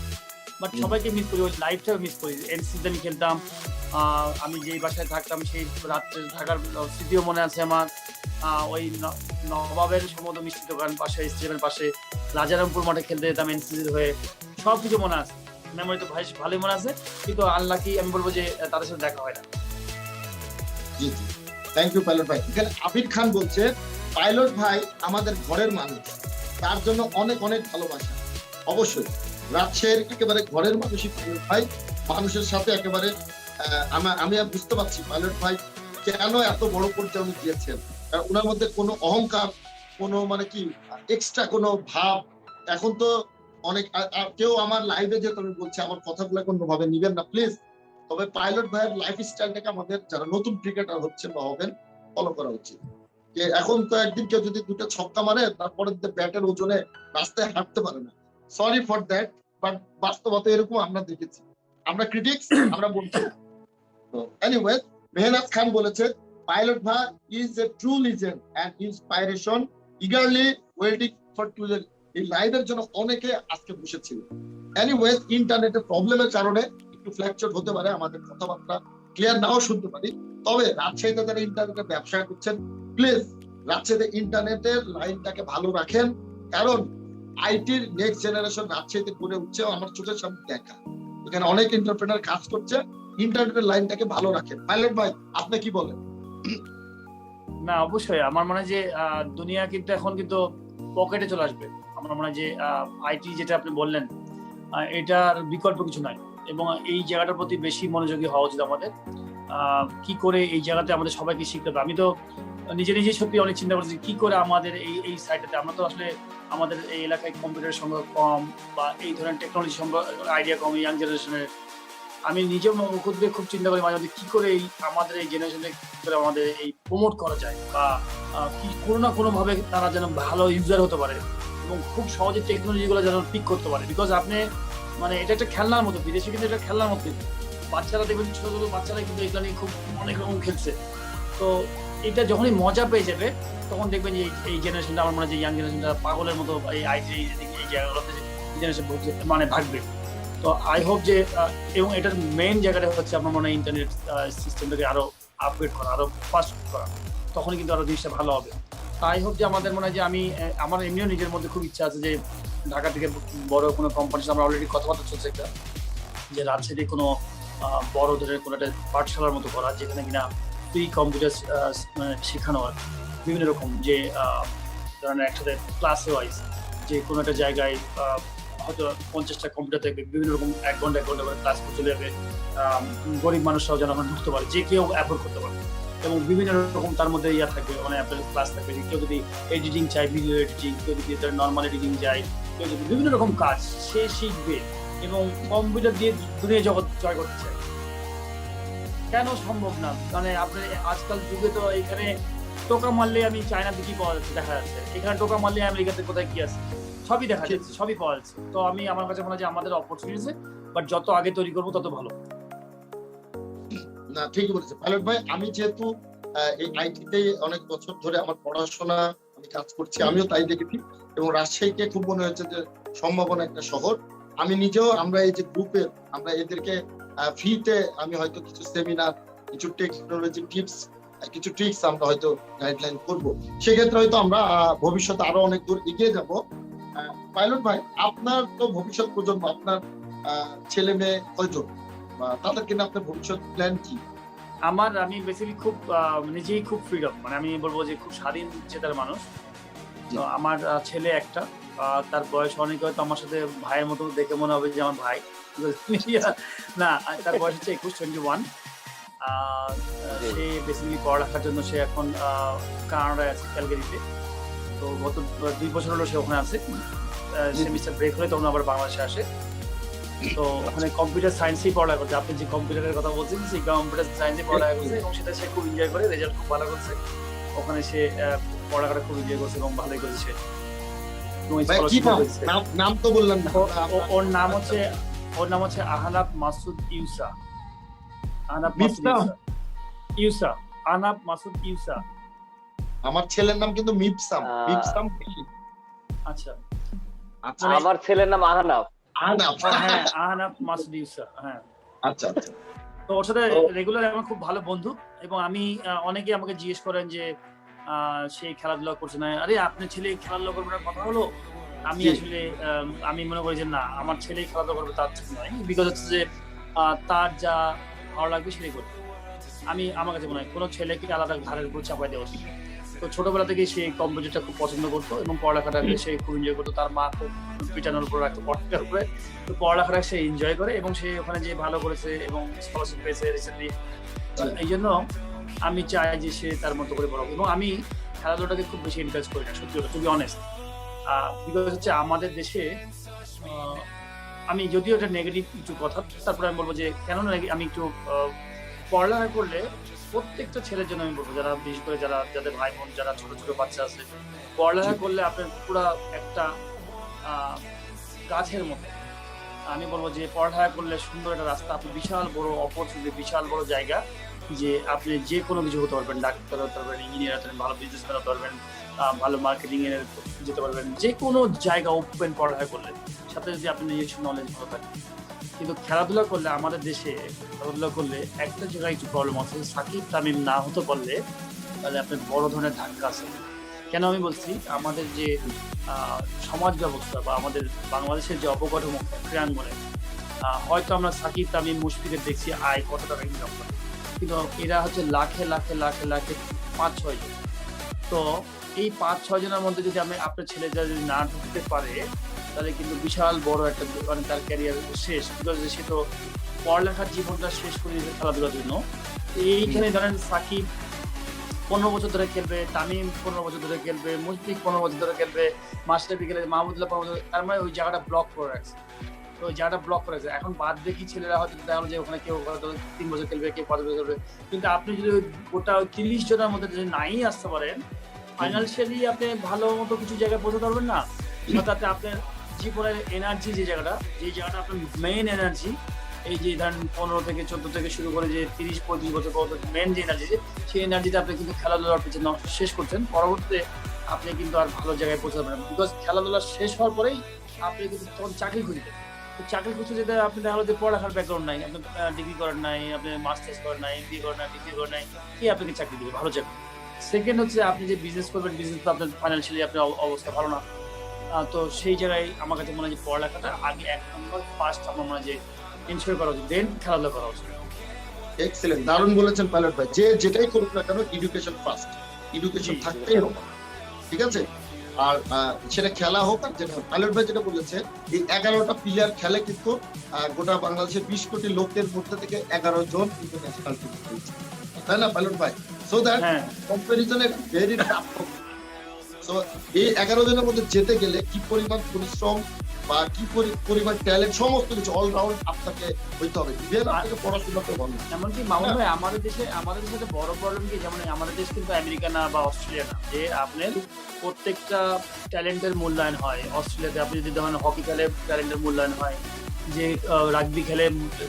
বাট সবাইকে মিস করি, ওই লাইফটাও মিস করি। এনসিসিতে আমি খেলতাম, আমি যেই বাসায় থাকতাম সেই রাত্রে থাকার স্মৃতিও মনে আছে আমার। ওই নবাবের সম্ভবত মিষ্টি দোকান পাশে, স্টেডিয়ামের পাশে রাজারামপুর মাঠে খেলতে যেতাম এনসিসির হয়ে, সবকিছু মনে আছে, মেমোরি তো ভালোই মনে আছে, কিন্তু আনলাকি আমি বলবো যে তাদের সাথে দেখা হয় না। জি জি, থ্যাংক ইউ পাইলট ভাই। এখানে আবির খান বলছে, পাইলট ভাই আমাদের ঘরের মানুষ, তার জন্য অনেক অনেক ভালোবাসা। অবশ্যই রাজশাহীর একেবারে ঘরের মানুষই পাইলট ভাই, মানুষের সাথে একেবারে আমি আর বুঝতে পারছি পাইলট ভাই কেন এত বড় পর্যায়ে উনি গিয়েছেন। ওনার মধ্যে কোনো অহংকার, কোনো মানে কি এক্সট্রা কোনো ভাব, এখন তো অনেক কেউ আমার লাইভে যে তুমি বলছে, আমার কথাগুলো কোনোভাবে নিবেন না প্লিজ। তবে পাইলট ভাইয়ের লাইফ স্টাইলটাকে আমাদের যারা নতুন ক্রিকেটার হচ্ছেন বা হবেন ফলো করা উচিত। যে এখন তো একদিন কেউ যদি 2টা ছক্কা মারে, তারপরে ব্যাটের ওজনে রাস্তায় হাঁটতে পারে না, সরি ফর দ্যাট, বাট বাস্তবতা এরকম আমরা দেখেছি। আমরা ক্রিটিক্স, আমরা বলছি। তো এনিওয়েজ, মেহনাজ খান বলেছে, পাইলট ভাই is a true legend and inspiration, eagerly waiting for today. এই লাইভের জন্য অনেকে আজকে বসেছিল। এনিওয়েজ, ইন্টারনেটের প্রবলেমের কারণে একটু ফ্ল্যাকচুয়েট হতে পারে, আমাদের কথাবার্তা ক্লিয়ার নাও শুনতে পারি। তবে রাজশাহীতে যারা ইন্টারনেটের ব্যবসা করছেন, প্লিজ রাজশাহীতে ইন্টারনেটের লাইনটাকে ভালো রাখেন, কারণ আইটির নেক্সট জেনারেশন রাজশাহীতে গড়ে উঠছে, আমার চোখের সামনে দেখা। এখানে অনেক এন্টারপ্রেনার কাজ করছে, ইন্টারনেটের লাইনটাকে ভালো রাখেন। পাইলট ভাই, আপনি কি বলেন? না, অবশ্যই আমার মনে হয় যে দুনিয়া কিন্তু এখন কিন্তু পকেটে চলে আসবে। আমার মনে হয় যে আইটি যেটা আপনি বললেন, এটার বিকল্প কিছু নাই, এবং এই জায়গাটার প্রতি বেশি মনোযোগী হওয়া উচিত আমাদের। কি করে এই জায়গাতে আমাদের সবাইকে শিখতে হবে। আমি তো নিজে সত্যি অনেক চিন্তা করছি কি করে আমাদের এই সাইডটাতে, আমরা তো আসলে আমাদের এই এলাকায় কম্পিউটারের সংখ্যা কম, বা এই ধরনের টেকনোলজি আইডিয়া কম ইয়াং জেনারেশনের। আমি নিজেও মুখ দিয়ে খুব চিন্তা করি মাঝে মাঝে কি করে আমাদের এই জেনারেশনে আমাদের এই প্রমোট করা যায়, বা কি কোনো না কোনো ভাবে তারা যেন ভালো ইউজার হতে পারে, এবং খুব সহজে টেকনোলজি গুলো যেন পিক করতে পারে। বিকজ আপনি মানে এটা একটা খেলনার মতো, বিদেশে কিন্তু এটা খেলনার মতো, বাচ্চারা দেখবেন ছোট ছোট বাচ্চারা কিন্তু এগুলো নিয়ে খুব অনেক রকম খেলছে। তো এটা যখনই মজা পেয়ে যাবে, তখন দেখবেন যে এই জেনারেশনটা, আমার মনে হয় যে ইয়াং জেনারেশনটা পাগলের মতো এই আইটি এই জায়গাগুলোতে জেনারেশন মানে ভাগবে। তো আই হোপ যে, এবং এটার মেইন জায়গাটা হচ্ছে আমার মনে হয় ইন্টারনেট সিস্টেমটাকে আরো আপগ্রেড করা, আরো ফাস্ট করা, তখনই কিন্তু আরো জিনিসটা ভালো হবে। আই হোপ যে আমাদের মনে হয় যে আমার এমনিও নিজের মধ্যে খুব ইচ্ছা আছে যে ঢাকা থেকে বড় কোনো কোম্পানির সাথে আমরা অলরেডি কথাবার্তা চলছে একটা, যে রাজশাহীতে কোনো বড় ধরনের কোনো একটা পাঠশালার মতো করা, যেখানে কিনা ফ্রি কম্পিউটার শেখানো হয়, বিভিন্ন রকম যে ধরেন একসাথে ক্লাসে ওয়াইজ যে কোনো একটা জায়গায় হয়তো 50টা কম্পিউটার থাকবে, বিভিন্ন রকম 1 ঘন্টা করে ক্লাস করে চলে যাবে। গরিব মানুষরাও যেন ওখানে ঢুকতে পারে, যে কেউ অ্যাফোর্ড করতে পারে, এবং বিভিন্ন রকম তার মধ্যে ইয়া থাকবে, মানে আপনার ক্লাস থাকবে। কেউ যদি এডিটিং চায়, ভিডিও এডিটিং, কেউ যদি নর্মাল এডিটিং চায়, কেউ যদি বিভিন্ন রকম কাজ সে শিখবে, এবং কম্পিউটার দিয়ে দুনিয়া জগৎ জয় করতে চায়। কেন সম্ভব না? মানে আপনি আজকাল যুগে তো এখানে টোকা মারলে আমি চায়নাতে কি পাওয়া যাচ্ছে দেখা যাচ্ছে, এখানে টোকা মারলে আমেরিকাতে কোথায় কি আছে সবই দেখা যাচ্ছে, সবই পাওয়া যাচ্ছে। তো আমি আমার কাছে মনে হয় যে আমাদের অপরচুনিটি আছে, বাট যত আগে তৈরি করবো তত ভালো। না ঠিকই বলেছে পাইলট ভাই। আমি যেহেতু এই আইটিতে অনেক বছর ধরে আমার পড়াশোনা, আমি কাজ করছি, আমিও তাই দেখেছি, এবং রাজশাহীকে খুব মনে হচ্ছে যে সম্ভাবনা একটা শহর। আমি নিজেও, আমরা এই যে গ্রুপে আমরা এদেরকে ফ্রিতে আমি হয়তো কিছু সেমিনার, কিছু টেকনোলজি টিপস, কিছু ট্রিক্স আমরা হয়তো গাইডলাইন করব। সেক্ষেত্রে হয়তো আমরা ভবিষ্যতে আরো অনেক দূর এগিয়ে যাব। পাইলট ভাই, আপনার তো ভবিষ্যৎ প্রজন্ম, আপনার ছেলে মেয়ে কয়জন, বা তাদেরকে নিয়ে আপনার ভবিষ্যৎ প্ল্যান কি? আমি বেসিক্যালি খুব নিজেই খুব ফ্রিডম, মানে আমি বলবো যে খুব স্বাধীন চেতার মানুষ। তো আমার ছেলে একটা, তার বয়স অনেক, হয়তো আমার সাথে ভাইয়ের মতো দেখে মনে হবে যে আমার ভাই, না তার বয়স হচ্ছে 21-21। সে বেসিক্যালি পড়ালেখার জন্য সে এখন কানাডায় আছে, ক্যালগারিতে। তো গত 2 বছর হলো সে ওখানে আছে, সেমিস্টার ব্রেক হলে তখন আবার বাংলাদেশে আসে। তো ওখানে কম্পিউটার সায়েন্সেই পড়ালেখা করছে। আপনি যে কম্পিউটারের কথা বলছেন, সেই কম্পিউটার সায়েন্সে পড়ালেখা করছে, এবং সেটা সে খুব এনজয় করে, রেজাল্ট খুব ভালো করছে। ওখানে সে পড়ালেখাটা খুব এনজয় করছে এবং ভালোই করেছে সে। নাম তো বললেন না। ওর নাম হচ্ছে আহনাফ মাসুদ ইউসা। আহনাফ মাসুদ ইউসা। আমার ছেলের নাম কিন্তু মিপসাম। আচ্ছা, আমার ছেলের নাম আহনাফ। হ্যাঁ, আহনাফ মাসুদ ইউসা। হ্যাঁ, আচ্ছা আচ্ছা। তো ওর সাথে রেগুলার আমার খুব ভালো বন্ধু, এবং আমি অনেকে আমাকে জিজ্ঞেস করেন যে সে খেলাধুলা করছে না, আরে আপনার ছেলে খেলাধুলা করবে না, কথা হলো। আমি আসলে আমি মনে করি যে না, আমার ছেলে খেলাধুলা করবে তার ঠিক নয়, বিকজ হচ্ছে যে তার যা ভালো লাগবে সেটাই করবে। আমার কাছে মনে হয় কোনো ছেলেকে আলাদা ঘাড়ের উপর চাপাই দেওয়া উচিত। তো ছোটবেলা থেকে সে কম্পিউটারটা খুব পছন্দ করতো, এবং পড়ালেখাটাকে সে খুব এনজয় করতো। তার মা খুব পিটানোর উপর রাখতো পড়ালেখার উপরে, তো পড়ালেখাটা সে এনজয় করে, এবং সে ওখানে যে ভালো করেছে এবং স্কলারশিপ পেয়েছে রিসেন্টলি। এই জন্য আমি চাই যে সে তার মতো করে বড়, এবং আমি খেলাধুলাটাকে খুব বেশি এনকারেজ করি না, সত্যি কথা, টু বি অনেস্ট। বিকজ হচ্ছে আমাদের দেশে, আমি যদিও এটা নেগেটিভ কিছু কথা, তারপরে আমি বলবো যে কেন আমি একটু পড়ালেখা করলে প্রত্যেকটা ছেলের জন্য আমি বলবো, যারা বিশেষ করে যাদের ভাই বোন, যারা ছোট ছোট বাচ্চা আছে, পড়ালেখা করলে আপনার পুরো একটা গাছের মতো। আমি বলবো যে পড়ালেখা করলে সুন্দর একটা রাস্তা, আপনি বিশাল বড় অপরচুনিটি, বিশাল বড় জায়গা, যে আপনি যে কোনো কিছু হতে পারবেন, ডাক্তার হতে পারবেন, ইঞ্জিনিয়ার হতে পারবেন, ভালো বিজনেসম্যান হতে পারবেন, ভালো মার্কেটিং এর যেতে পারবেন, যে কোনো জায়গা ওপেন পড়ালেখা করলে, সাথে যদি আপনি নিজস্ব নলেজ ভালো থাকে। কিন্তু খেলাধুলা করলে, আমাদের দেশে খেলাধুলা করলে একটা জায়গায় একটু প্রবলেম আছে, সাকিব তামিম না হতে পারলে তাহলে আপনার বড় ধরনের ধাক্কা আছে। কেন আমি বলছি, আমাদের যে সমাজ ব্যবস্থা বা আমাদের বাংলাদেশের যে অবকাঠামো ক্রীড়াঙ্গনে, হয়তো আমরা সাকিব তামিম মুশফিকের দেখছি আয় কত টাকা ইনকাম করে, কিন্তু এরা হচ্ছে লাখে লাখে লাখে লাখে 5-6 জন। তো এই 5-6 জনের মধ্যে যদি আপনার ছেলে যদি না ঢুকতে পারে, তাহলে কিন্তু বিশাল বড় একটা, মানে তার ক্যারিয়ার শেষ, বিকজ সে তো পড়ালেখার জীবনটা শেষ করে দিয়েছে খেলাধুলার জন্য। এইখানে ধরেন সাকিব 15 বছর ধরে খেলবে, তামিম 15 বছর ধরে খেলবে, মুশফিক 15 বছর ধরে খেলবে, মাশরাফি খেলে, মাহমুদুল্লাহ 15 বছর, তার মানে ওই জায়গাটা ব্লক করে রাখছে। তো ওই জায়গাটা ব্লক করে রাখছে। এখন বাদ দেখি ছেলেরা হয়তো দেখা যে ওখানে কেউ 3 বছর খেলবে, কেউ 5 বছর খেলবে, কিন্তু আপনি যদি গোটা 30 জনের মধ্যে যদি নাই আসতে পারেন, ফাইনান্সিয়ালি আপনি ভালো মতো কিছু জায়গায় পৌঁছতে পারবেন না। সাথে আপনার জীবনের এনার্জি, যে জায়গাটা আপনার মেইন এনার্জি, এই যে ধরেন 15 থেকে 14 থেকে শুরু করে যে 30-35 বছর পর্যন্ত মেইন যে এনার্জি, সেই এনার্জিটা আপনি কিন্তু খেলাধুলার পিছনে শেষ করছেন। পরবর্তীতে আপনি কিন্তু আর ভালো জায়গায় পৌঁছাতে পারবেন, বিকজ খেলাধুলা শেষ হওয়ার পরেই আপনি কিন্তু তখন চাকরি খুঁজতে, চাকরি খুঁজতে যেতে আপনি দেখা হলো যে পড়ালেখার ব্যাকগ্রাউন্ড নাই, আপনি ডিগ্রি করেন নাই, আপনি মাস্টার্স করেন নাই, এমবিএ করেন নাই, ডিগ্রি করেন নাই, কি আপনাকে চাকরি দেবে ভালো চাকরি? সেকেন্ড হচ্ছে আপনি যে বিজনেস করবেন, বিজনেস তো আপনার ফাইন্যান্সিয়ালি আপনার অবস্থা ভালো না। তো সেই জায়গায় আমার কাছে মনে হয় যে পড়ালেখাটা আগে 1 নম্বর, ফার্স্ট আমার মনে হয় যে এনশিওর করা উচিত, দেন খেলাধুলা করা উচিত। এক্সেলেন্ট, দারুণ বলেছেন পাইলট ভাই। যে যেটাই করুক না কেন, এডুকেশন ফার্স্ট, এডুকেশন থাকতেই হবে, ঠিক আছে? আর সেটা খেলা হোক আর যেটা হোক, পাইলট ভাই যেটা বলেছে এই 11টা প্লেয়ার খেলে কিন্তু গোটা বাংলাদেশের 20 কোটি লোকের মধ্যে থেকে 11 জন কিন্তু ন্যাশনাল টিম খেলছে, তাই না পাইলট ভাই? সো দ্যাট হ্যাঁ কম্পারিজনে ভেরি টাফ। সো এই 11 জনের মধ্যে যেতে গেলে কি পরিমাণ পরিশ্রম বা কি পরিমাণ ট্যালেন্ট সমস্ত কিছু অলরাউন্ড আপনাকে হইতে হবে, ইভেন আপনাকে পড়াশোনাতে বন্ধ। এমনকি মামুন ভাই আমাদের দেশে একটা বড় প্রবলেম কি, যেমন আমাদের দেশ কিন্তু আমেরিকা না বা অস্ট্রেলিয়া না, যে আপনার প্রত্যেকটা ট্যালেন্টের মূল্যায়ন হয়। অস্ট্রেলিয়াতে আপনি যদি ধরেন হকি খেলে ট্যালেন্টের মূল্যায়ন হয়, যে রাগবি খেলে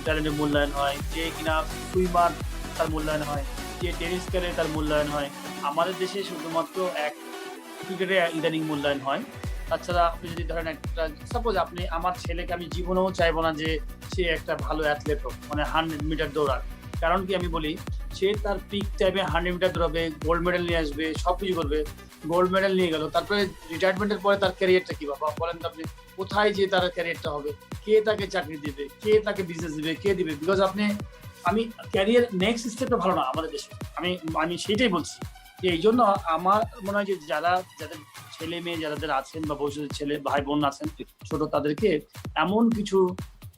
ট্যালেন্টের মূল্যায়ন হয়, যে কিনা সুইমার তার মূল্যায়ন হয়, যে টেনিস খেলে তার মূল্যায়ন হয়। আমাদের দেশে শুধুমাত্র এক ক্রিকেটে ইদানিং মূল্যায়ন হয়। তাছাড়া আপনি যদি ধরেন একটা সাপোজ আপনি, আমার ছেলেকে আমি জীবনেও চাইবো না যে সে একটা ভালো অ্যাথলেট হোক, মানে 100 মিটার দৌড়াক। কারণ কি আমি বলি, সে তার পিক টাইমে 100 মিটার দৌড়াবে, গোল্ড মেডেল নিয়ে আসবে, সবকিছু করবে, গোল্ড মেডেল নিয়ে গেল, তারপরে রিটায়ারমেন্টের পরে তার ক্যারিয়ারটা কি বাবা বলেন তো আপনি? কোথায় যে তার ক্যারিয়ারটা হবে? কে তাকে চাকরি দিবে? কে তাকে বিজনেস দিবে? কে দিবে? বিকজ আমি ক্যারিয়ার নেক্সট স্টেপটা ভালো না আমাদের দেশে। আমি সেইটাই বলছি যে এই জন্য আমার মনে হয় যে যাদের ছেলে মেয়ে যাদের আছেন বা ভবিষ্যতের ছেলে ভাই বোন আছেন ছোট, তাদেরকে এমন কিছু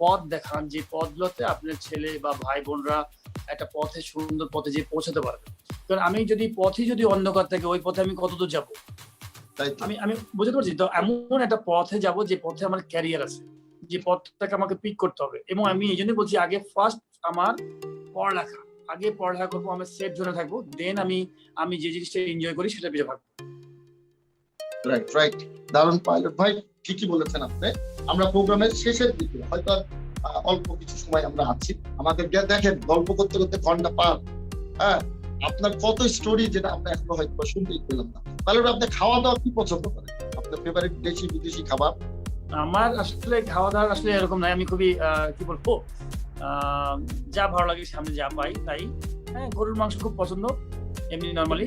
পথ দেখান যে পথগুলোতে আপনার ছেলে বা ভাই বোনরা একটা পথে, সুন্দর পথে যে পৌঁছাতে পারবে। কারণ আমি যদি পথই যদি অন্ধকার থাকে, ওই পথে আমি কতদূর যাব? আমি বুঝতে পারছি তো, এমন একটা পথে যাব যে পথে আমার ক্যারিয়ার আছে, যে পথটাকে আমাকে পিক করতে হবে। এবং আমি এই জন্যই বলছি আগে ফার্স্ট আমার পড়ালেখা, আগে পড়ালেখা করবো, আমি সেফ জোনে থাকবো, দেন আমি যে জিনিসটা এনজয় করি সেটা পেয়ে ভাববো। রাইট রাইট, দারুণ পাইলট ভাই, ঠিকই বলেছেন আপনি। আমরা প্রোগ্রামের শেষের দিকে হয়তো অল্প কিছু সময় আমরা আছি, আমাদেরকে দেখেন গল্প করতে করতে ঘন্টা পার। হ্যাঁ, আপনার কত স্টোরি যেটা আমরা এখনো হয়তো শুনতেই পেলাম না। পাইলট, আপনি খাওয়া দাওয়া কি পছন্দ করেন? আপনার ফেভারিট দেশি বিদেশি খাবার? আমার আসলে খাওয়া দাওয়া আসলে এরকম নাই, আমি খুবই কি বলবো, যা ভালো লাগে সামনে যা পাই তাই। হ্যাঁ, গরুর মাংস খুব পছন্দ এমনি নর্মালি,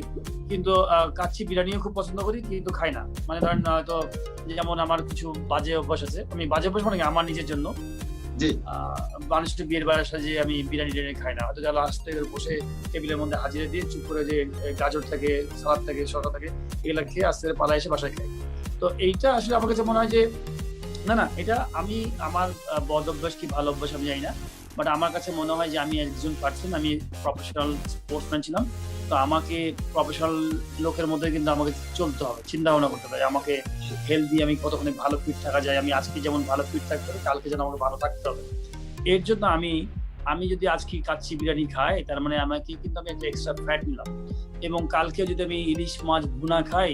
কিন্তু কাচ্চি বিরিয়ানিও খুব পছন্দ করি, কিন্তু খাই না। মানে ধরেন হয়তো যেমন আমার কিছু বাজে অভ্যাস আছে, আমি বাজে অভ্যাস মানে আমার নিজের জন্য, জি, মানুষের বিয়ের বাড়ির সাথে যে আমি বিরিয়ানি খাই না, হয়তো যারা আসতে বসে টেবিলের মধ্যে হাজিরে দিয়ে চুপ করে যে গাজর থাকে, সালাদ থাকে, শসা থাকে, এগুলা খেয়ে আস্তে পালা এসে বাসায় খাই। তো এইটা আসলে আমার কাছে মনে হয় যে না, এটা আমি আমার বদ অভ্যাস কি ভালো অভ্যাস আমি জানি না, বাট আমার কাছে মনে হয় যে আমি একজন পার্সন, আমি প্রফেশনাল স্পোর্টসম্যান ছিলাম, তো আমাকে প্রফেশনাল লোকের মধ্যে কিন্তু আমাকে চলতে হবে, চিন্তা ভাবনা করতে হবে, আমাকে হেলদি, আমি কতক্ষণে ভালো ফিট থাকা যায়, আমি আজকে যেমন ভালো ফিট থাকতে হবে, কালকে যেন আমাকে ভালো থাকতে হবে। এর জন্য আমি যদি আজকে কাচ্চি বিরিয়ানি খাই, তার মানে আমাকে কিন্তু আমি একটা এক্সট্রা ফ্যাট নিলাম। এবং কালকে যদি আমি ইলিশ মাছ ভুনা খাই,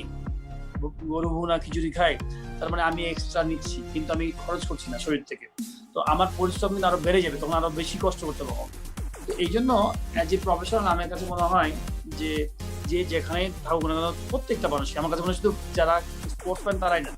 গরু ভুনা খিচুড়ি খাই, তার মানে আমি এক্সট্রা নিচ্ছি, কিন্তু আমি খরচ করছি না শরীর থেকে। তো আমার পরিশ্রম কিন্তু আরো বেড়ে যাবে, তখন আরো বেশি কষ্ট করতে পারবো। তো এই জন্য অ্যাজ এ প্রফেশনাল আমার কাছে মনে হয় যে যেখানে থাকুক না কেন, প্রত্যেকটা মানুষকে আমার কাছে মনে হয়, শুধু যারা স্পোর্টসম্যান তারাই না,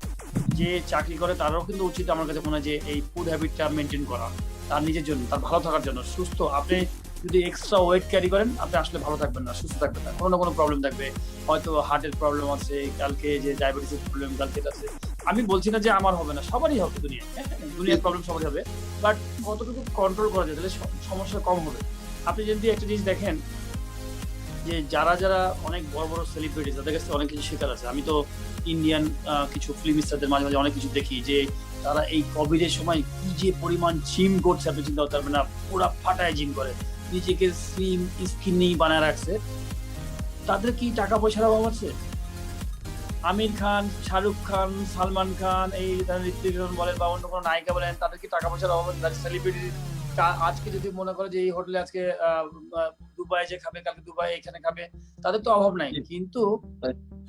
যে চাকরি করে তারাও কিন্তু উচিত আমার কাছে মনে হয় যে এই ফুড হ্যাবিটটা মেনটেন করা, তার নিজের জন্য, তার ভালো থাকার জন্য। সুস্থ, আপনি যদি এক্সট্রা ওয়েট ক্যারি করেন, আপনি আসলে ভালো থাকবেন না, সুস্থ থাকবেন না, কোনো না কোনো প্রবলেম থাকবে, হয়তো হার্টের প্রবলেম আছে, কালকে যে ডায়াবেটিসের প্রবলেম কালকে আছে। আমি বলছি না যে আমার হবে না, সবারই হবে, দুনিয়ার প্রবলেম সবারই হবে, বাট কতটুকু কন্ট্রোল করা যায় তাহলে সমস্যা কম হবে। আপনি যদি একটা জিনিস দেখেন যে যারা অনেক বড় বড় সেলিব্রিটি, তাদের কাছে অনেক কিছু শেখার আছে। আমি তো ইন্ডিয়ান কিছু ফিল্ম স্টারদের মাঝে মাঝে অনেক কিছু দেখি, যে তারা এই কোভিডের সময় কি যে পরিমাণ জিম করছে, আপনি চিন্তা করতে পারবেন না, পুরা ফাটায় জিম করে, নিজেকে স্লিম স্কিনি বানায় রাখছে। তাদের কি টাকা পয়সার অভাব আছে? আমির খান, শাহরুখ খান, সালমান খান, এই ঋত্বিক রোশন বলেন বা অন্য কোনো নায়িকা বলেন, তাদের কি টাকা পয়সার অভাব আছে? সেলিব্রিটি আজকে যদি মনে করে যে এই হোটেলে আজকে দুবাই যে খাবে, কালকে দুবাই এখানে খাবে, তাদের তো অভাব নাই, কিন্তু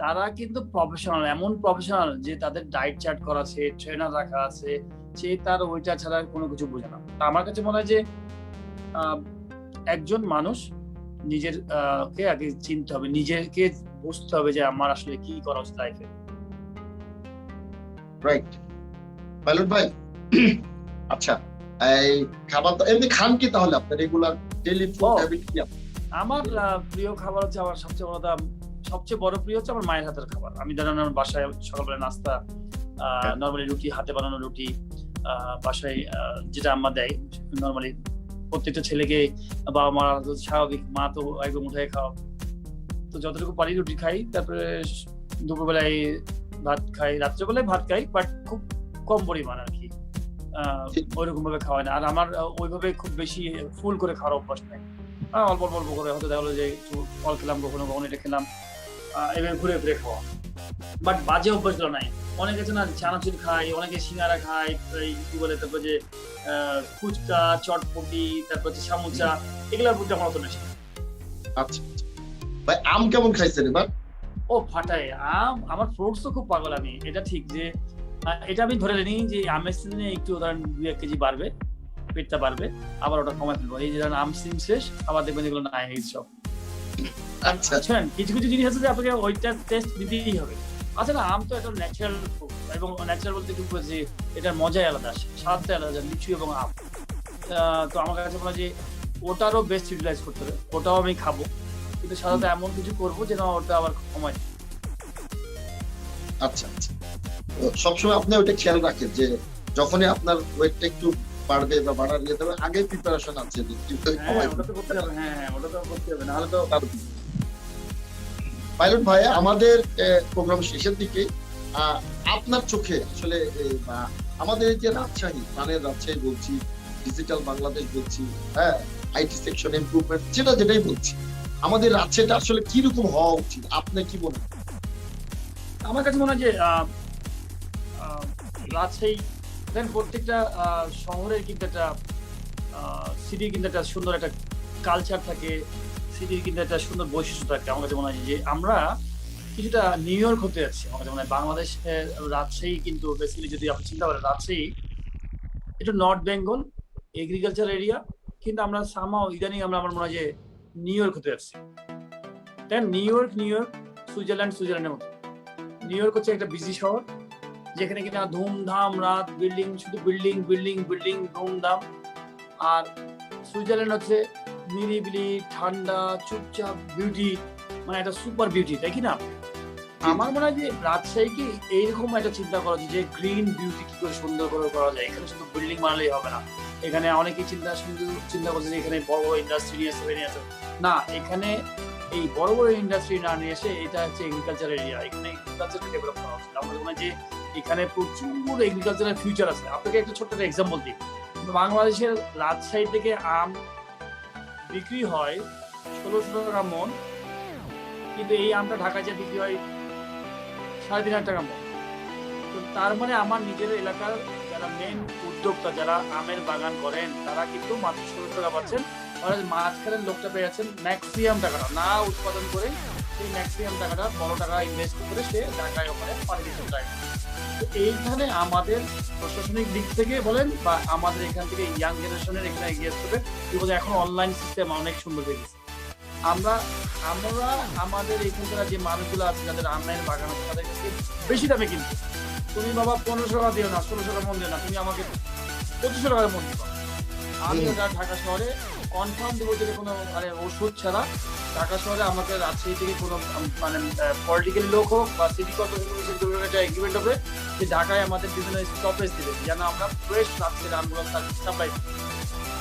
তারা কিন্তু প্রফেশনাল, এমন প্রফেশনাল যে তাদের ডায়েট চার্ট করা আছে, ট্রেনার রাখা আছে, সে তার ওইটা ছাড়া কোনো কিছু বোঝে না। আমার কাছে মনে হয় যে একজন মানুষ নিজের কে আগে চিনতে হবে, নিজেকে বুঝতে হবে যে আমার আসলে কি করা উচিত লাইফে। রাইট পাইলট ভাই, আচ্ছা এই খাবার এমনি খান কি তাহলে আপনার রেগুলার ডেইলি ফুড হ্যাবিট কি? আমার প্রিয় খাবার হচ্ছে, আমার সবচেয়ে বড় প্রিয় হচ্ছে আমার মায়ের হাতের খাবার। আমি ধরেন আমার বাসায় সকালবেলা নাস্তা নরমালি রুটি, হাতে বানানো রুটি, বাসায় যেটা আম্মা দেয় নরমালি, প্রত্যেকটা ছেলেকে বাবা মা স্বাভাবিক, মা তো একদম উঠায় খাওয়া, তো যতটুকু পারি রুটি খাই, তারপরে দুপুরবেলায় ভাত খাই, রাত্রেবেলায় ভাত খাই, বাট খুব কম পরিমাণ আর কি। ওইরকম ভাবে খাওয়া হয় না। আর আমার ওইভাবে খুব বেশি ফুল করে খাওয়ার অভ্যাস নাই। অল্প অল্প অল্প করে হয়তো দেখা গেলো যে একটু ফল খেলাম, কখনো কখনো এটা খেলাম, এভাবে ঘুরে ঘুরে খাওয়া। বাট বাজে অভ্যাসগুলো নাই। অনেকে আছে না চানাচুর খায়, অনেকে সিঙ্গারা খায়, এই কি বলে, তারপর যে ফুচকা, চটপটি, তারপর হচ্ছে সামোসা, এগুলোর প্রতি আমার অত নেশা। আচ্ছা ভাই, আম কেমন খাইছেন এবার? ও ফাটায় আম, আমার ফ্রুটস তো খুব পাগল আমি। এটা ঠিক যে এটা আমি ধরে নিই যে আমের সিজনে একটু ধরেন 2-1 কেজি বাড়বে, পেটটা বাড়বে, আবার ওটা কমায় ফেলবো। এই যে ধরেন আম সিজন শেষ, আবার দেখবেন এগুলো নাই এই সব। আচ্ছা বুঝছেন, কিছু কিছু জিনিস আছে যে আপনাকে ওইটার টেস্ট দিতেই হবে। আচ্ছা না, আম তো একটা ন্যাচারাল ফ্রুট, এবং ন্যাচারাল বলতে কি বলছি, এটার মজাই আলাদা, স্বাদটা আলাদা, লিচু এবং আম। তো আমার কাছে মনে হয় যে ওটারও বেস্ট ইউটিলাইজ করতে হবে, ওটাও আমি খাবো, কিন্তু সাধারণত এমন কিছু করবো যেন ওটা আবার কমায়। আচ্ছা আচ্ছা, সবসময় আপনি ওইটা খেয়াল রাখেন যে যখনই আপনার ওয়েটটা একটু বাড়বে বা বাড়ার ইয়ে দেবে, আগে প্রিপারেশন আছে যে কিভাবে কমায়। ওটা তো করতে হবে, হ্যাঁ ওটা তো করতে হবে, নাহলে তো। পাইলট ভাই, আমাদের প্রোগ্রাম শেষের দিকে আপনার চোখে আসলে বা আমাদের এই যে রাজশাহী, প্রাণের রাজশাহী বলছি, ডিজিটাল বাংলাদেশ বলছি, হ্যাঁ, আইটি সেকশন ইমপ্রুভমেন্ট, যেটাই বলছি, আমাদের রাজশাহীটা আসলে কিরকম হওয়া উচিত, আপনি কি মনে হয়? আমার কাছে মনে হয় যে রাজশাহী দেন প্রত্যেকটা শহরের কিন্তু একটা সিটির কিন্তু একটা সুন্দর একটা কালচার থাকে, সিটির কিন্তু একটা সুন্দর বৈশিষ্ট্য থাকে। আমার কাছে মনে হয় যে আমরা কিছুটা নিউ ইয়র্ক হতে যাচ্ছি। আমার কাছে মনে হয় বাংলাদেশের রাজশাহী কিন্তু বেসিক্যালি যদি আপনি চিন্তা করেন, রাজশাহী এটা নর্থ বেঙ্গল এগ্রিকালচার এরিয়া, কিন্তু আমরা সামাও ইদানিং আমার মনে হয় যে নিউ ইয়র্ক হতে যাচ্ছি। দেন নিউ ইয়র্ক সুইজারল্যান্ডের মতো। নিউ ইয়র্ক হচ্ছে একটা বিজি শহর, যেখানে কিনা ধুমধাম রাত, বিল্ডিং, শুধু বিল্ডিং বিল্ডিং বিল্ডিং, ধুমধাম। আর সুইজারল্যান্ড হচ্ছে নিরিবিলি, ঠান্ডা, চুপচাপ, বিউটি, মানে একটা সুপার বিউটি, তাই কি না? আমার মনে হয় যে রাজশাহীকে এইরকম একটা চিন্তা করা উচিত যে গ্রিন বিউটি কি করে সুন্দর করে করা যায়। এখানে শুধু বিল্ডিং বানালেই হবে না, এখানে অনেকেই চিন্তা করছে যে এখানে বড় বড় ইন্ডাস্ট্রি নিয়ে আসে না, এখানে এই বড় বড় ইন্ডাস্ট্রি না নিয়ে এসে এটা হচ্ছে এগ্রিকালচার এরিয়া, এখানে এগ্রিকালচারকে ডেভেলপ করা উচিত। আমার মনে হয় যে এখানে প্রচুর এগ্রিকালচারের ফিউচার আছে। আপনাকে একটা ছোট্ট এক্সাম্পল দিই, বাংলাদেশের রাজশাহী থেকে আম বিক্রি হয় ১৬০০ টাকা মন, কিন্তু এই আমটা ঢাকায় যা বিক্রি হয় ৩,৫০০ টাকা মন। তো তার মানে আমার নিজের এলাকার যারা মেন উদ্যোক্তা, যারা আমের বাগান করেন, তারা কিন্তু মাত্র ১৬০০ টাকা পাচ্ছেন। মাঝখানের লোকটা পেয়ে যাচ্ছেন ম্যাক্সিমাম টাকাটা না উৎপাদন করে, সেই ম্যাক্সিমাম টাকাটা বড় টাকা ইনভেস্ট করে সে ঢাকায় ওখানে পানি দিতে চায়। তো এইখানে আমাদের প্রশাসনিক দিক থেকে বলেন বা আমাদের এখান থেকে ইয়াং জেনারেশনের এখানে এগিয়ে আসতে হবে। বিকজ এখন অনলাইন সিস্টেম অনেক সুন্দর হয়ে গেছে। আমরা আমাদের এখানকার যে মানুষগুলো আছে যাদের আমের বাগান আছে, তাদের কাছে বেশি দামে কিনতে। তুমি বাবা ১৫০০ টাকা দিও না, ১৬০০ টাকা মন দিও না, তুমি আমাকে ২৫০০ টাকার মন দিবা। আমি ওটা ঢাকা শহরে কনফার্ম দেবো যে কোনো মানে ওষুধ ছাড়া ঢাকা শহরে আমাকে রাজশাহী থেকে কোনো মানে পলিটিক্যাল লোক হোক বা সিটি কর্পোরেশন একটা এগ্রিমেন্ট হবে যে ঢাকায় আমাদের বিভিন্ন স্টপেজ দিবে, যেন আমরা ফ্রেশ রাজশাহীর আমগুলো সাপ্লাই করি,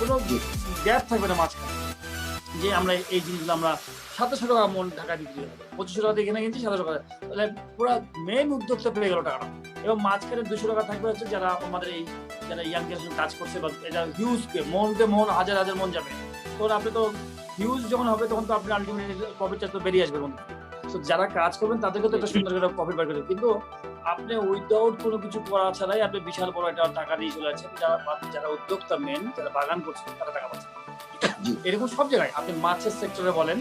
কোনো গ্যাপ থাকবে না মাঝখানে, যে আমরা এই জিনিসগুলো আমরা ২৭০০ টাকা মন ঢাকায় বিক্রি হবে, ২৫০০ টাকা এখানে কিনছি ২৭০০ টাকা, তাহলে পুরো মেন উদ্যোক্তা পেয়ে গেল টাকাটা। এবং মাঝখানে ২০০ টাকা থাকবে হচ্ছে যারা আমাদের এই যারা ইয়াং জেনারেশন কাজ করছে বা এটা হিউজ মন হাজার হাজার মন যাবে, তখন আপনি তো হিউজ যখন হবে তখন তো আপনি আলটিমেটলি প্রফিটটা তো বেরিয়ে আসবে বন্ধু। তো যারা কাজ করবেন তাদেরকে তো একটা সুন্দর করে প্রফিট বার করবে, কিন্তু আপনি উইদাউট কোনো কিছু করা ছাড়াই আপনি বিশাল বড় একটা টাকা দিয়ে চলে যাচ্ছেন। যারা উদ্যোক্তা মেন, যারা বাগান করছেন, তারা টাকা পাচ্ছেন। এরকম সব জায়গায় আপনি মাছের সেক্টরে বলেন,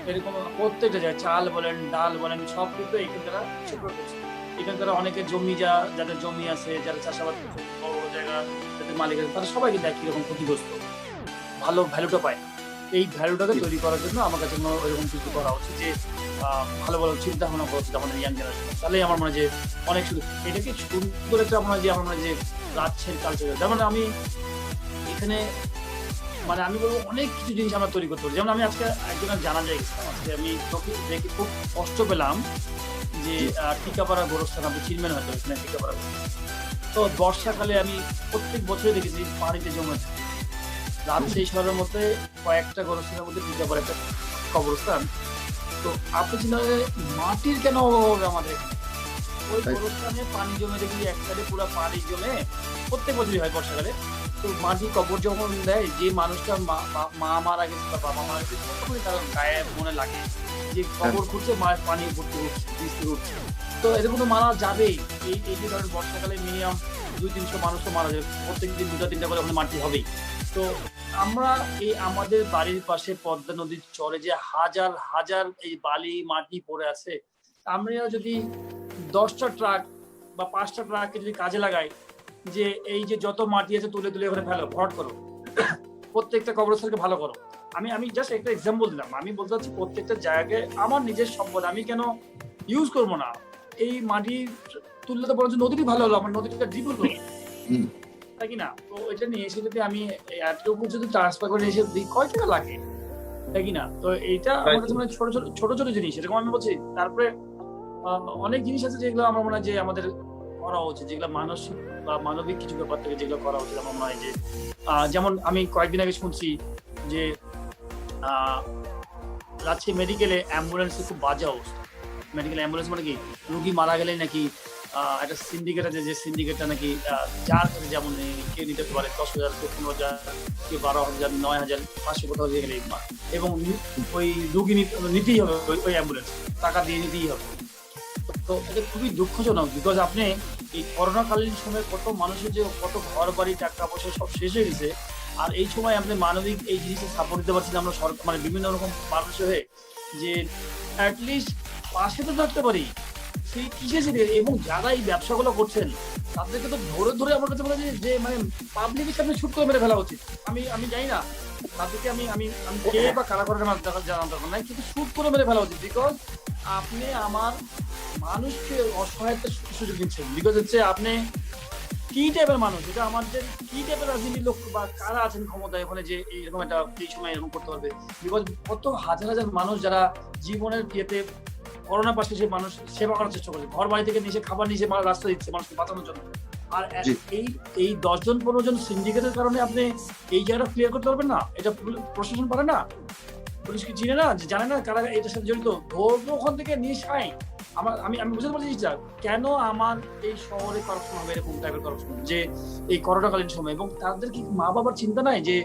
এরকম প্রত্যেকটা জায়গায় চাল বলেন, ডাল বলেন, সব কিন্তু এখানকার করছে। এখানকার অনেকে জমি যাদের জমি আছে, যারা চাষাবাদ করছে, বড় বড় জায়গা যাদের মালিক আছে, তারা সবাই কিন্তু একই রকম ক্ষতিগ্রস্ত, ভালো ভ্যালুটা পায় না। এই ভ্যালুটাকে তৈরি করার জন্য আমার কাছে ওইরকম কিছু করা উচিত, যে ভালো ভালো চিন্তা ভাবনা করা উচিত আমাদের ইয়াং জেনারেশন। তাহলেই আমার মনে হয় যে অনেক শুধু এটাকে সুন্দর একটা আমার মনে হয় যে রাজশাহীর কালচার। যেমন আমি এখানে মানে আমি বলবো অনেক কিছু জিনিস আমরা তৈরি করতে পারি। যেমন আমি আজকে একজনের জানা যায় গেছিলাম, আজকে আমি দেখে খুব কষ্ট পেলাম যে টিকাপাড়া গোরস্থান, আপনি চিনবেন হয়তো এখানে টিকাপাড়া। তো বর্ষাকালে আমি প্রত্যেক বছরই দেখেছি পানিতে জমে থাকে। রাজশাহী শহরের মধ্যে কয়েকটা গোরস্থানের মধ্যে টিকাপাড়া একটা কবরস্থান। তো আপনি চিন্তা করেন মাটির কেন অভাব হবে আমাদের এখানে? ওই Right. কবরস্থানে পানি জমে দেখি এক সাইডে পুরো পানি জমে, প্রত্যেক বছরই হয় বর্ষাকালে। তো মাটি কবর যখন দেয়, যে মানুষটা মা মারা গেছে বা বাবা মারা গেছে তখনই তার গায়ে মনে লাগে যে কবর খুঁড়ছে, মায়ের পানি উপর থেকে উঠছে, নিচ থেকে উঠছে। তো এরকম তো মারা যাবেই। এই যে ধরেন বর্ষাকালে মিনিমাম 200-300 মানুষ তো মারা যাবে, প্রত্যেকদিন 2টা-3টা করে ওখানে মাটি হবেই। তো আমরা এই আমাদের বাড়ির পাশে পদ্মা নদীর চরে যে হাজার হাজার এই বালি মাটি পড়ে আছে, আমরা যদি 10টা ট্রাক বা 5টা ট্রাককে যদি কাজে লাগাই, যে এই যে যত মাটি আছে তুলে তুলে ওখানে ফেলো, ভরাট করো, প্রত্যেকটা কবরস্থানকে ভালো করো। আমি জাস্ট একটা এক্সাম্পল দিলাম। আমি বলতে চাচ্ছি প্রত্যেকটা জায়গায় আমার নিজের সম্পদ, আমি কেন ইউজ করবো না? এই মাটি তুললে তো বরঞ্চ নদীটি ভালো হলো, আমার নদীটা ডিপ হলো, হুম। তাই কি না? তো এটা নিয়ে এসে যদি আমি এতটুকু যদি ট্রান্সফার করে এসে দিই, কয় টাকা লাগে, তাই কি না? তো এইটা আমার কাছে মানে ছোট ছোট ছোট ছোট জিনিস, এরকম আমি বলছি। তারপরে অনেক জিনিস আছে যেগুলো আমার মনে হয় যে আমাদের করা উচিত, যেগুলো মানসিক বা মানবিক কিছু ব্যাপার থেকে যেগুলো করা উচিত। আমার মনে হয় যে যেমন আমি কয়েকদিন আগে শুনছি যে রাজশাহী মেডিকেলে অ্যাম্বুলেন্সে খুব বাজে অবস্থা। মেডিকেল অ্যাম্বুলেন্স মানে কি, রুগী মারা গেলে নাকি একটা সিন্ডিকেট আছে, যে সিন্ডিকেটটা নাকি যার কাছে যেমন কেউ নিতে পারে 10,000, কেউ 15,000, কেউ 12,000, 9,000, 500 কোথাও দিয়ে গেলে, এবং ওই রুগী নিতেই হবে, ওই অ্যাম্বুলেন্স টাকা দিয়ে নিতেই হবে। তো এটা খুবই দুঃখজনক, বিকজ আপনি এই করোনাকালীন সময়ে কত মানুষের যে কত ঘর বাড়ি টাকা পয়সা সব শেষ হয়ে গেছে, আর এই সময় আপনি মানবিক এই জিনিসে সাপোর্ট দিতে পারছেন আমরা সরকার, মানে বিভিন্ন রকম মানুষ হয়ে, যে অ্যাটলিস্ট পাশে তো থাকতে পারি, সেই কিসে ছিল। এবং যারা এই ব্যবসাগুলো করছেন তাদেরকে তো ধরে ধরে আমার কাছে মনে হয় যে মানে পাবলিকের সামনে ছুট করে মেরে ফেলা উচিত। আমি জানি না তাদেরকে আমি আমি আমি কে বা কারা করে জানার দরকার নাই, কিন্তু শুট করে মেরে ফেলা উচিত। বিকজ আপনি আমার মানুষকে অসহায়তা সুযোগ দিচ্ছেন। বিকজ হচ্ছে আপনি কি টাইপের মানুষ, এটা আমাদের কি টাইপের রাজনীতির লোক বা কারা আছেন ক্ষমতায় ওখানে যে এইরকম একটা এই সময় এরকম করতে পারবে। বিকজ কত হাজার হাজার মানুষ যারা জীবনের ইয়েতে করোনা পাশে সে মানুষ সেবা করার চেষ্টা করছে, ঘর বাড়ি থেকে নিচে খাবার নিচে রাস্তা দিচ্ছে মানুষকে বাঁচানোর জন্য। আর এই 10-15 জন সিন্ডিকেটের কারণে আপনি এই জায়গাটা ক্লিয়ার করতে পারবেন না? এটা প্রশাসন পারে না, পুলিশকে চিনে না, জানে না কারা এটার সাথে জড়িত, ধরবো ওখান থেকে নিয়ে সাই। আমি বুঝতে পারছি কেন আমার এই শহরে করাপশন হবে, এরকম টাইপের করাপশন যে এই করোনাকালীন সময়। এবং তাদের কি মা বাবার চিন্তা নাই যে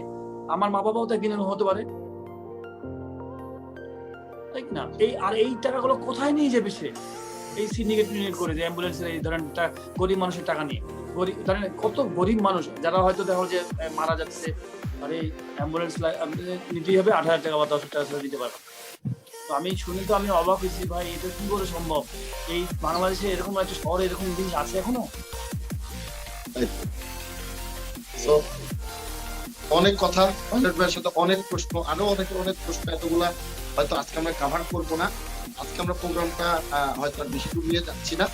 আমার মা বাবাও তো একদিন হতে পারে, তাই না? এই টাকাগুলো কোথায় নিয়ে যাবে সে? এই সিন্ডিকেট করে যে অ্যাম্বুলেন্সের এই ধরেন গরিব মানুষের টাকা নিয়ে, ধরেন কত গরিব মানুষ যারা হয়তো দেখো যে মারা যাচ্ছে, আর এই অ্যাম্বুলেন্স নিতেই হবে 8,000 টাকা বা 10,000 টাকা দিতে পারবে। তো আমি শুনি তো আমি অবাক হয়েছি, ভাই এটা কি করে সম্ভব? এই বাংলাদেশে এরকম একটা শহরে এরকম জিনিস আছে এখনো? অনেক কথা, পাইলট ভাইয়ের সাথে অনেক প্রশ্ন, আরো অনেক প্রশ্ন, এতগুলা হয়তো আজকে আমরা কাভার করবো না। আজকে আমরা প্রোগ্রামটা হয়তো আর বেশি দূর নিয়ে যাচ্ছি না।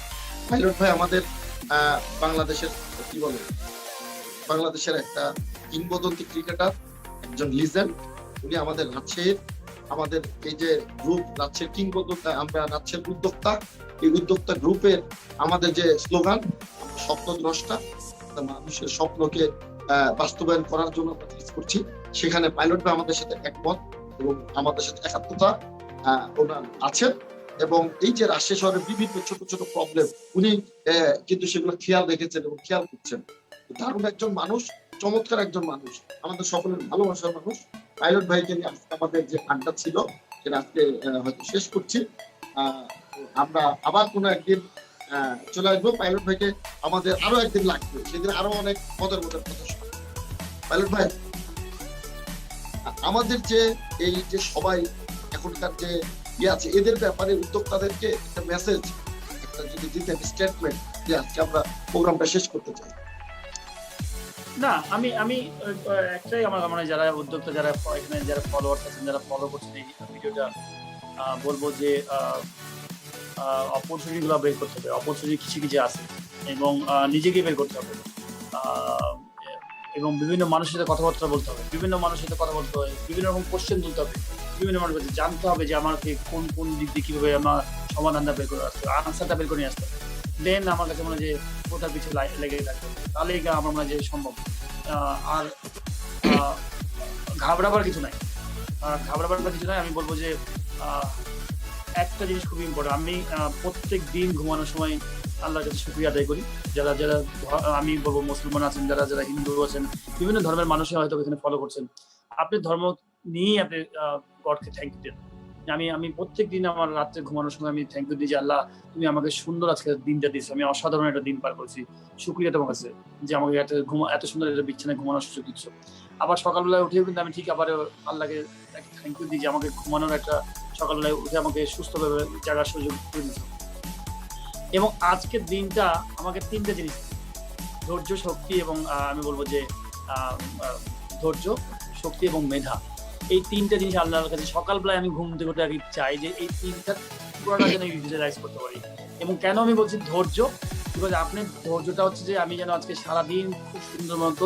পাইলট ভাই আমাদের বাংলাদেশের কি বলে, বাংলাদেশের একটা কিংবদন্তি ক্রিকেটার, একজন লিজেন্ড। উনি আমাদের রাজশাহীর, আমাদের এই যে গ্রুপ রাজশাহীর কিংবদন্তি, আমরা রাজশাহীর উদ্যোক্তা, এই উদ্যোক্তা গ্রুপের আমাদের যে স্লোগান স্বপ্ন দ্রষ্টা, মানুষের স্বপ্নকে বাস্তবায়ন করার জন্য আমরা কাজ করছি, সেখানে পাইলট ভাই আমাদের সাথে একমত এবং আমাদের সাথে একাত্মতা ওনার আছেন। এবং এই যে রাজশাহী শহরের বিভিন্ন ছোট ছোট প্রবলেম উনি কিন্তু সেগুলো খেয়াল রেখেছেন এবং খেয়াল করছেন। দারুণ একজন মানুষ, চমৎকার একজন মানুষ, আমাদের সকলের ভালোবাসার মানুষ। পাইলট ভাইকে নিয়ে আজকে আমাদের যে আড্ডা ছিল সেটা আজকে হয়তো শেষ করছি। আমরা আবার কোনো একদিন চলে আসবো। পাইলট ভাইকে আমাদের আরো একদিন লাগবে, সেদিন আরো অনেক মজার কথা শোনাবো। পাইলট ভাই, আমাদের যে এই যে সবাই এখনকার যে আছে এদের ব্যাপারে উদ্যোক্তাদেরকে একটা মেসেজ, একটা যদি দিতেন স্টেটমেন্ট, যে আজকে আমরা প্রোগ্রামটা শেষ করতে চাই। না, আমি একটাই আমার মানে যারা উদ্যোক্তা, যারা এখানে যারা ফলোয়ার্স আছেন, যারা ফলো করছেন এই ভিডিওটা, বলবো যে অপরচুনিটি গুলো বের করতে হবে। অপরচুনিটি কিছু কিছু আছে এবং নিজেকে বের করতে হবে, এবং বিভিন্ন মানুষের সাথে কথাবার্তা বলতে হবে, বিভিন্ন মানুষের সাথে কথা বলতে হবে, বিভিন্ন রকম কোশ্চেন তুলতে হবে, বিভিন্ন মানুষের জানতে হবে যে আমাকে কোন কোন দিক দিয়ে কিভাবে আমার সমাধানটা বের করে আসতে হবে, আনসারটা বের করে নিয়ে আসতে হবে। দেন আমার কাছে মনে হয় যে ওটার পিছিয়ে লেগে থাকবে, তাহলেই আমার মনে হয় যে সম্ভব। আর ঘাবড়াবার কিছু নাই, আমি বলবো যে একটা জিনিস খুবই ইম্পর্টেন্ট, আমি প্রত্যেক দিন ঘুমানোর সময় আল্লাহর কাছে শুকরিয়া আদায় করি। যারা যারা আমি বলবো মুসলমান আছেন, যারা যারা হিন্দু আছেন, বিভিন্ন ধর্মের মানুষই হয়তো এখানে ফলো করছেন, আপনি ধর্ম নিয়েই আপনি গডকে থ্যাংক ইউ দেন। আমি প্রত্যেক দিন আমার রাত্রে ঘুমানোর সময় আমি থ্যাংক ইউ দিই যে আল্লাহ তুমি আমাকে সুন্দর আজকে দিনটা দিচ্ছ, আমি অসাধারণ একটা দিন পার করছি, শুকরিয়া তোমার কাছে যে আমাকে এত সুন্দর একটা বিছানায় ঘুমানোর সুযোগ দিচ্ছ। আবার সকালবেলায় উঠেও কিন্তু আমি ঠিক আবার আল্লাহকে থ্যাংক ইউ দিই যে আমাকে ঘুমানোর একটা, সকালবেলায় উঠে আমাকে সুস্থভাবে জাগার সুযোগ করে দিচ্ছ। এবং আজকের দিনটা আমাকে তিনটা জিনিস, ধৈর্য, শক্তি এবং আমি বলবো যে ধৈর্য, শক্তি এবং মেধা, এই তিনটা জিনিস আল্লাহর কাছে সকালবেলায় আমি ঘুম থেকে উঠে আগে চাই যে এই তিনটা পুরোটা যেন ইউটিলাইজ করতে পারি। এবং কেন আমি বলছি ধৈর্য, বিকজ আপনার ধৈর্যটা হচ্ছে যে আমি যেন আজকে সারাদিন খুব সুন্দর মতো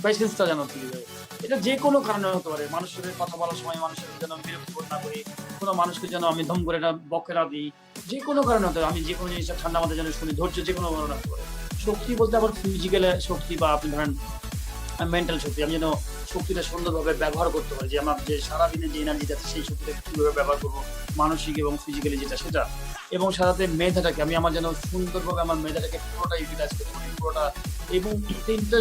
পেশেন্সটা যেন তৈরি হয়। এটা যে কোনো কারণে হতে পারে, মানুষের কথা বলার সময় মানুষের যেন বিরক্ত না করি, কোনো মানুষকে যেন আমি ধম করে না বকে না দিই, যে কোনো কারণে হতে পারে আমি যে কোনো জিনিসটা ঠান্ডা মাথায় যেন শুনি। ধৈর্য যে কোনো কারণে হতে পারে। শক্তি বলতে আবার ফিজিক্যাল শক্তি বা আপনি ধরেন মেন্টাল শক্তি, আমি যেন শক্তিটা সুন্দরভাবে ব্যবহার করতে পারি, যে আমার যে সারাদিনে যে এনার্জিটা আছে সেই শক্তিটা কীভাবে ব্যবহার করবো, মানসিক এবং ফিজিক্যালি যেটা সেটা। এবং সাথে মেধাটাকে আমি আমার যেন সুন্দরভাবে আমার মেধাটাকে পুরোটা ইউটিলাইজ করতে পারি পুরোটা। এবং তিনটা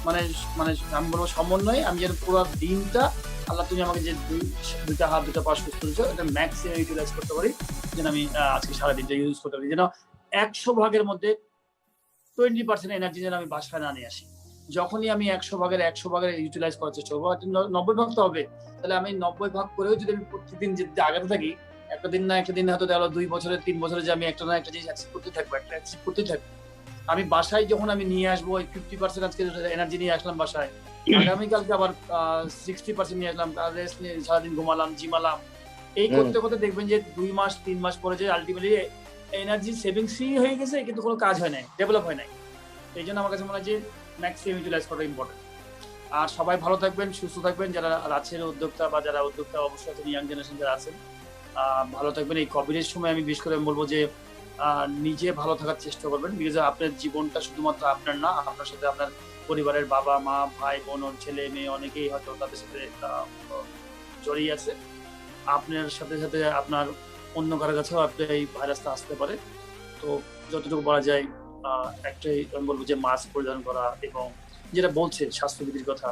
মানে মানে আমি বলবো সমন্বয়ে আমি যেন পুরো দিনটা আল্লাহ তুমি আমাকে যে দুইটা হাত দুটা পা সুস্থ দিচ্ছ এটা ম্যাক্সিমাম ইউটিলাইজ করতে পারি, যেন আমি আজকে সারাদিনটা ইউজ করতে পারি, যেন 100 ভাগের মধ্যে 20% এনার্জি যেন আমি বাসায় না নিয়ে আসি। যখনই আমি 100 ভাগের ইউটিলাইজ করার চেষ্টা করবো, 90 ভাগ তো হবে, তাহলে আমি 90 ভাগ করেও যদি আমি প্রত্যেকদিন যদি আগাতে থাকি, একটা দিন হয়তো দেওয়া 2 বছরে 3 বছরে যে আমি একটা না একটা জিনিস অ্যাকসেপ্ট করতেই থাকবো। আমি বাসায় যখন আমি নিয়ে আসবো ওই 50% আজকে এনার্জি নিয়ে আসলাম বাসায়, আগামীকালকে আবার 60% নিয়ে আসলাম, রেস্ট নিয়ে সারাদিন ঘুমালাম, জিমালাম, এই করতে করতে দেখবেন যে 2 মাস 3 মাস পরে যে আলটিমেটলি এনার্জি সেভিংসই হয়ে গেছে, কিন্তু কোনো কাজ হয় নাই, ডেভেলপ হয় নাই। এই জন্য আমার কাছে মনে হয় যে ম্যাক্সিমাম ইউটিলাইজ করা ইম্পর্টেন্ট। আর সবাই ভালো থাকবেন, সুস্থ থাকবেন, যারা আছেন উদ্যোক্তা বা যারা উদ্যোক্তা অবশ্যই আছেন, ইয়াং জেনারেশন যারা আছেন ভালো থাকবেন। এই কোভিডের সময় আমি বিশেষ করে বলবো যে নিজে ভালো থাকার চেষ্টা করবেন, বিকজ আপনার জীবনটা শুধুমাত্র আপনার না, আপনার সাথে আপনার পরিবারের বাবা মা ভাই বোন ছেলে মেয়ে অনেকেই হয়তো তাদের সাথে জড়িয়ে আছে। আপনার সাথে সাথে আপনার অন্য কারো কাছেও আপনার এই ভাইরাসটা আসতে পারে। তো যতটুকু বলা যায় একটাই আমি বলবো যে মাস্ক পরিধান করা, এবং যেটা বলছে স্বাস্থ্যবিধির কথা,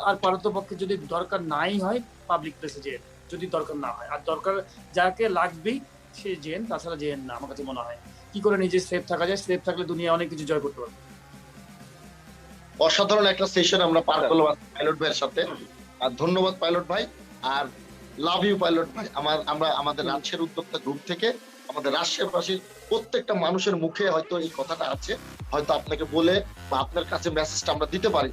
আর পারতপক্ষে যদি দরকার নাই হয় পাবলিক প্লেসে যেন, যদি দরকার না হয়, আর দরকার যাকে লাগবেই সে যেন, তাছাড়া যেন না। আমার কাছে মনে হয় কি করে নিজে সেফ থাকা যায়, সেফ থাকলে দুনিয়া অনেক কিছু জয় করতে পারবে। অসাধারণ একটা সেশন আমরা পার করলাম পাইলট ভাইয়ের সাথে। আর ধন্যবাদ পাইলট ভাই, আর লাভ ইউ পাইলট ভাই। আমরা আমাদের রাজশাহীর উদ্যোক্তা গ্রুপ থেকে আমাদের রাজশাহীবাসীর প্রত্যেকটা মানুষের মুখে হয়তো এই কথাটা আছে, হয়তো আপনাকে বলে বা আপনার কাছে মেসেজটা আমরা দিতে পারি।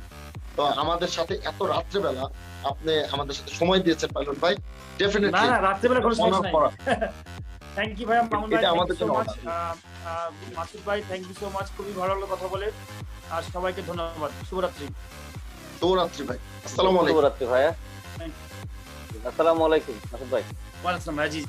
তো আমাদের সাথে এত রাত্রেবেলা আপনি আমাদের সাথে সময় দিয়েছেন পাইলট ভাই, ডেফিনেটলি না রাত্রেবেলা কোনো সমস্যা নাই। থ্যাংক ইউ ভাই, মামুন ভাই, আমাদের জন্য মাসুদ ভাই, থ্যাংক ইউ সো মাচ, খুবই ভালো লাগলো কথা বলে। আর সবাইকে ধন্যবাদ, শুভরাত্রি। শুভরাত্রি ভাই, আসসালামু আলাইকুম। শুভরাত্রি ভাইয়া, আসসালামু আলাইকুম মাসুদ ভাই। ওয়ালাইকুম আসসালাম রাজি।